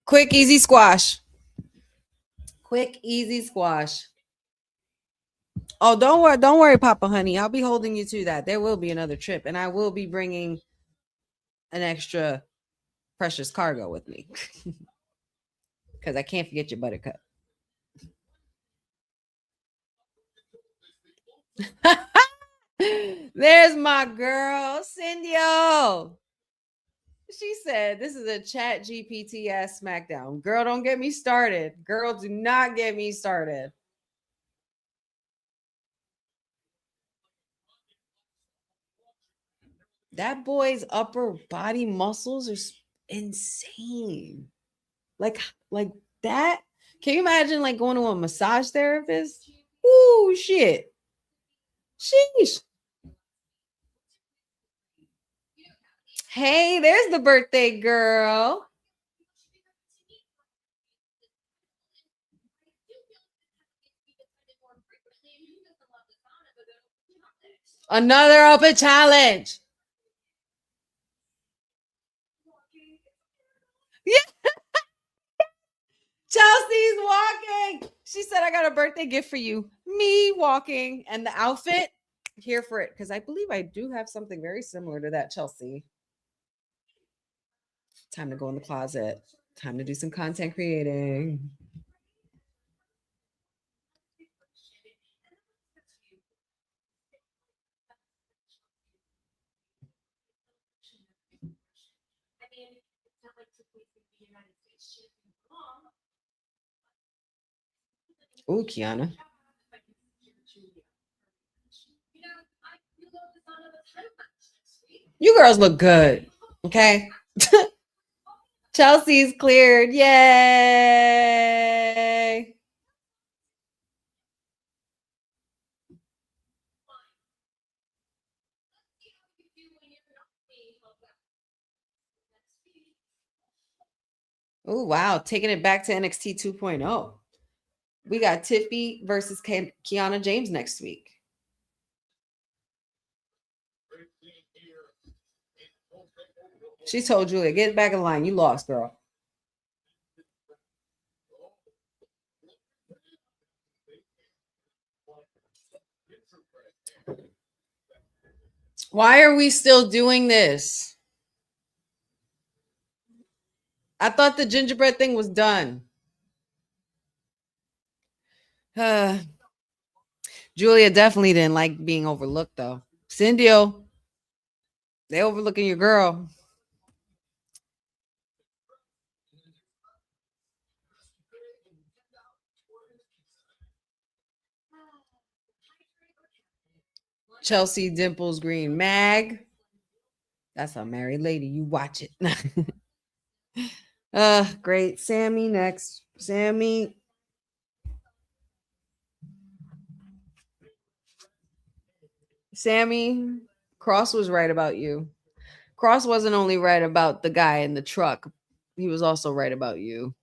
Quick, easy squash. Quick, easy squash. Oh, don't worry, Papa Honey. I'll be holding you to that. There will be another trip, and I will be bringing an extra precious cargo with me. Because I can't forget your buttercup. There's my girl, Cindy-O. She said, this is a chat GPT ass SmackDown. Girl, don't get me started. Girl, do not get me started. That boy's upper body muscles are insane. Like that. Can you imagine like going to a massage therapist? Ooh, shit. Sheesh. Hey, there's the birthday girl. Another open challenge. Yeah. Chelsea's walking. She said, I got a birthday gift for you. Me walking. And the outfit, here for it. Because I believe I do have something very similar to that, Chelsea. Time to go in the closet. Time to do some content creating. Ooh, Kiana. You girls look good. Okay. Chelsea's cleared. Yay. Oh, wow. Taking it back to NXT 2.0. We got Tiffy versus Kiana James next week. She told Julia, get back in line. You lost, girl. Why are we still doing this? I thought the gingerbread thing was done. Julia definitely didn't like being overlooked, though. Cindy-O, they overlooking your girl. Chelsea Dimples Green Mag. That's a married lady. You watch it. Great. Sammy next. Sammy. Sammy, Cross was right about you. Cross wasn't only right about the guy in the truck. He was also right about you.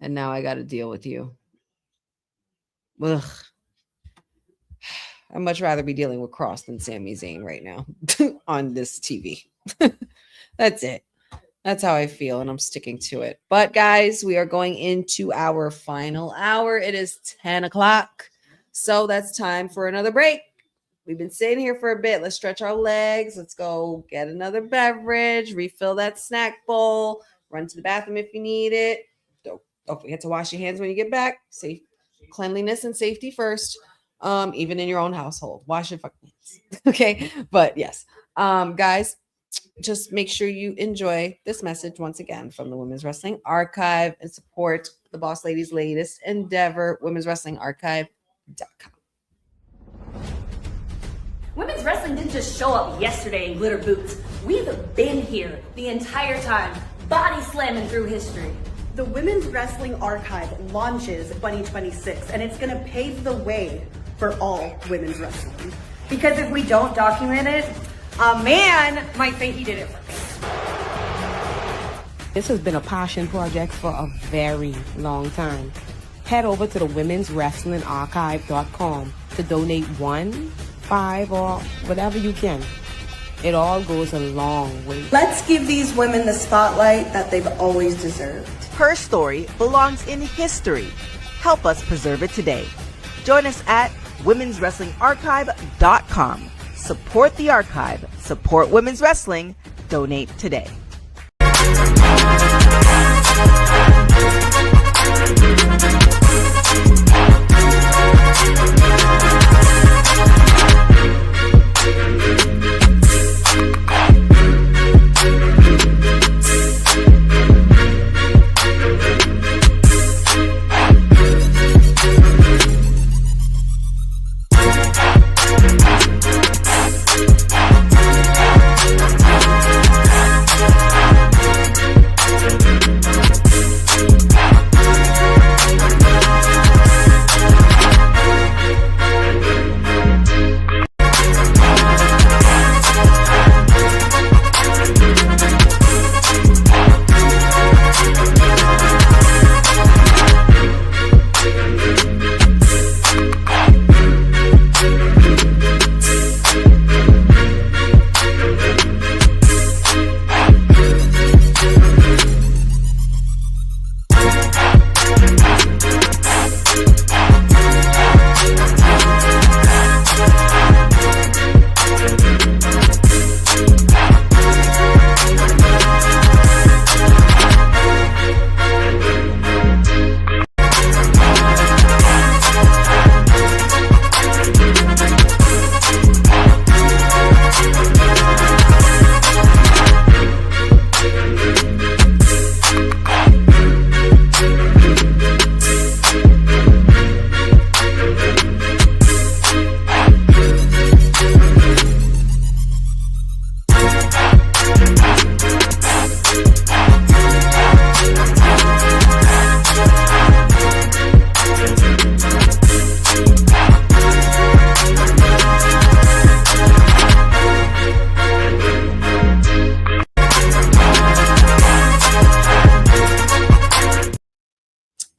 And now I got to deal with you. Ugh. I'd much rather be dealing with Cross than Sami Zayn right now on this TV. That's it. That's how I feel, and I'm sticking to it. But guys, we are going into our final hour. It is 10 o'clock. So that's time for another break. We've been sitting here for a bit. Let's stretch our legs. Let's go get another beverage, refill that snack bowl, run to the bathroom if you need it. Don't forget to wash your hands when you get back. Safe cleanliness and safety first. Even in your own household. Wash your fucking hands. Okay. But yes. Guys, just make sure you enjoy this message once again from the Women's Wrestling Archive and support the Boss Lady's latest endeavor, Women's Wrestling Archive.com. Women's wrestling didn't just show up yesterday in glitter boots. We've been here the entire time, body slamming through history. The Women's Wrestling Archive launches 2026, and it's going to pave the way for all women's wrestling. Because if we don't document it, a man might think he did it for me. This has been a passion project for a very long time. Head over to the Women's Wrestling Archive.com to donate 1, 5, or whatever you can. It all goes a long way. Let's give these women the spotlight that they've always deserved. Her story belongs in history. Help us preserve it today. Join us at womenswrestlingarchive.com. Support the archive. Support women's wrestling. Donate today.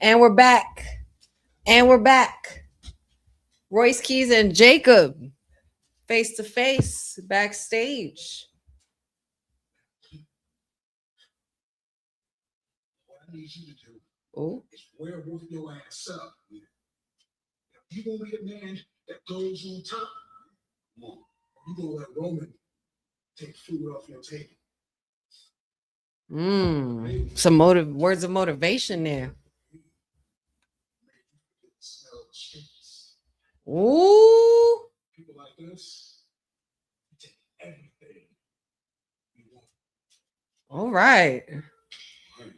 And we're back. And we're back. Royce Keys and Jacob face to face backstage. What I need you to do Oh, is werewolf your ass up. You gonna be a man that goes on top. Come on. You gonna let Roman take food off your table. some words of motivation there. Smell the streets. Ooh, People like this, you take everything you want. all right. Right.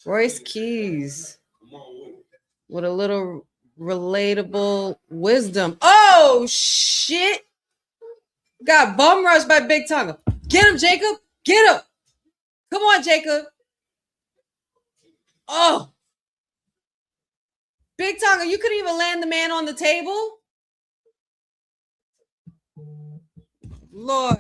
Royce Keys Come on with it. with a little relatable wisdom. Oh shit! Got bum rushed by Big Tongue. Get him, Jacob. Get him. Come on, Jacob. Oh, Big Tongue, you couldn't even land the man on the table. Lord.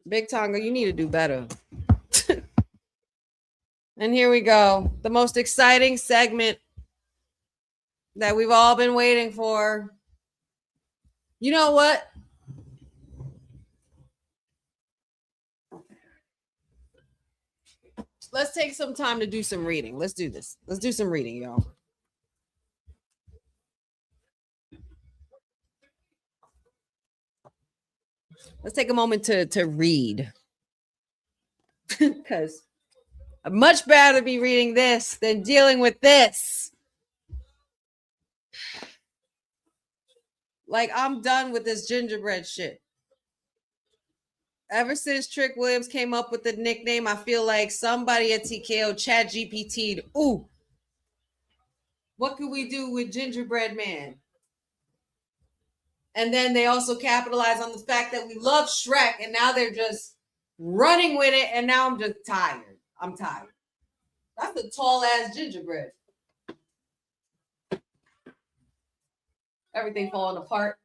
Big Tonga, you need to do better. And here we go. The most exciting segment that we've all been waiting for. You know what? Let's take some time to do some reading. Let's do this. Let's do some reading, y'all. Let's take a moment to read. Because I'd much better be reading this than dealing with this. Like, I'm done with this gingerbread shit. Ever since Trick Williams came up with the nickname, I feel like somebody at TKO Chat GPT'd, ooh, what could we do with Gingerbread Man? And then they also capitalize on the fact that we love Shrek, and now they're just running with it, and now I'm just tired. I'm tired. That's a tall ass gingerbread. Everything falling apart.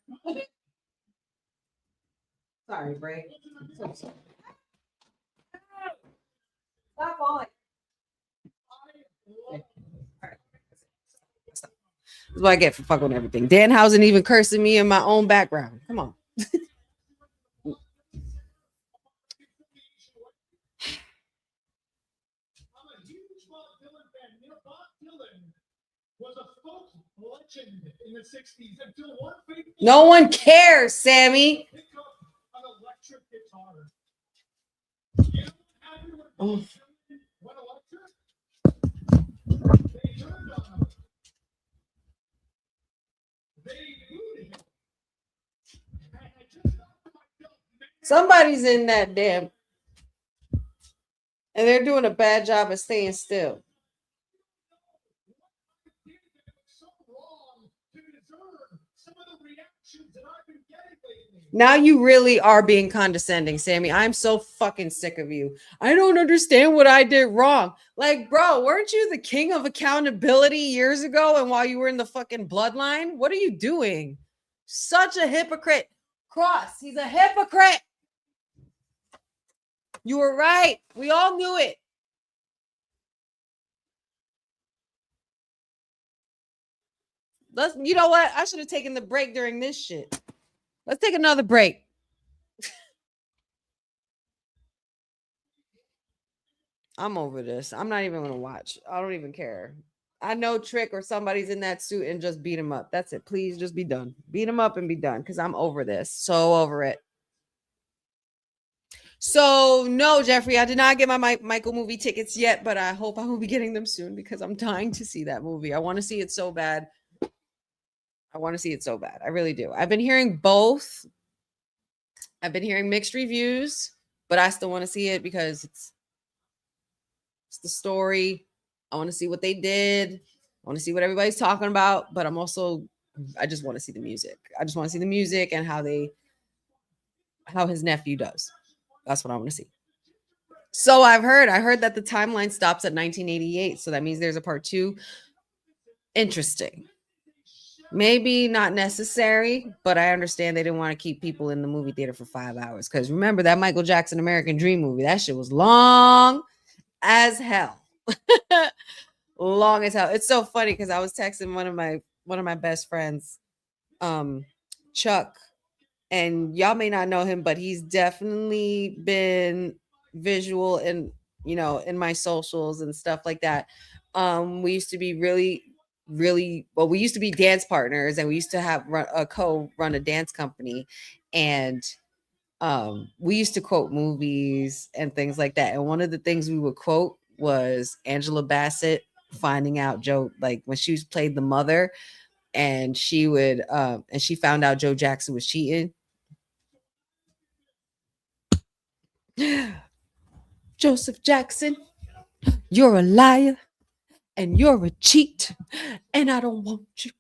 Sorry, Bray. Stop falling. That's what I get for fucking everything. Danhausen even cursing me in my own background. Come on. No one cares, Sammy. Oh. Somebody's in that damn, and they're doing a bad job of staying still. Now you really are being condescending, Sammy. I'm so fucking sick of you. I don't understand what I did wrong. Like, bro, weren't you the king of accountability years ago and while you were in the fucking bloodline? What are you doing? Such a hypocrite. Cross, he's a hypocrite. You were right. We all knew it. You know what? I should have taken the break during this shit. Let's take another break. I'm over this. I'm not even going to watch. I don't even care. I know Trick or somebody's in that suit and just beat him up. That's it. Please just be done. Beat him up and be done because I'm over this. So over it. So no, Jeffrey, I did not get my Michael movie tickets yet, but I hope I will be getting them soon because I'm dying to see that movie. I want to see it so bad. I really do. I've been hearing both. I've been hearing mixed reviews, but I still want to see it because it's the story. I want to see what they did. I want to see what everybody's talking about, but I just want to see the music. I just want to see the music and how his nephew does. That's what I want to see. So I heard that the timeline stops at 1988. So that means there's a part 2. Interesting. Maybe not necessary, but I understand they didn't want to keep people in the movie theater for 5 hours. Because remember that Michael Jackson American Dream movie, that shit was long as hell. Long as hell. It's so funny because I was texting one of my best friends, Chuck, and y'all may not know him, but he's definitely been visual in my socials and stuff like that. We used to be really we used to be dance partners, and we used to have run a dance company, and we used to quote movies and things like that. And one of the things we would quote was Angela Bassett finding out Joe, like when she played the mother, and she found out Joe Jackson was cheating. Joseph Jackson, you're a liar and you're a cheat, and I don't want you.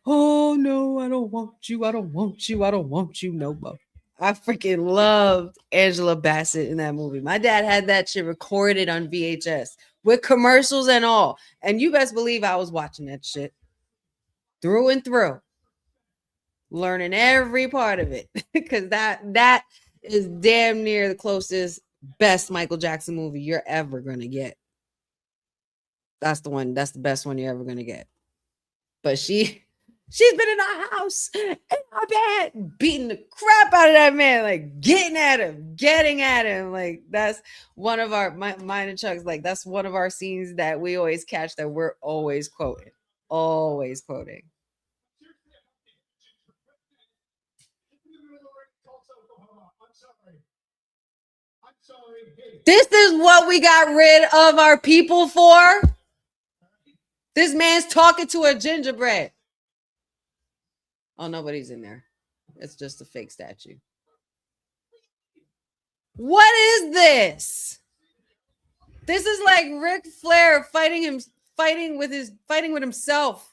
Oh no, I don't want you. I don't want you. I don't want you no more. I freaking loved Angela Bassett in that movie. My dad had that shit recorded on VHS with commercials and all. And you best believe I was watching that shit through and through, learning every part of it, because that is damn near the closest best Michael Jackson movie you're ever gonna get. That's the one. That's the best one you're ever gonna get. But she's been in our house, in our bed, beating the crap out of that man, like getting at him. Like that's one of our mine and Chuck's, like that's one of our scenes that we always catch that we're always quoting. Always quoting. This is what we got rid of our people for. This man's talking to a gingerbread. Oh, nobody's in there. It's just a fake statue. What is this? This is like Ric Flair fighting with himself.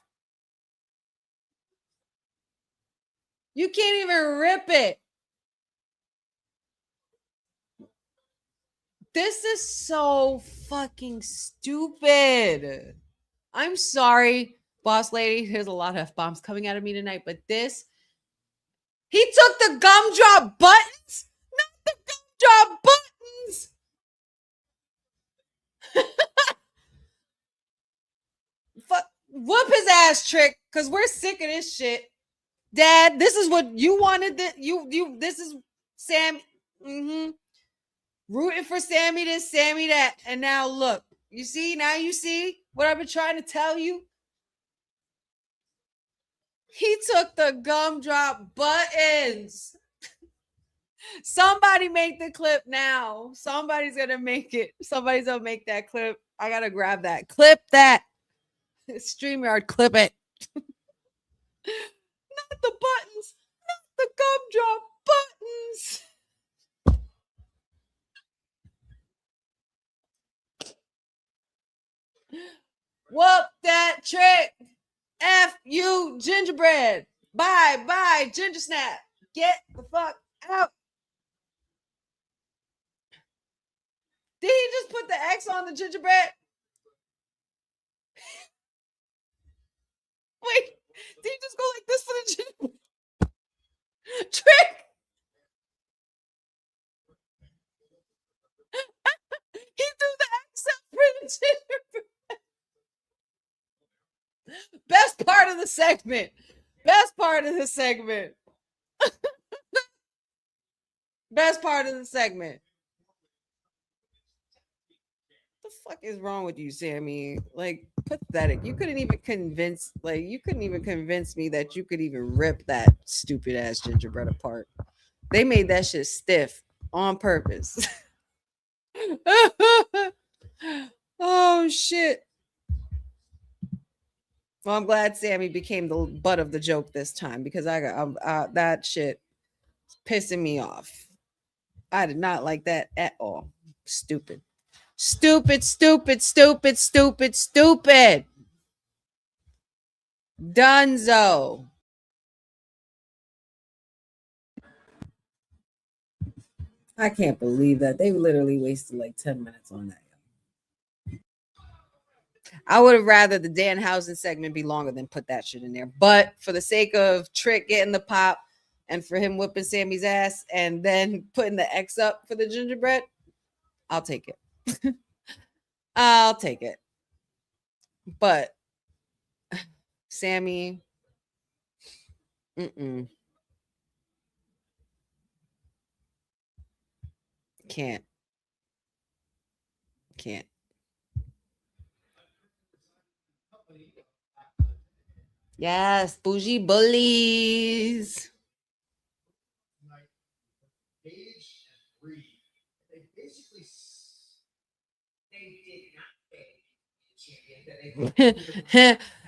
You can't even rip it. This is so fucking stupid. I'm sorry, boss lady. There's a lot of F-bombs coming out of me tonight, but this, he took the gumdrop buttons, not the gumdrop buttons. Whoop his ass, Trick, because we're sick of this shit. Dad, this is what you wanted. This is Sam. Rooting for Sammy this, Sammy that. And now look, you see what I've been trying to tell you? He took the gumdrop buttons. Somebody make the clip now. Somebody's going to make it. Somebody's going to make that clip. I got to grab that. Clip that. StreamYard, clip it. Not the buttons. Not the gumdrop buttons. Whoop that Trick. F you gingerbread. Bye ginger snap. Get the fuck out. Did he just put the X on the gingerbread? Wait, did he just go like this for the gingerbread? Trick. He threw the X up for the gingerbread. Best part of the segment. Best part of the segment. Best part of the segment. What the fuck is wrong with you, Sammy? Like, pathetic. You couldn't even convince me that you could even rip that stupid ass gingerbread apart. They made that shit stiff on purpose. Oh shit. Well, I'm glad Sammy became the butt of the joke this time, because I got that shit pissing me off. I did not like that at all. Stupid. Dunzo. I can't believe that. They literally wasted like 10 minutes on that. I would have rather the Danhausen segment be longer than put that shit in there. But for the sake of Trick getting the pop and for him whipping Sammy's ass and then putting the X up for the gingerbread, I'll take it. I'll take it. But Sammy, can't. Yes, bougie bullies.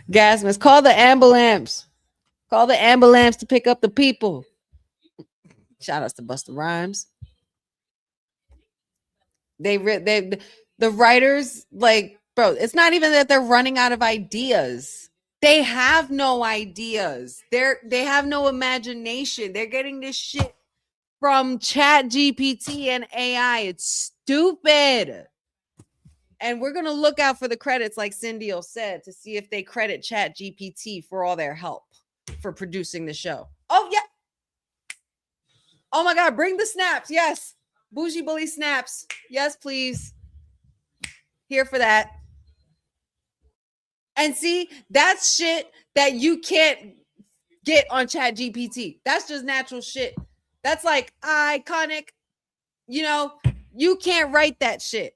Gasmus, call the ambulance. Call the ambulance to pick up the people. Shout outs to Busta Rhymes. The writers, like, bro, it's not even that they're running out of ideas. They have no ideas. They have no imagination. They're getting this shit from Chat GPT and AI. It's stupid. And we're going to look out for the credits, like Cindy said, to see if they credit Chat GPT for all their help for producing the show. Oh, yeah. Oh, my God. Bring the snaps. Yes. Bougie bully snaps. Yes, please. Here for that. And see, that's shit that you can't get on Chat GPT. That's just natural shit. That's like iconic. You know, you can't write that shit.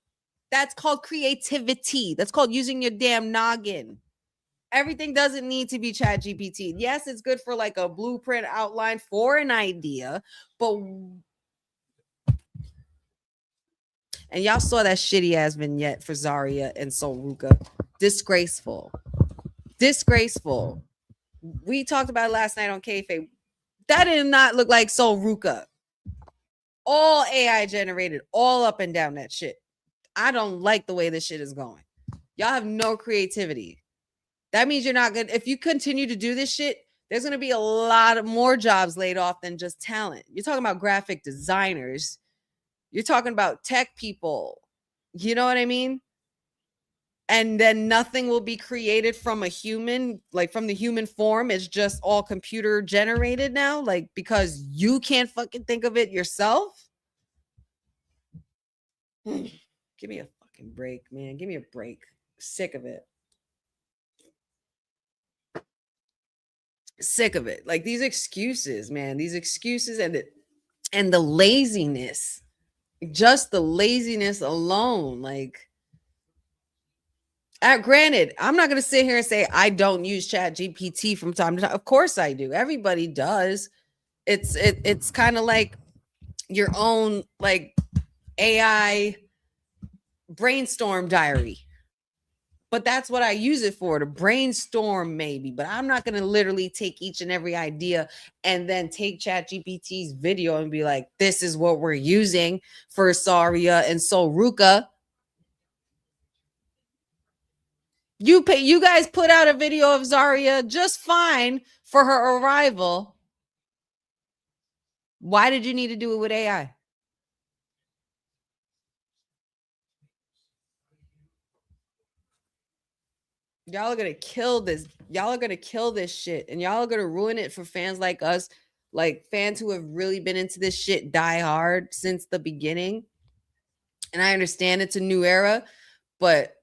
That's called creativity. That's called using your damn noggin. Everything doesn't need to be Chat GPT. Yes, it's good for like a blueprint outline for an idea, but and y'all saw that shitty ass vignette for Zarya and Solruka. Disgraceful. Disgraceful. We talked about it last night on Kayfabe. That did not look like Solruka. All AI generated, all up and down that shit. I don't like the way this shit is going. Y'all have no creativity. That means you're not good. If you continue to do this shit, there's going to be a lot of more jobs laid off than just talent. You're talking about graphic designers. You're talking about tech people. You know what I mean? And then nothing will be created from a human, like from the human form. It's just all computer generated now, like because you can't fucking think of it yourself. Give me a fucking break, man. Give me a break. Sick of it. Sick of it. Like these excuses, man. These excuses and the laziness. Just the laziness alone. Like, granted, I'm not going to sit here and say I don't use Chat GPT from time to time. Of course I do. Everybody does. It's kind of like your own like AI brainstorm diary. But that's what I use it for, to brainstorm maybe. But I'm not going to literally take each and every idea and then take Chat GPT's video and be like, this is what we're using for Zarya and Solruka. You guys put out a video of Zarya just fine for her arrival. Why did you need to do it with AI? Y'all are going to kill this. Y'all are going to kill this shit. And y'all are going to ruin it for fans like us, like fans who have really been into this shit die hard since the beginning. And I understand it's a new era, but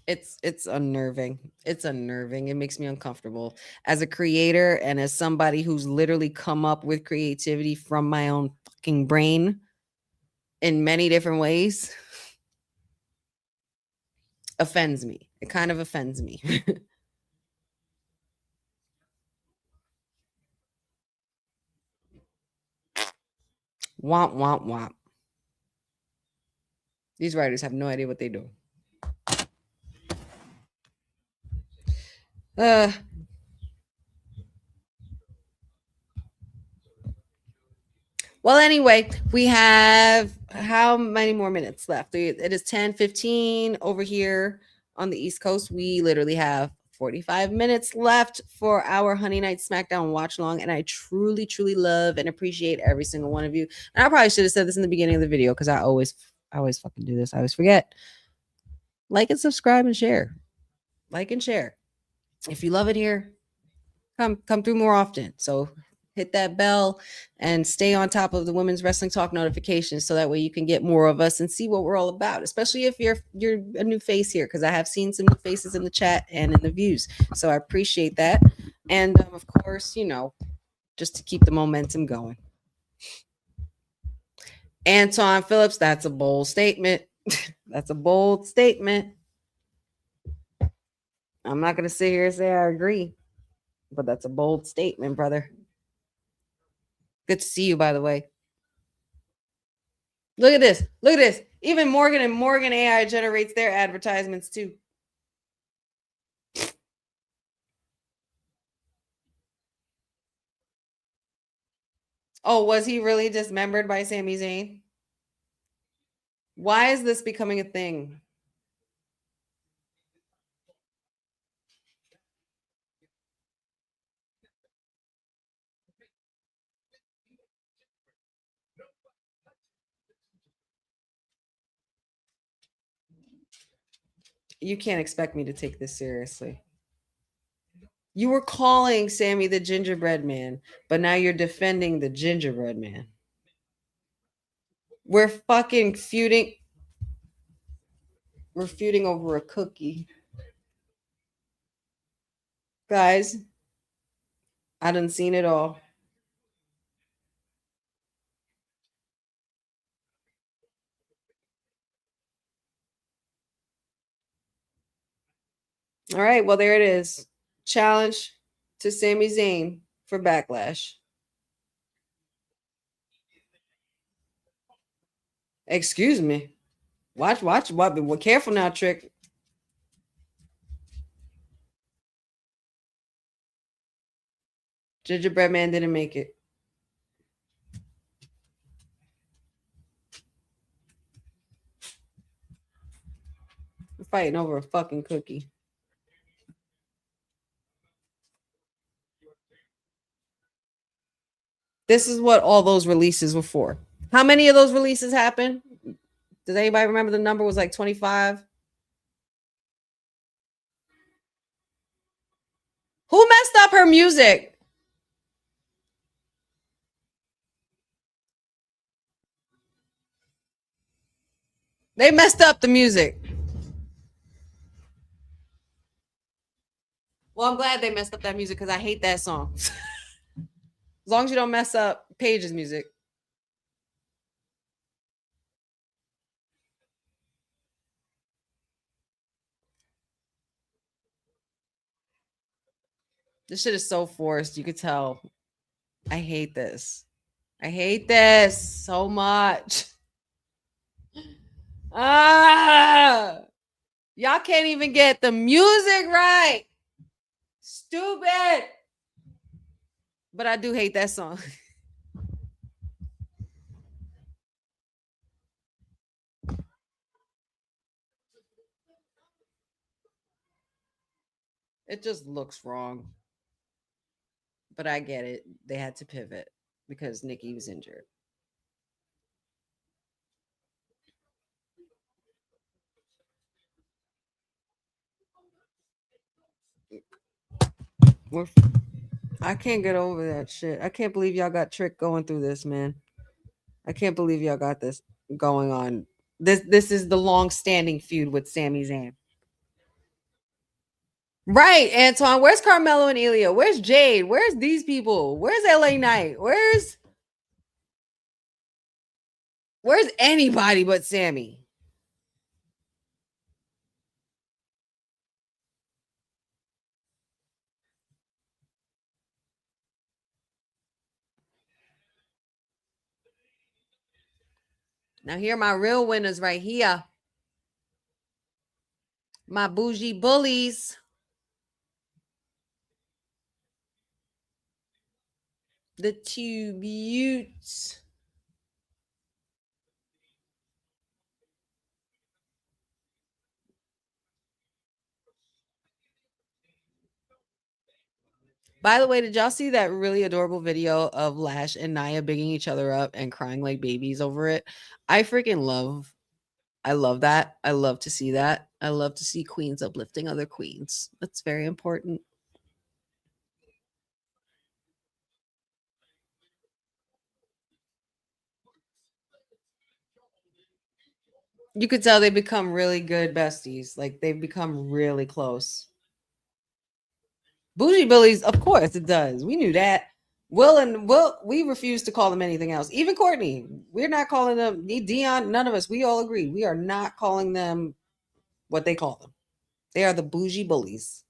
it's unnerving. It's unnerving. It makes me uncomfortable as a creator and as somebody who's literally come up with creativity from my own fucking brain in many different ways. Offends me. It kind of offends me. Womp, womp, womp. These writers have no idea what they do. Well, anyway, we have how many more minutes left? It is 10:15 over here on the East Coast. We literally have 45 minutes left for our Honey Night SmackDown watch along. And I truly, truly love and appreciate every single one of you. And I probably should have said this in the beginning of the video because I always fucking do this. I always forget. Like and subscribe and share. Like and share. If you love it here, come through more often. So hit that bell and stay on top of the Women's Wrestling Talk notifications so that way you can get more of us and see what we're all about, especially if you're a new face here, because I have seen some new faces in the chat and in the views. So I appreciate that. And of course, you know, just to keep the momentum going. Anton Phillips, that's a bold statement. That's a bold statement. I'm not going to sit here and say I agree, but that's a bold statement, brother. Good to see you, by the way. Look at this. Look at this. Even Morgan and Morgan AI generates their advertisements too. Oh, was he really dismembered by Sami Zayn? Why is this becoming a thing? You can't expect me to take this seriously. You were calling Sammy the gingerbread man, but now you're defending the gingerbread man. We're fucking feuding. We're feuding over a cookie. Guys, I done seen it all. All right, well, there it is. Challenge to Sami Zayn for Backlash. Excuse me. Watch. Be careful now, Trick. Gingerbread Man didn't make it. We're fighting over a fucking cookie. This is what all those releases were for. How many of those releases happened? Does anybody remember the number was like 25? Who messed up her music? They messed up the music. Well, I'm glad they messed up that music because I hate that song. As long as you don't mess up Paige's music. This shit is so forced. You could tell. I hate this. I hate this so much. Ah! Y'all can't even get the music right. Stupid. But I do hate that song. It just looks wrong. But I get it. They had to pivot because Nikki was injured. I can't get over that shit. I can't believe y'all got Trick going through this, man. I can't believe y'all got this going on. This is the long-standing feud with Sami Zayn. Right, Antoine. Where's Carmelo and Ilya? Where's Jade? Where's these people? Where's LA Knight? Where's anybody but Sammy? Now here are my real winners right here. My bougie bullies. The two buttes. By the way, did y'all see that really adorable video of Lash and Nia bigging each other up and crying like babies over it? I love that. I love to see that. I love to see queens uplifting other queens. That's very important. You could tell they become really good besties. Like they've become really close. Bougie Billies, of course it does. We knew that. Will, we refuse to call them anything else. Even Courtney, we're not calling them Dion. None of us. We all agree. We are not calling them what they call them. They are the bougie bullies.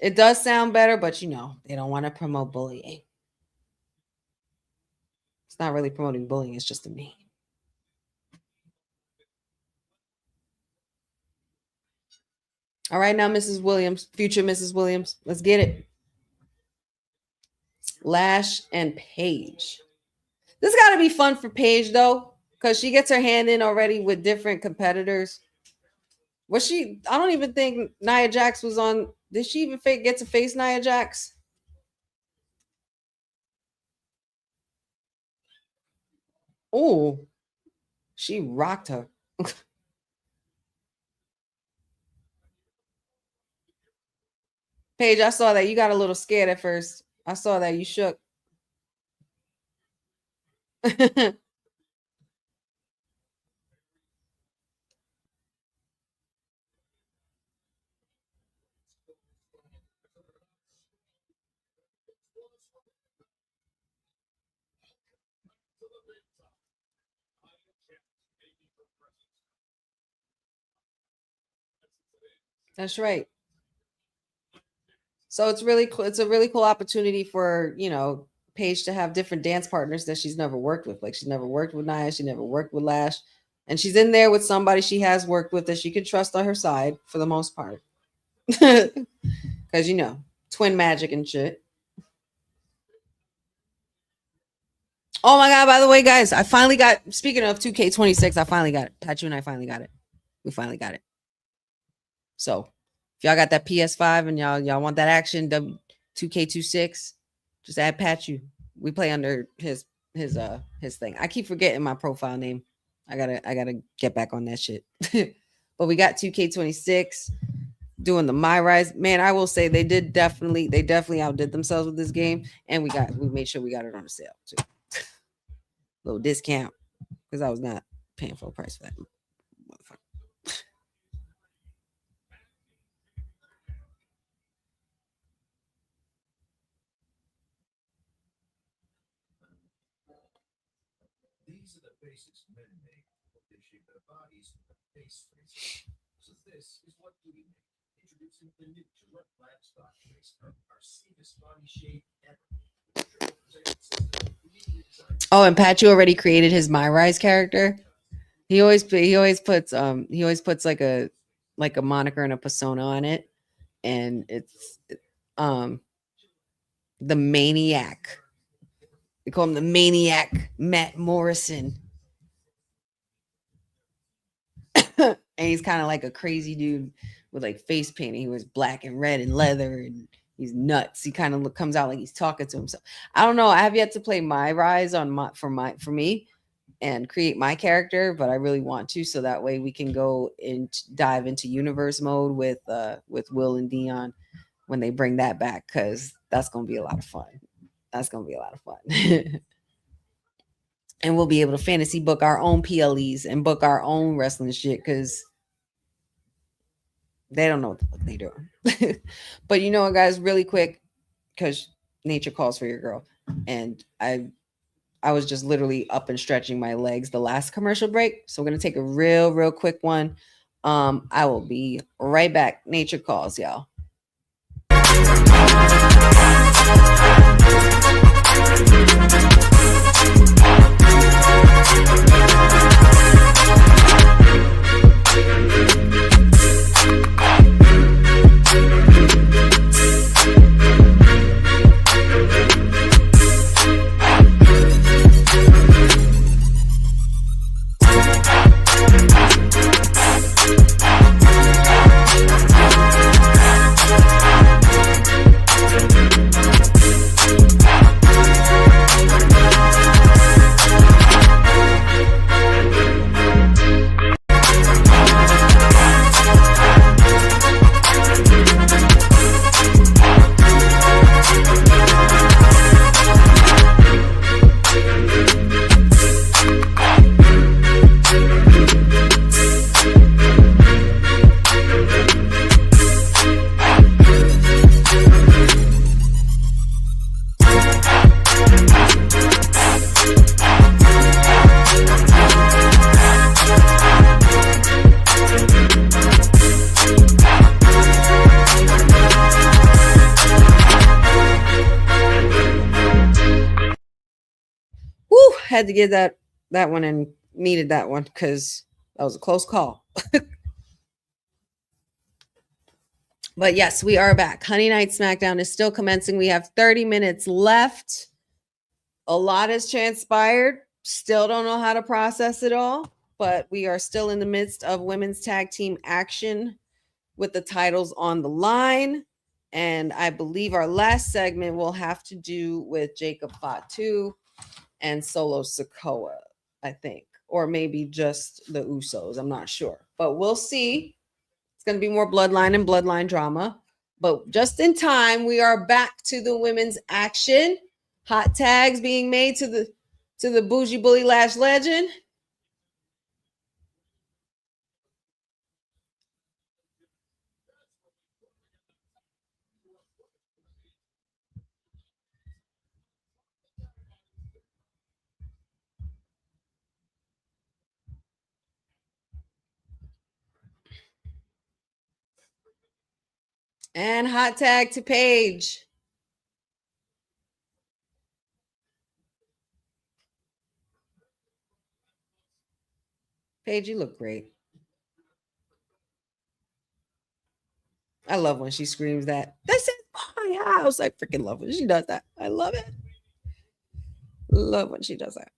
It does sound better, but you know, they don't want to promote bullying. It's not really promoting bullying. It's just a name. All right, now, Mrs. Williams, future Mrs. Williams, let's get it. Lash and Paige. This got to be fun for Paige, though, because she gets her hand in already with different competitors. Was she? I don't even think Nia Jax was on. Did she even get to face Nia Jax? Oh, she rocked her. Paige, I saw that. You got a little scared at first. I saw that. You shook. That's right. So it's really cool. It's a really cool opportunity for, you know, Paige to have different dance partners that she's never worked with. Like she's never worked with Nia, she never worked with Lash. And she's in there with somebody she has worked with that she can trust on her side for the most part. Because, you know, twin magic and shit. Oh my God, by the way, guys, I finally got, speaking of 2K26, I finally got it. Pachu and I finally got it. We finally got it. So if y'all got that PS5 and y'all want that action, 2K26, just add Pachu. We play under his thing. I keep forgetting my profile name. I gotta get back on that shit. But we got 2K26 doing the My Rise. Man, I will say they definitely outdid themselves with this game, and we made sure we got it on a sale too. Little discount because I was not paying full price for that motherfucker. These are the basics men make. They shape their bodies with the face face. So this is what we make. Introducing the new Gillette Flat Stock Face, our safest body shape ever. Oh, and Pachu already created his My Rise character. He always puts like a moniker and a persona on it, and it's the Maniac. They call him the Maniac Matt Morrison. And he's kind of like a crazy dude with like face painting. He was black and red and leather, and he's nuts. He kind of comes out like he's talking to himself. I don't know. I have yet to play My Rise for me and create my character, but I really want to, so that way we can go and dive into universe mode with Will and Dion when they bring that back, because that's gonna be a lot of fun. And we'll be able to fantasy book our own PLEs and book our own wrestling shit, because they don't know what the fuck they doing. But you know what, guys, really quick, because nature calls for your girl, and I was just literally up and stretching my legs the last commercial break, so we're gonna take a real quick one. I will be right back. Nature calls, y'all. Had to get that one, and needed that one because that was a close call. But yes, we are back. Honey Night SmackDown is still commencing. We have 30 minutes left. A lot has transpired. Still don't know how to process it all, but we are still in the midst of women's tag team action with the titles on the line. And I believe our last segment will have to do with Jacob Fatu and Solo Sikoa, I think, or maybe just the Usos. I'm not sure, but we'll see. It's going to be more bloodline and bloodline drama, but just in time, we are back to the women's action. Hot tags being made to the Bougie Bully Lash legend. And hot tag to Paige. Paige, you look great. I love when she screams that. This is my house. I freaking love when she does that. I love it. Love when she does that.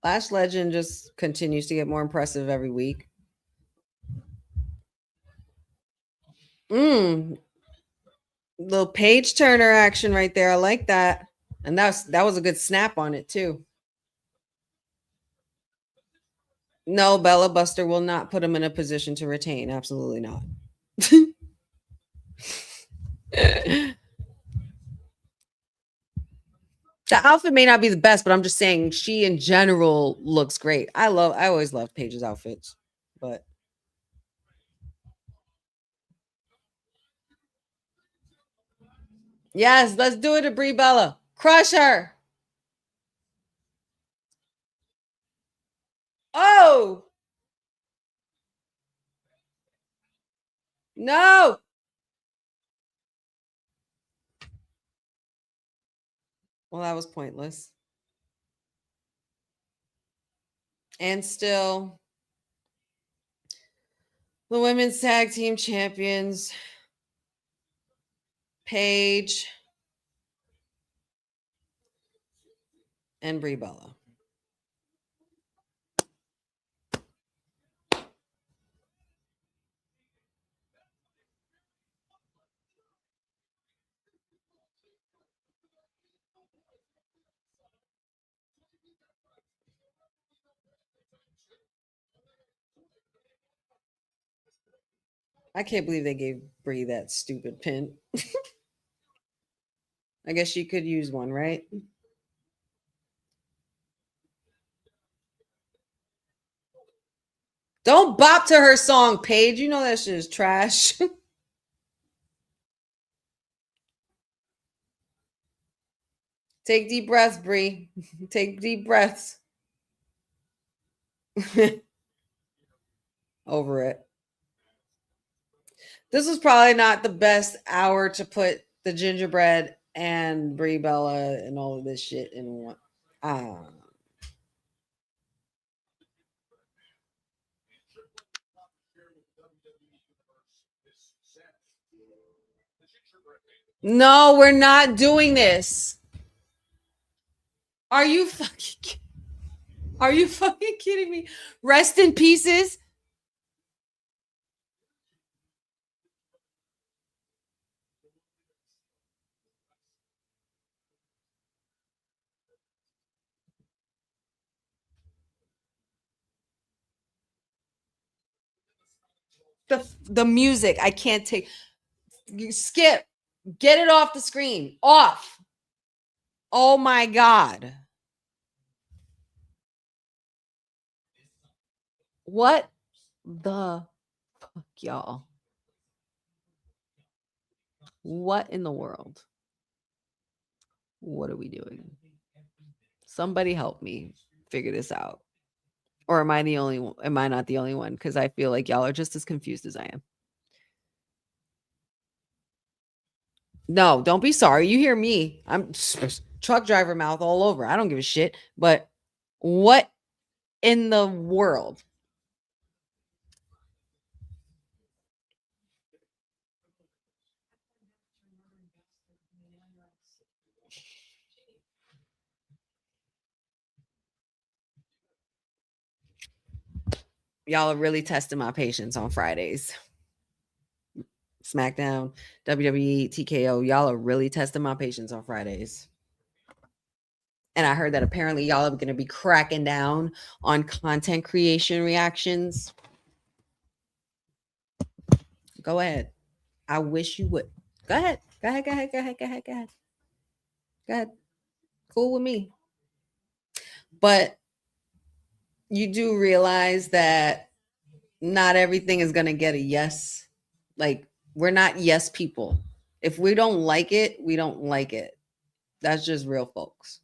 Lash Legend just continues to get more impressive every week. Little page turner action right there. I like that. And that was a good snap on it too. No, Bella Buster will not put him in a position to retain. Absolutely not. The outfit may not be the best, but I'm just saying she in general looks great. I always loved Paige's outfits, but yes, let's do it to Brie Bella. Crush her. Oh no. Well, that was pointless. And still, the women's tag team champions, Paige and Brie Bella. I can't believe they gave Brie that stupid pin. I guess she could use one, right? Don't bop to her song, Paige. You know that shit is trash. Take deep breaths, Brie. Take deep breaths. Over it. This was probably not the best hour to put the gingerbread and Brie Bella and all of this shit in one. No, we're not doing this. Are you fucking kidding me? Rest in pieces. The music, I can't take. Skip. Get it off the screen. Off. Oh my God. What the fuck, y'all? What in the world? What are we doing? Somebody help me figure this out. Or am I the only one? Am I not the only one? Because I feel like y'all are just as confused as I am. No, don't be sorry. You hear me. I'm truck driver mouth all over. I don't give a shit. But what in the world? Y'all are really testing my patience on Fridays. SmackDown, WWE, TKO. Y'all are really testing my patience on Fridays. And I heard that apparently y'all are going to be cracking down on content creation reactions. Go ahead. I wish you would. Go ahead. Go ahead. Go ahead. Go ahead. Go ahead. Go ahead. Go ahead. Cool with me. But you do realize that not everything is going to get a yes. Like, we're not yes people. If we don't like it, we don't like it. That's just real, folks.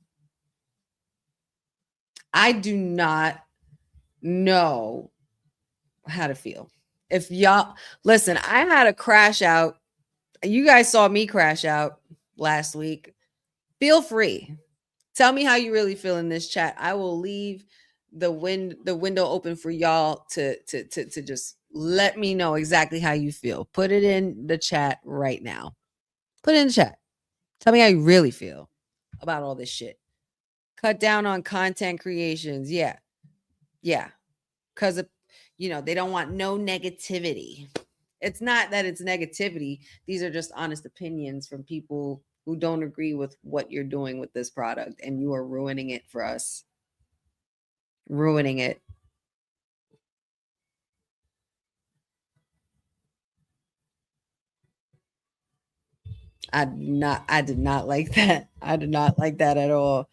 I do not know how to feel. If y'all listen, I had a crash out. You guys saw me crash out last week. Feel free. Tell me how you really feel in this chat. I will leave the window open for y'all to just let me know exactly how you feel. Put it in the chat right now. Put it in the chat. Tell me how you really feel about all this shit. Cut down on content creations. Yeah. Yeah. Because of, they don't want no negativity. It's not that it's negativity. These are just honest opinions from people who don't agree with what you're doing with this product, and you are ruining it for us. Ruining it. I did not like that. I did not like that at all.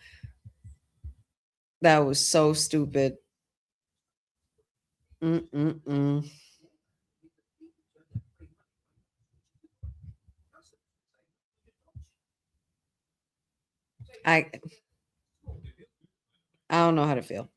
That was so stupid. Mm-mm-mm. I don't know how to feel.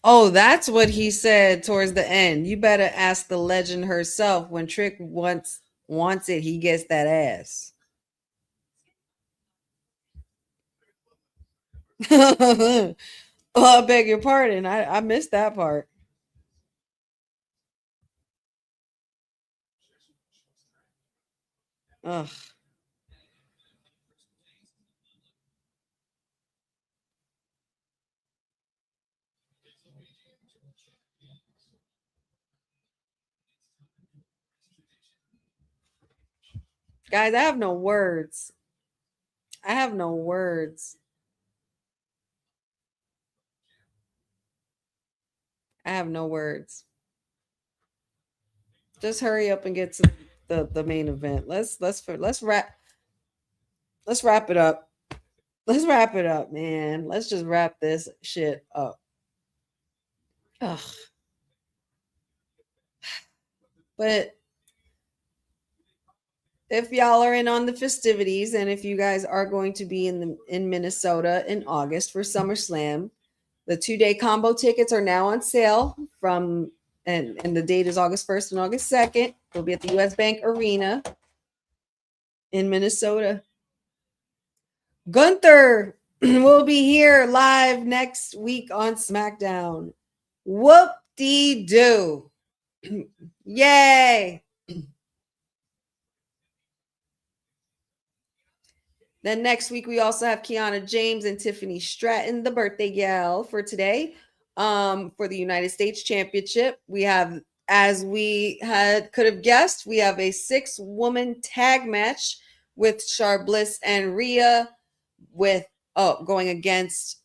Oh, that's what he said towards the end. You better ask the legend herself. When Trick wants it, he gets that ass. Oh, I beg your pardon. I missed that part. Ugh. Guys, I have no words. I have no words. I have no words. Just hurry up and get to the main event. Let's wrap it up. Let's wrap it up, man. Let's just wrap this shit up. Ugh. But if y'all are in on the festivities, and if you guys are going to be in Minnesota in August for SummerSlam, the 2-day combo tickets are now on sale and the date is August 1st and August 2nd. We'll be at the US Bank Arena in Minnesota. Gunther will be here live next week on SmackDown. Whoop-dee-doo. Yay. Then next week, we also have Kiana James and Tiffany Stratton, the birthday gal for today, for the United States Championship. We have, as we could have guessed, we have a 6-woman tag match with Char Bliss and Rhea going against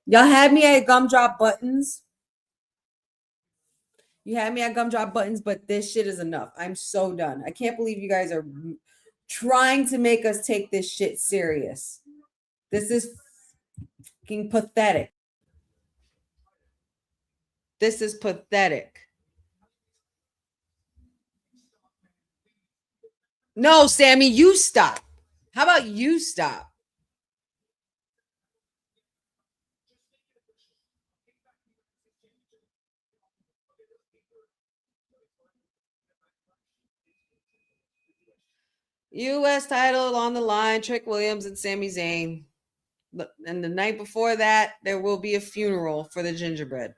Y'all had me at gumdrop buttons. You had me at gumdrop buttons, but this shit is enough. I'm so done. I can't believe you guys are trying to make us take this shit serious. This is fucking pathetic. This is pathetic. No, Sammy, you stop. How about you stop? U.S. title on the line, Trick Williams and Sami Zayn. And the night before that, there will be a funeral for the gingerbread.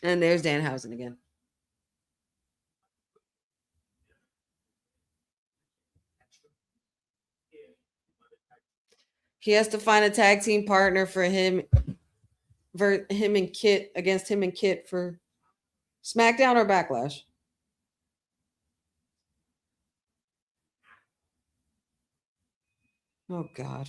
And there's Danhausen again. He has to find a tag team partner for him and Kit against him and Kit for SmackDown or Backlash. Oh God.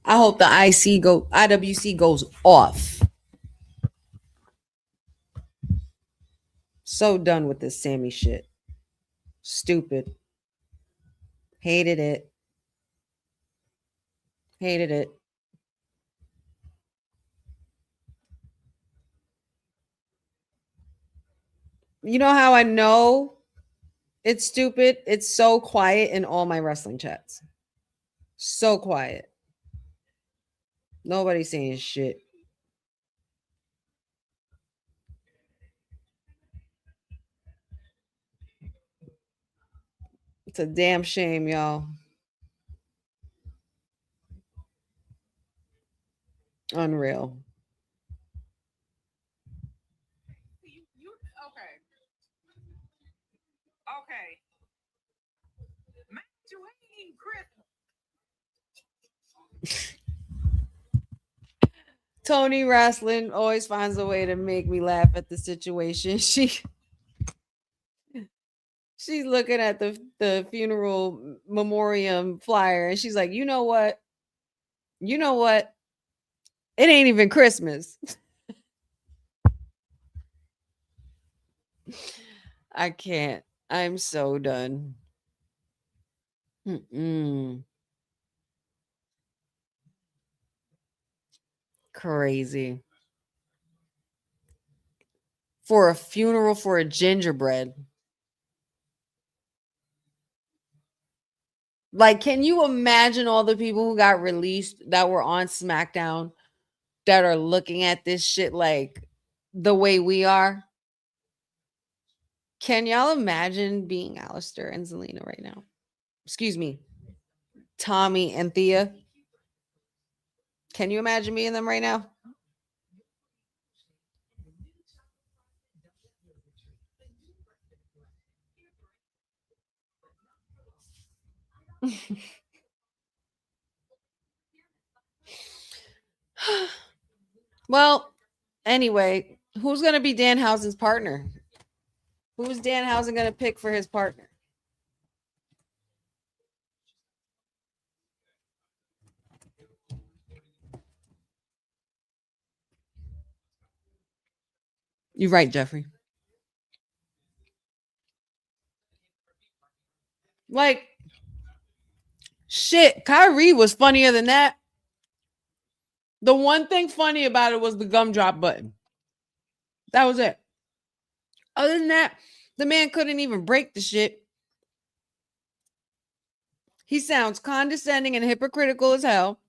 I hope the IWC goes off. So done with this Sammy shit. Stupid. Hated it. Hated it. You know how I know it's stupid? It's so quiet in all my wrestling chats. So quiet. Nobody's saying shit. It's a damn shame, y'all. Unreal. Okay. Man, you ain't eating Christmas. Tony Wrestling always finds a way to make me laugh at the situation. She's looking at the funeral memoriam flyer and she's like, you know what? It ain't even Christmas. I can't. I'm so done. Crazy. For a funeral for a gingerbread. Like, can you imagine all the people who got released that were on SmackDown that are looking at this shit like the way we are? Can y'all imagine being Alistair and Zelina right now? Excuse me, Tommy and Thea. Can you imagine being them right now? Well, anyway, who's going to be Danhausen's partner? Who's Danhausen going to pick for his partner? You're right, Jeffrey. Like, shit, Kyrie was funnier than that. The one thing funny about it was the gumdrop button. That was it. Other than that, the man couldn't even break the shit. He sounds condescending and hypocritical as hell.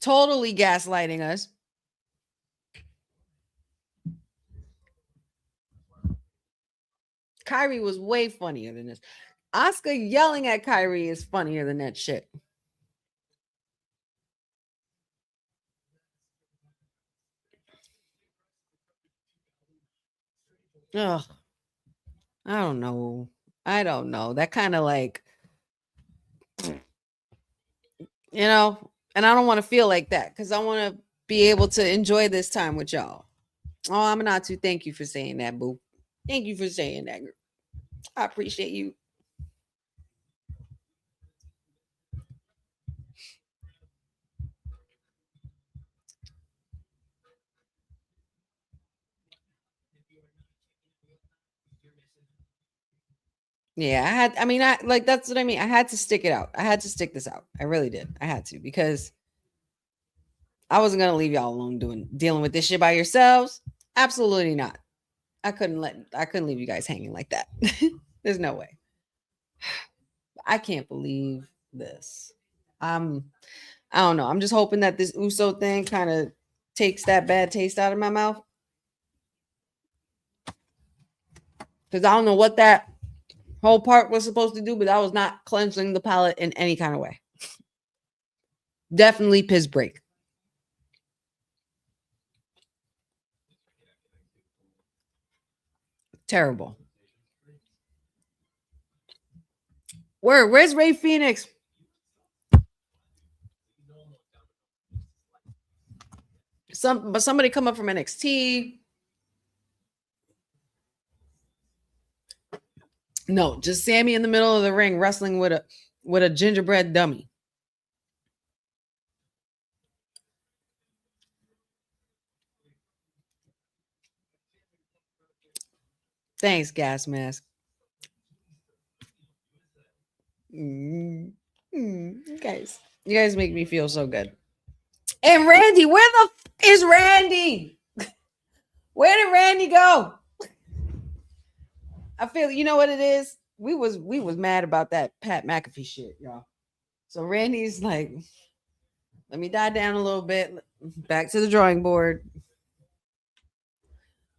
Totally gaslighting us. Kyrie was way funnier than this. Oscar yelling at Kyrie is funnier than that shit. Ugh. I don't know. That kind of like, and I don't want to feel like that because I want to be able to enjoy this time with y'all. Oh, I'm not too. Thank you for saying that, boo. Thank you for saying that. I appreciate you. Yeah, I like, that's what I mean. I had to stick it out. I had to stick this out. I really did. I had to, because I wasn't gonna leave y'all alone dealing with this shit by yourselves. Absolutely not. I couldn't leave you guys hanging like that. There's no way. I can't believe this. I don't know. I'm just hoping that this Uso thing kind of takes that bad taste out of my mouth. Because I don't know what that whole part was supposed to do, but that was not cleansing the palate in any kind of way. Definitely piss break. Terrible. Where's Ray Phoenix? Somebody come up from NXT. No, just Sammy in the middle of the ring wrestling with a gingerbread dummy. Thanks, gas mask. You guys make me feel so good. And Randy, where the is Randy? Where did Randy go? I feel, you know what it is? We was mad about that Pat McAfee shit, y'all. So Randy's like, let me die down a little bit. Back to the drawing board.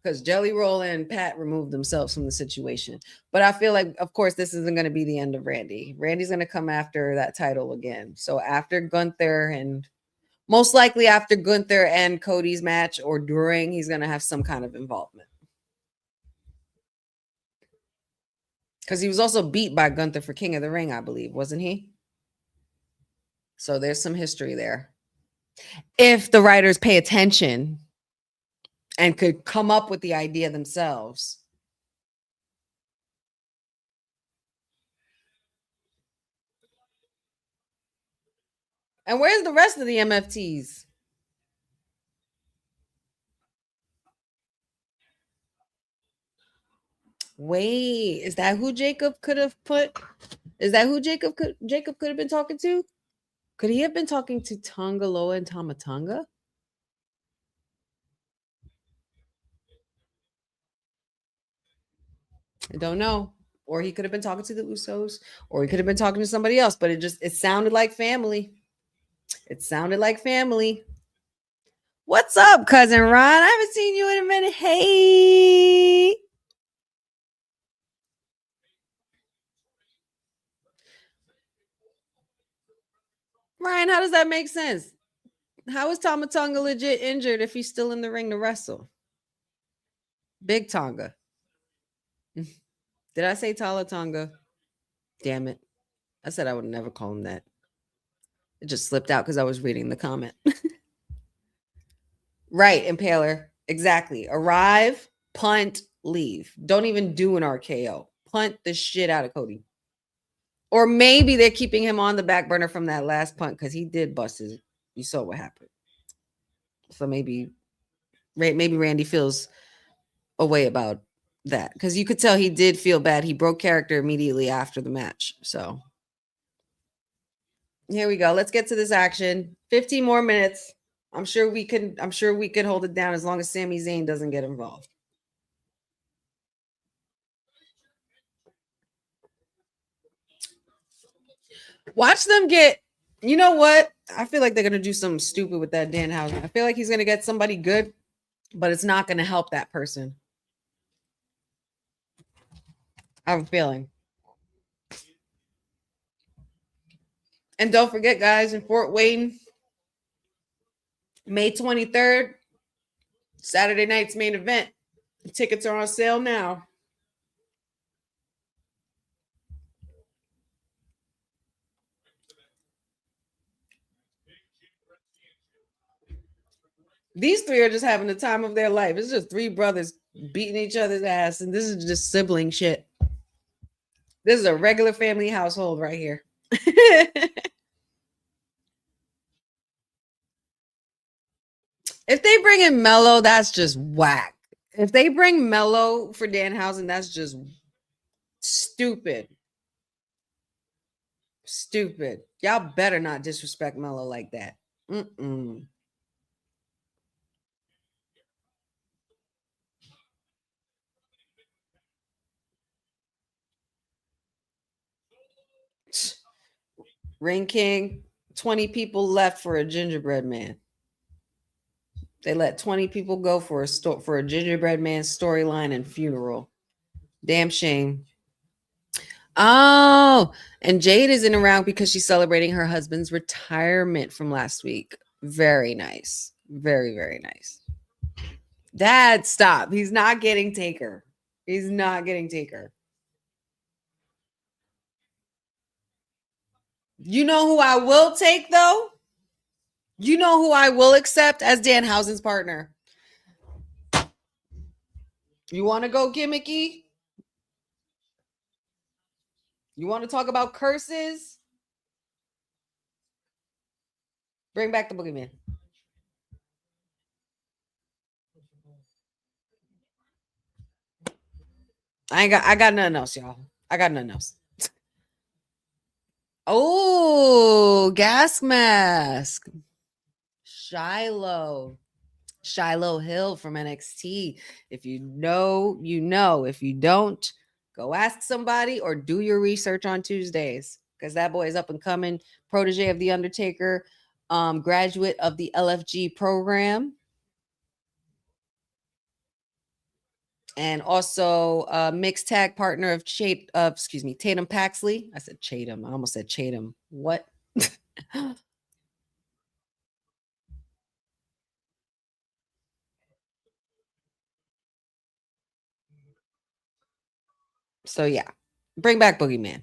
Because Jelly Roll and Pat removed themselves from the situation. But I feel like, of course, this isn't going to be the end of Randy. Randy's going to come after that title again. So after Gunther, and most likely after Gunther and Cody's match, or during, he's going to have some kind of involvement. Because he was also beat by Gunther for King of the Ring, I believe, wasn't he? So there's some history there. If the writers pay attention and could come up with the idea themselves. And where's the rest of the MFTs? Wait, is that who Jacob could have put? Is that who Jacob could have been talking to? Could he have been talking to Tonga Loa and Tama Tonga? I don't know. Or he could have been talking to the Usos, or he could have been talking to somebody else, but it sounded like family. It sounded like family. What's up, cousin Ron? I haven't seen you in a minute. Hey. Ryan, how does that make sense? How is Tama Tonga legit injured if he's still in the ring to wrestle? Big Tonga. Did I say Tala Tonga? Damn it. I said I would never call him that. It just slipped out because I was reading the comment. Right, Impaler. Exactly. Arrive, punt, leave. Don't even do an RKO. Punt the shit out of Cody. Or maybe they're keeping him on the back burner from that last punt because he did bust his. You saw what happened. So maybe Randy feels a way about that, because you could tell he did feel bad. He broke character immediately after the match. So here we go. Let's get to this action. 15 more minutes. I'm sure we could hold it down as long as Sami Zayn doesn't get involved. Watch them get, you know what? I feel like they're going to do something stupid with that Danhausen. I feel like he's going to get somebody good, but it's not going to help that person. I have a feeling. And don't forget, guys, in Fort Wayne, May 23rd, Saturday night's main event. The tickets are on sale now. These three are just having the time of their life. It's just three brothers beating each other's ass, and this is just sibling shit. This is a regular family household right here. If they bring in Mello, that's just whack. If they bring Mello for Danhausen, that's just Stupid. Stupid. Y'all better not disrespect Mello like that. Mm-mm. Ring King, 20 people left for a gingerbread man. They let 20 people go for a gingerbread man storyline and funeral. Damn shame. Oh, and Jade isn't around because she's celebrating her husband's retirement from last week. Very nice. Very, very nice. Dad, stop. He's not getting Taker. He's not getting Taker. You know who I will take, though? You know who I will accept as Danhausen's partner? You want to go gimmicky? You want to talk about curses? Bring back the boogeyman. I got nothing else, y'all. I got nothing else. Oh, gas mask. Shiloh Hill from NXT. If you know, you know. If you don't, go ask somebody or do your research on Tuesdays, because that boy is up and coming. Protege of The Undertaker, graduate of the LFG program. And also mixed tag partner of Tatum Paxley. I said Chatham. I almost said Chatham. What? So yeah, bring back Boogeyman.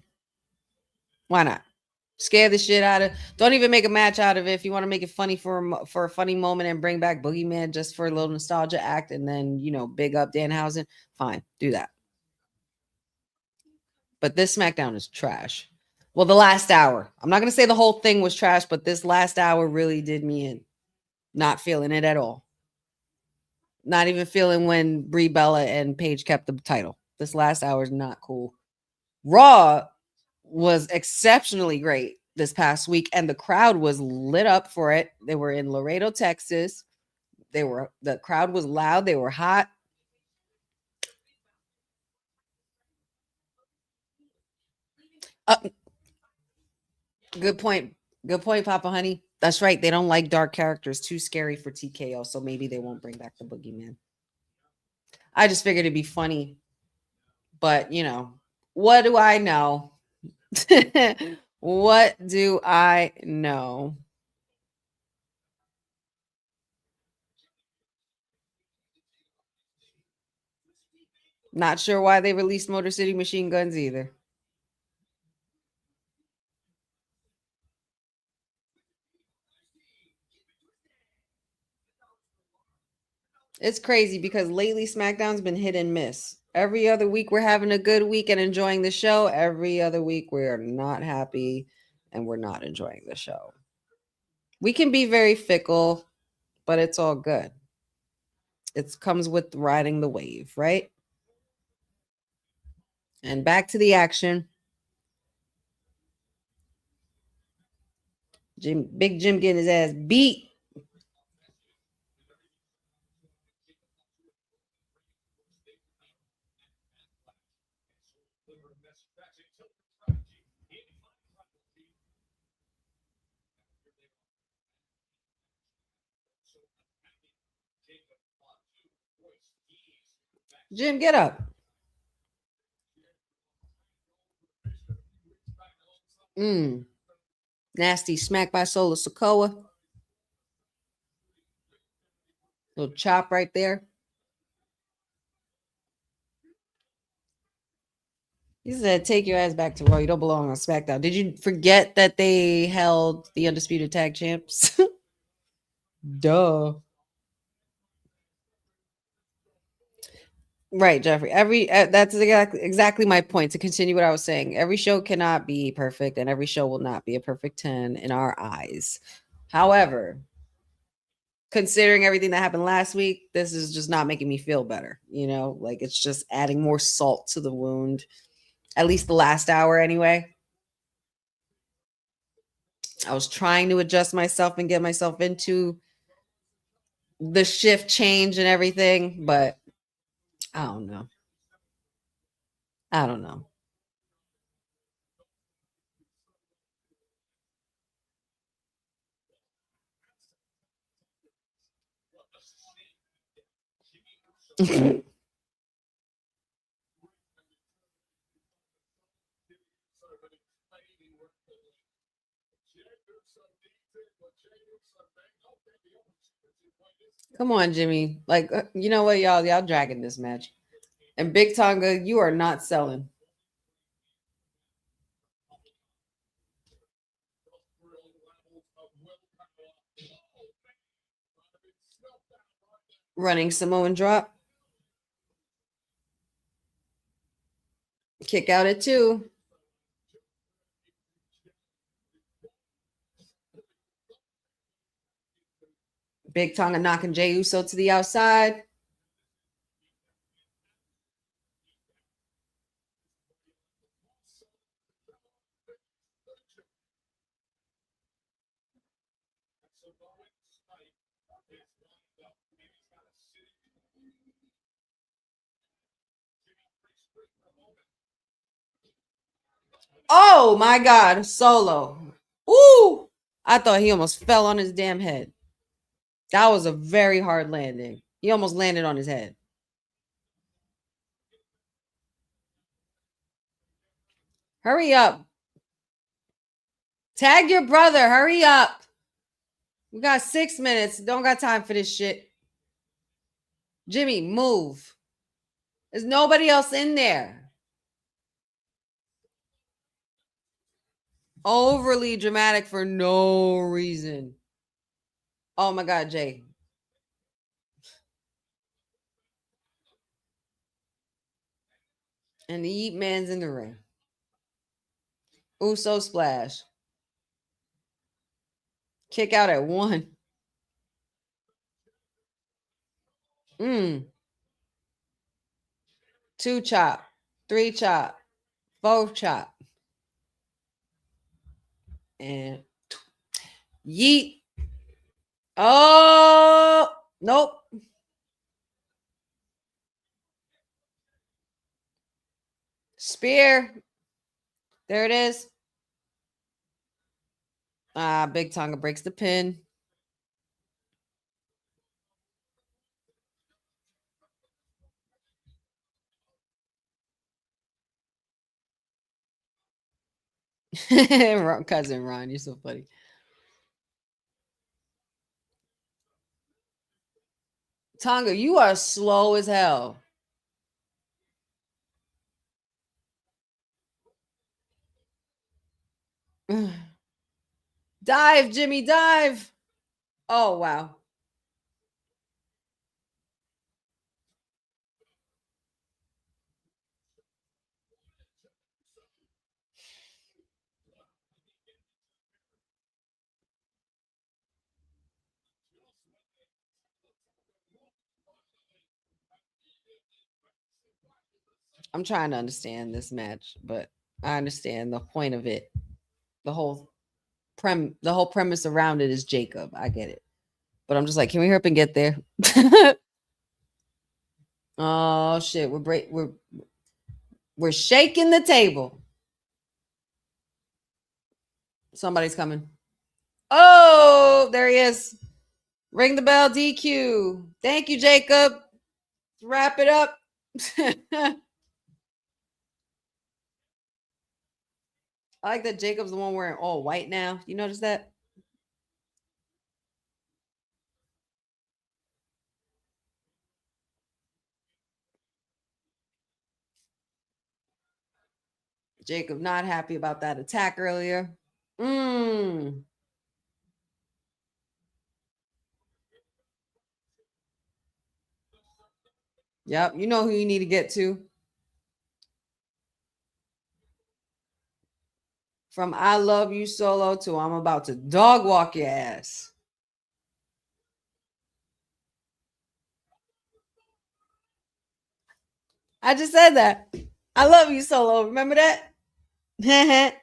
Why not? Scare the shit out of. Don't even make a match out of it. If you want to make it funny for a funny moment and bring back Boogeyman just for a little nostalgia act, and then big up Danhausen, fine, do that. But this SmackDown is trash. Well, the last hour. I'm not gonna say the whole thing was trash, but this last hour really did me in. Not feeling it at all. Not even feeling when Brie Bella and Paige kept the title. This last hour is not cool. Raw was exceptionally great this past week, and the crowd was lit up for it. They were in Laredo, Texas. The crowd was loud. They were hot. Good point. Good point, Papa Honey. That's right. They don't like dark characters. Too scary for TKO. So maybe they won't bring back the Boogeyman. I just figured it'd be funny. But, what do I know? What do I know? Not sure why they released Motor City Machine Guns either. It's crazy because lately SmackDown's been hit and miss. Every other week we're having a good week and enjoying the show. Every other week we're not happy and we're not enjoying the show. We can be very fickle, but it's all good. It comes with riding the wave, right? And back to the action. Big Jim getting his ass beat. Jim, get up. Nasty smack by Solo Sikoa. Little chop right there. He said, take your ass back to Raw. You don't belong on SmackDown. Did you forget that they held the Undisputed Tag Champs? Duh. Right, Jeffrey. That's exactly my point. To continue what I was saying, every show cannot be perfect, and every show will not be a perfect 10 in our eyes. However, considering everything that happened last week, this is just not making me feel better. Like it's just adding more salt to the wound. At least the last hour anyway. I was trying to adjust myself and get myself into the shift change and everything, but I don't know. I don't know. Come on, Jimmy. Like, you know what, y'all dragging this match. And Big Tonga, you are not selling. Running Samoan drop. Kick out at 2. Big Tonga knocking Jey Uso to the outside. Oh my God, Solo. Ooh, I thought he almost fell on his damn head. That was a very hard landing. He almost landed on his head. Hurry up. Tag your brother. Hurry up. We got 6 minutes. Don't got time for this shit. Jimmy, move. There's nobody else in there. Overly dramatic for no reason. Oh my God, Jay. And the Yeet Man's in the ring. Uso splash. Kick out at 1. 2 chop. 3 chop. 4 chop. And yeet. Oh, nope. Spear. There it is. Big Tonga breaks the pin. Cousin Ron, you're so funny. Tonga, you are slow as hell. Dive, Jimmy, dive. Oh, wow. I'm trying to understand this match, but I understand the point of it. The whole premise around it is Jacob. I get it. But I'm just like, can we hurry up and get there? Oh shit, we're shaking the table. Somebody's coming. Oh, there he is. Ring the bell, DQ. Thank you, Jacob. Let's wrap it up. I like that Jacob's the one wearing all white now. You notice that? Jacob not happy about that attack earlier. Yep, you know who you need to get to. From I love you Solo to I'm about to dog walk your ass. I just said that. I love you, Solo. Remember that? Headbutt,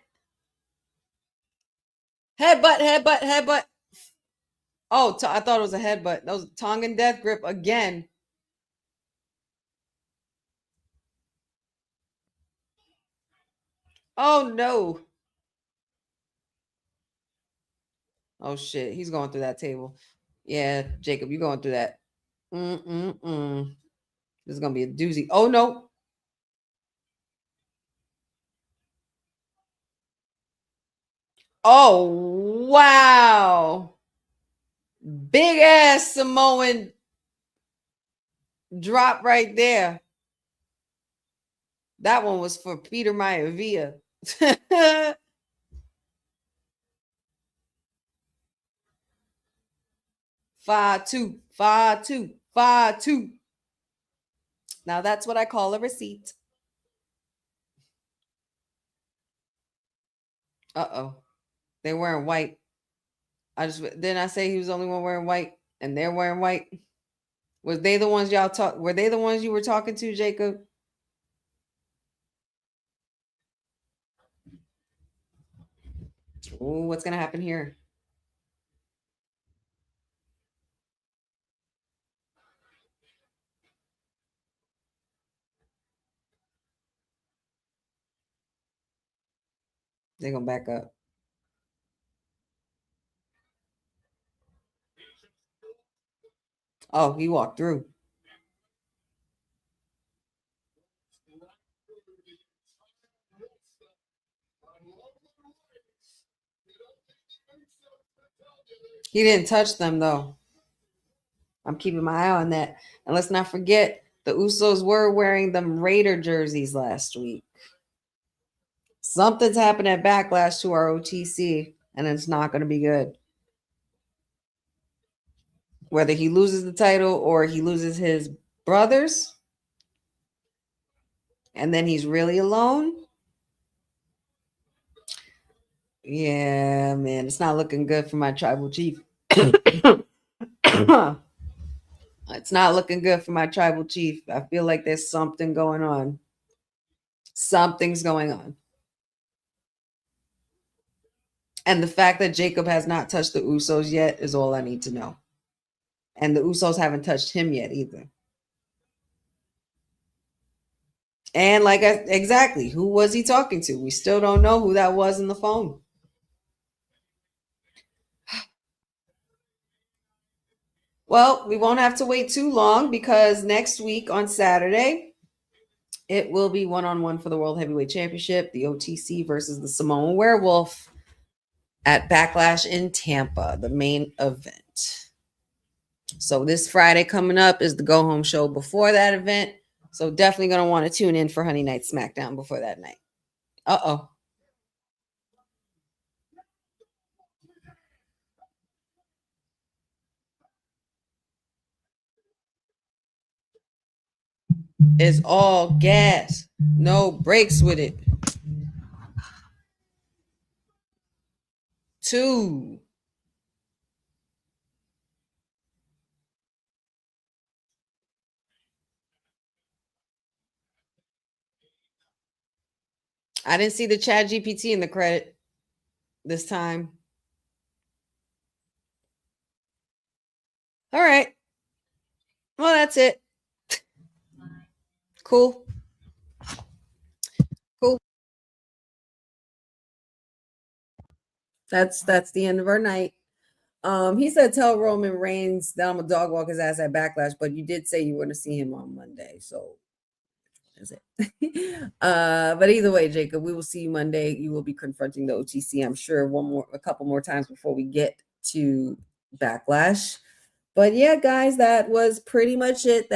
headbutt, headbutt. Oh, I thought it was a headbutt. That was a Tongan death grip again. Oh, no. Oh, shit. He's going through that table. Yeah, Jacob, you going through that. This is going to be a doozy. Oh, no. Oh, wow. Big ass Samoan drop right there. That one was for Peter Maivia. 5-2, 5-2, 5-2. Now that's what I call a receipt. Uh-oh. They're wearing white. Didn't I say he was the only one wearing white? And they're wearing white. Was they the ones were they the ones you were talking to, Jacob? Ooh, what's gonna happen here? They're gonna back up. Oh, he walked through. He didn't touch them though. I'm keeping my eye on that. And let's not forget, the Usos were wearing them Raider jerseys last week. Something's happened at Backlash to our OTC, and it's not going to be good. Whether he loses the title or he loses his brothers, and then he's really alone. Yeah, man, it's not looking good for my tribal chief. It's not looking good for my tribal chief. I feel like there's something going on. Something's going on. And the fact that Jacob has not touched the Usos yet is all I need to know. And the Usos haven't touched him yet either. And exactly, who was he talking to? We still don't know who that was in the phone. Well, we won't have to wait too long because next week on Saturday, it will be one-on-one for the World Heavyweight Championship, the OTC versus the Samoan Werewolf at Backlash in Tampa, the main event. So this Friday coming up is the go-home show before that event. So definitely going to want to tune in for Honey Night SmackDown before that night. Uh-oh. It's all gas. No brakes with it. 2. I didn't see the ChatGPT in the credit this time. All right. Well, that's it. Cool. Cool. That's the end of our night. He said tell Roman Reigns that I'm gonna dog walk his ass at Backlash, but you did say you want to see him on Monday, so that's it. But either way, Jacob, we will see you Monday. You will be confronting the OTC, I'm sure, a couple more times before we get to Backlash. But yeah, guys, that was pretty much it.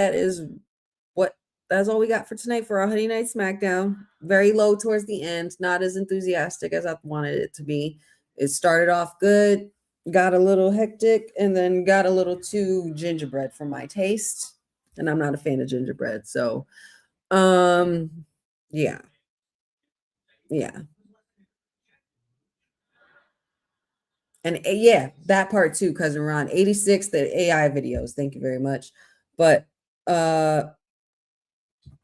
That's all we got for tonight for our Honey Night SmackDown. Very low towards the end, not as enthusiastic as I wanted it to be. It started off good, got a little hectic, and then got a little too gingerbread for my taste. And I'm not a fan of gingerbread. So, yeah. And yeah, that part too, Cousin Ron. 86, the AI videos. Thank you very much. But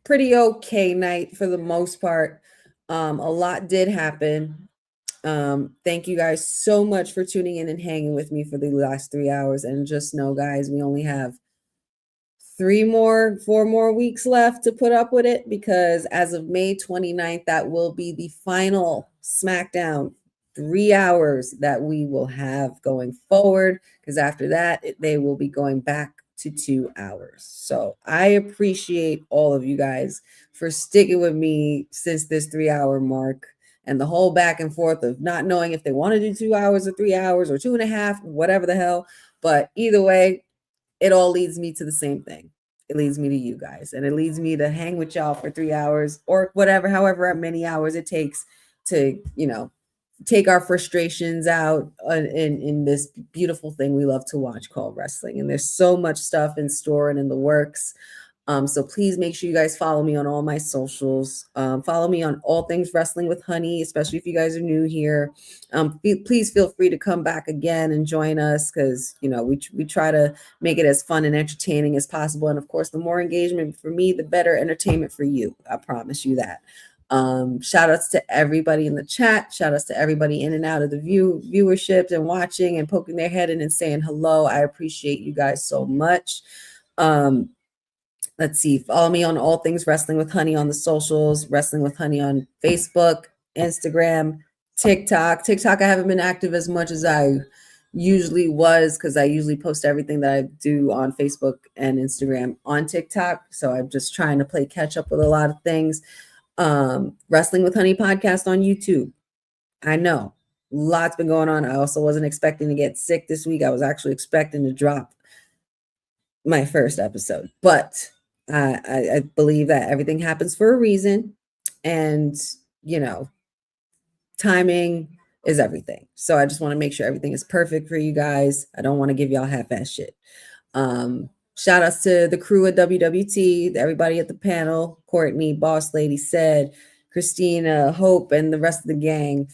pretty okay night for the most part. A lot did happen. Thank you guys so much for tuning in and hanging with me for the last 3 hours. And just know, guys, we only have 4 more weeks left to put up with it, because as of May 29th, that will be the final SmackDown 3 hours that we will have going forward, because after that, they will be going back to 2 hours. So I appreciate all of you guys for sticking with me since this 3-hour mark, and the whole back and forth of not knowing if they want to do 2 hours or 3 hours or 2.5, whatever the hell. But either way, it all leads me to the same thing. It leads me to you guys, and it leads me to hang with y'all for 3 hours or whatever, however many hours it takes to, take our frustrations out in this beautiful thing we love to watch called wrestling. And there's so much stuff in store and in the works. So please make sure you guys follow me on all my socials. Follow me on All Things Wrestling with Honey, especially if you guys are new here. Please feel free to come back again and join us, because we try to make it as fun and entertaining as possible. And of course, the more engagement for me, the better entertainment for you. I promise you that. Shout outs to everybody in the chat. Shout outs to everybody in and out of the viewership and watching and poking their head in and saying hello. I appreciate you guys so much. Let's see. Follow me on All Things Wrestling with Honey on the socials. Wrestling with Honey on Facebook, Instagram, TikTok. TikTok, I haven't been active as much as I usually was, because I usually post everything that I do on Facebook and Instagram on TikTok. So I'm just trying to play catch up with a lot of things. Wrestling with Honey podcast on YouTube. I know lots been going on. I also wasn't expecting to get sick this week. I was actually expecting to drop my first episode, but I believe that everything happens for a reason, and timing is everything. So I just want to make sure everything is perfect for you guys. I don't want to give y'all half-ass shit. Shout outs to the crew at WWT, everybody at the panel, Courtney, Boss Lady, Ced, Christina, Hope, and the rest of the gang,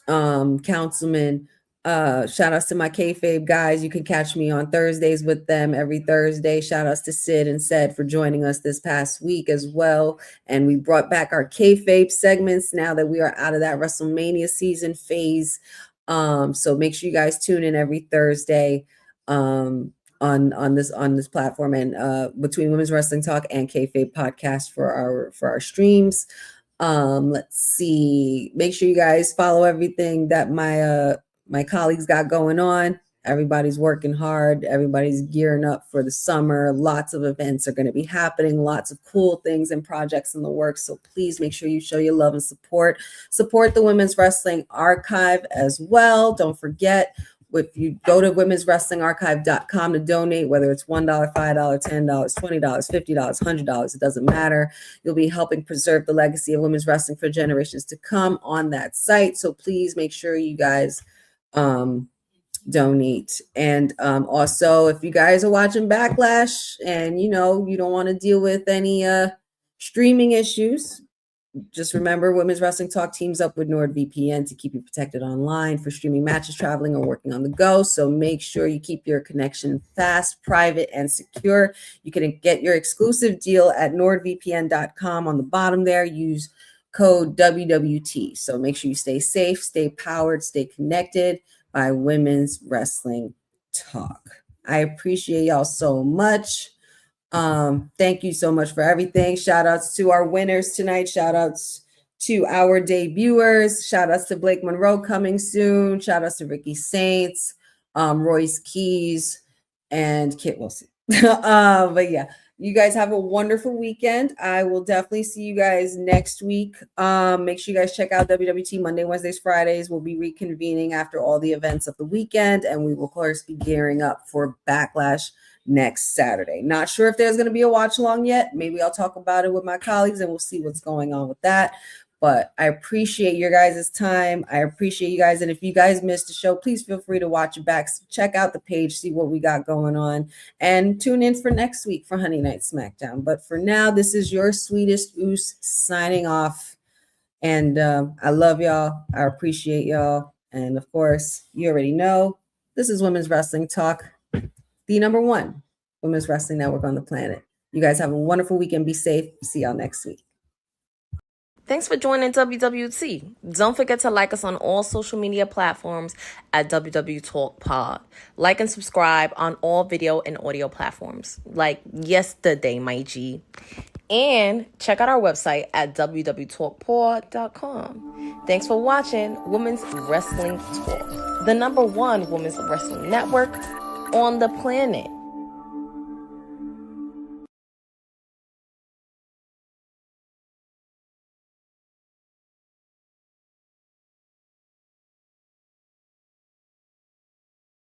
Councilman. Shout outs to my kayfabe guys. You can catch me on Thursdays with them every Thursday. Shout outs to Sid and Ced for joining us this past week as well. And we brought back our kayfabe segments now that we are out of that WrestleMania season phase. So make sure you guys tune in every Thursday on this platform, and between Women's Wrestling Talk and Kayfabe Podcast for our streams. Let's see. Make sure you guys follow everything that my colleagues got going on. Everybody's working hard. Everybody's gearing up for the summer. Lots of events are going to be happening. Lots of cool things and projects in the works. So please make sure you show your love and support. Support the Women's Wrestling Archive as well. Don't forget, if you go to womenswrestlingarchive.com to donate, whether it's $1, $5, $10, $20, $50, $100, it doesn't matter. You'll be helping preserve the legacy of women's wrestling for generations to come on that site. So please make sure you guys donate. And also, if you guys are watching Backlash and you don't want to deal with any streaming issues, just remember, Women's Wrestling Talk teams up with NordVPN to keep you protected online for streaming matches, traveling, or working on the go. So make sure you keep your connection fast, private, and secure. You can get your exclusive deal at nordvpn.com. On the bottom there, use code WWT. So make sure you stay safe, stay powered, stay connected by Women's Wrestling Talk. I appreciate y'all so much. Thank you so much for everything. Shout outs to our winners tonight. Shout outs to our debuters. Shout outs to Blake Monroe coming soon. Shout outs to Ricky Saints, Royce Keys, and Kit Wilson. But yeah, you guys have a wonderful weekend. I will definitely see you guys next week. Make sure you guys check out WWT Monday, Wednesdays, Fridays. We'll be reconvening after all the events of the weekend, and we will, of course, be gearing up for Backlash next Saturday. Not sure if there's going to be a watch along yet. Maybe I'll talk about it with my colleagues and we'll see what's going on with that. But I appreciate your guys' time. I appreciate you guys. And if you guys missed the show, please feel free to watch it back. Check out the page, see what we got going on, and tune in for next week for Honey Night SmackDown. But for now, this is your sweetest Oos signing off. And I love y'all. I appreciate y'all. And of course, you already know, this is Women's Wrestling Talk, the #1 women's wrestling network on the planet. You guys have a wonderful weekend. Be safe. See y'all next week. Thanks for joining WWT. Don't forget to like us on all social media platforms at WW Talk Pod. Like and subscribe on all video and audio platforms, like yesterday, my G. And check out our website at www.talkpod.com. Thanks for watching Women's Wrestling Talk, the #1 women's wrestling network on the planet.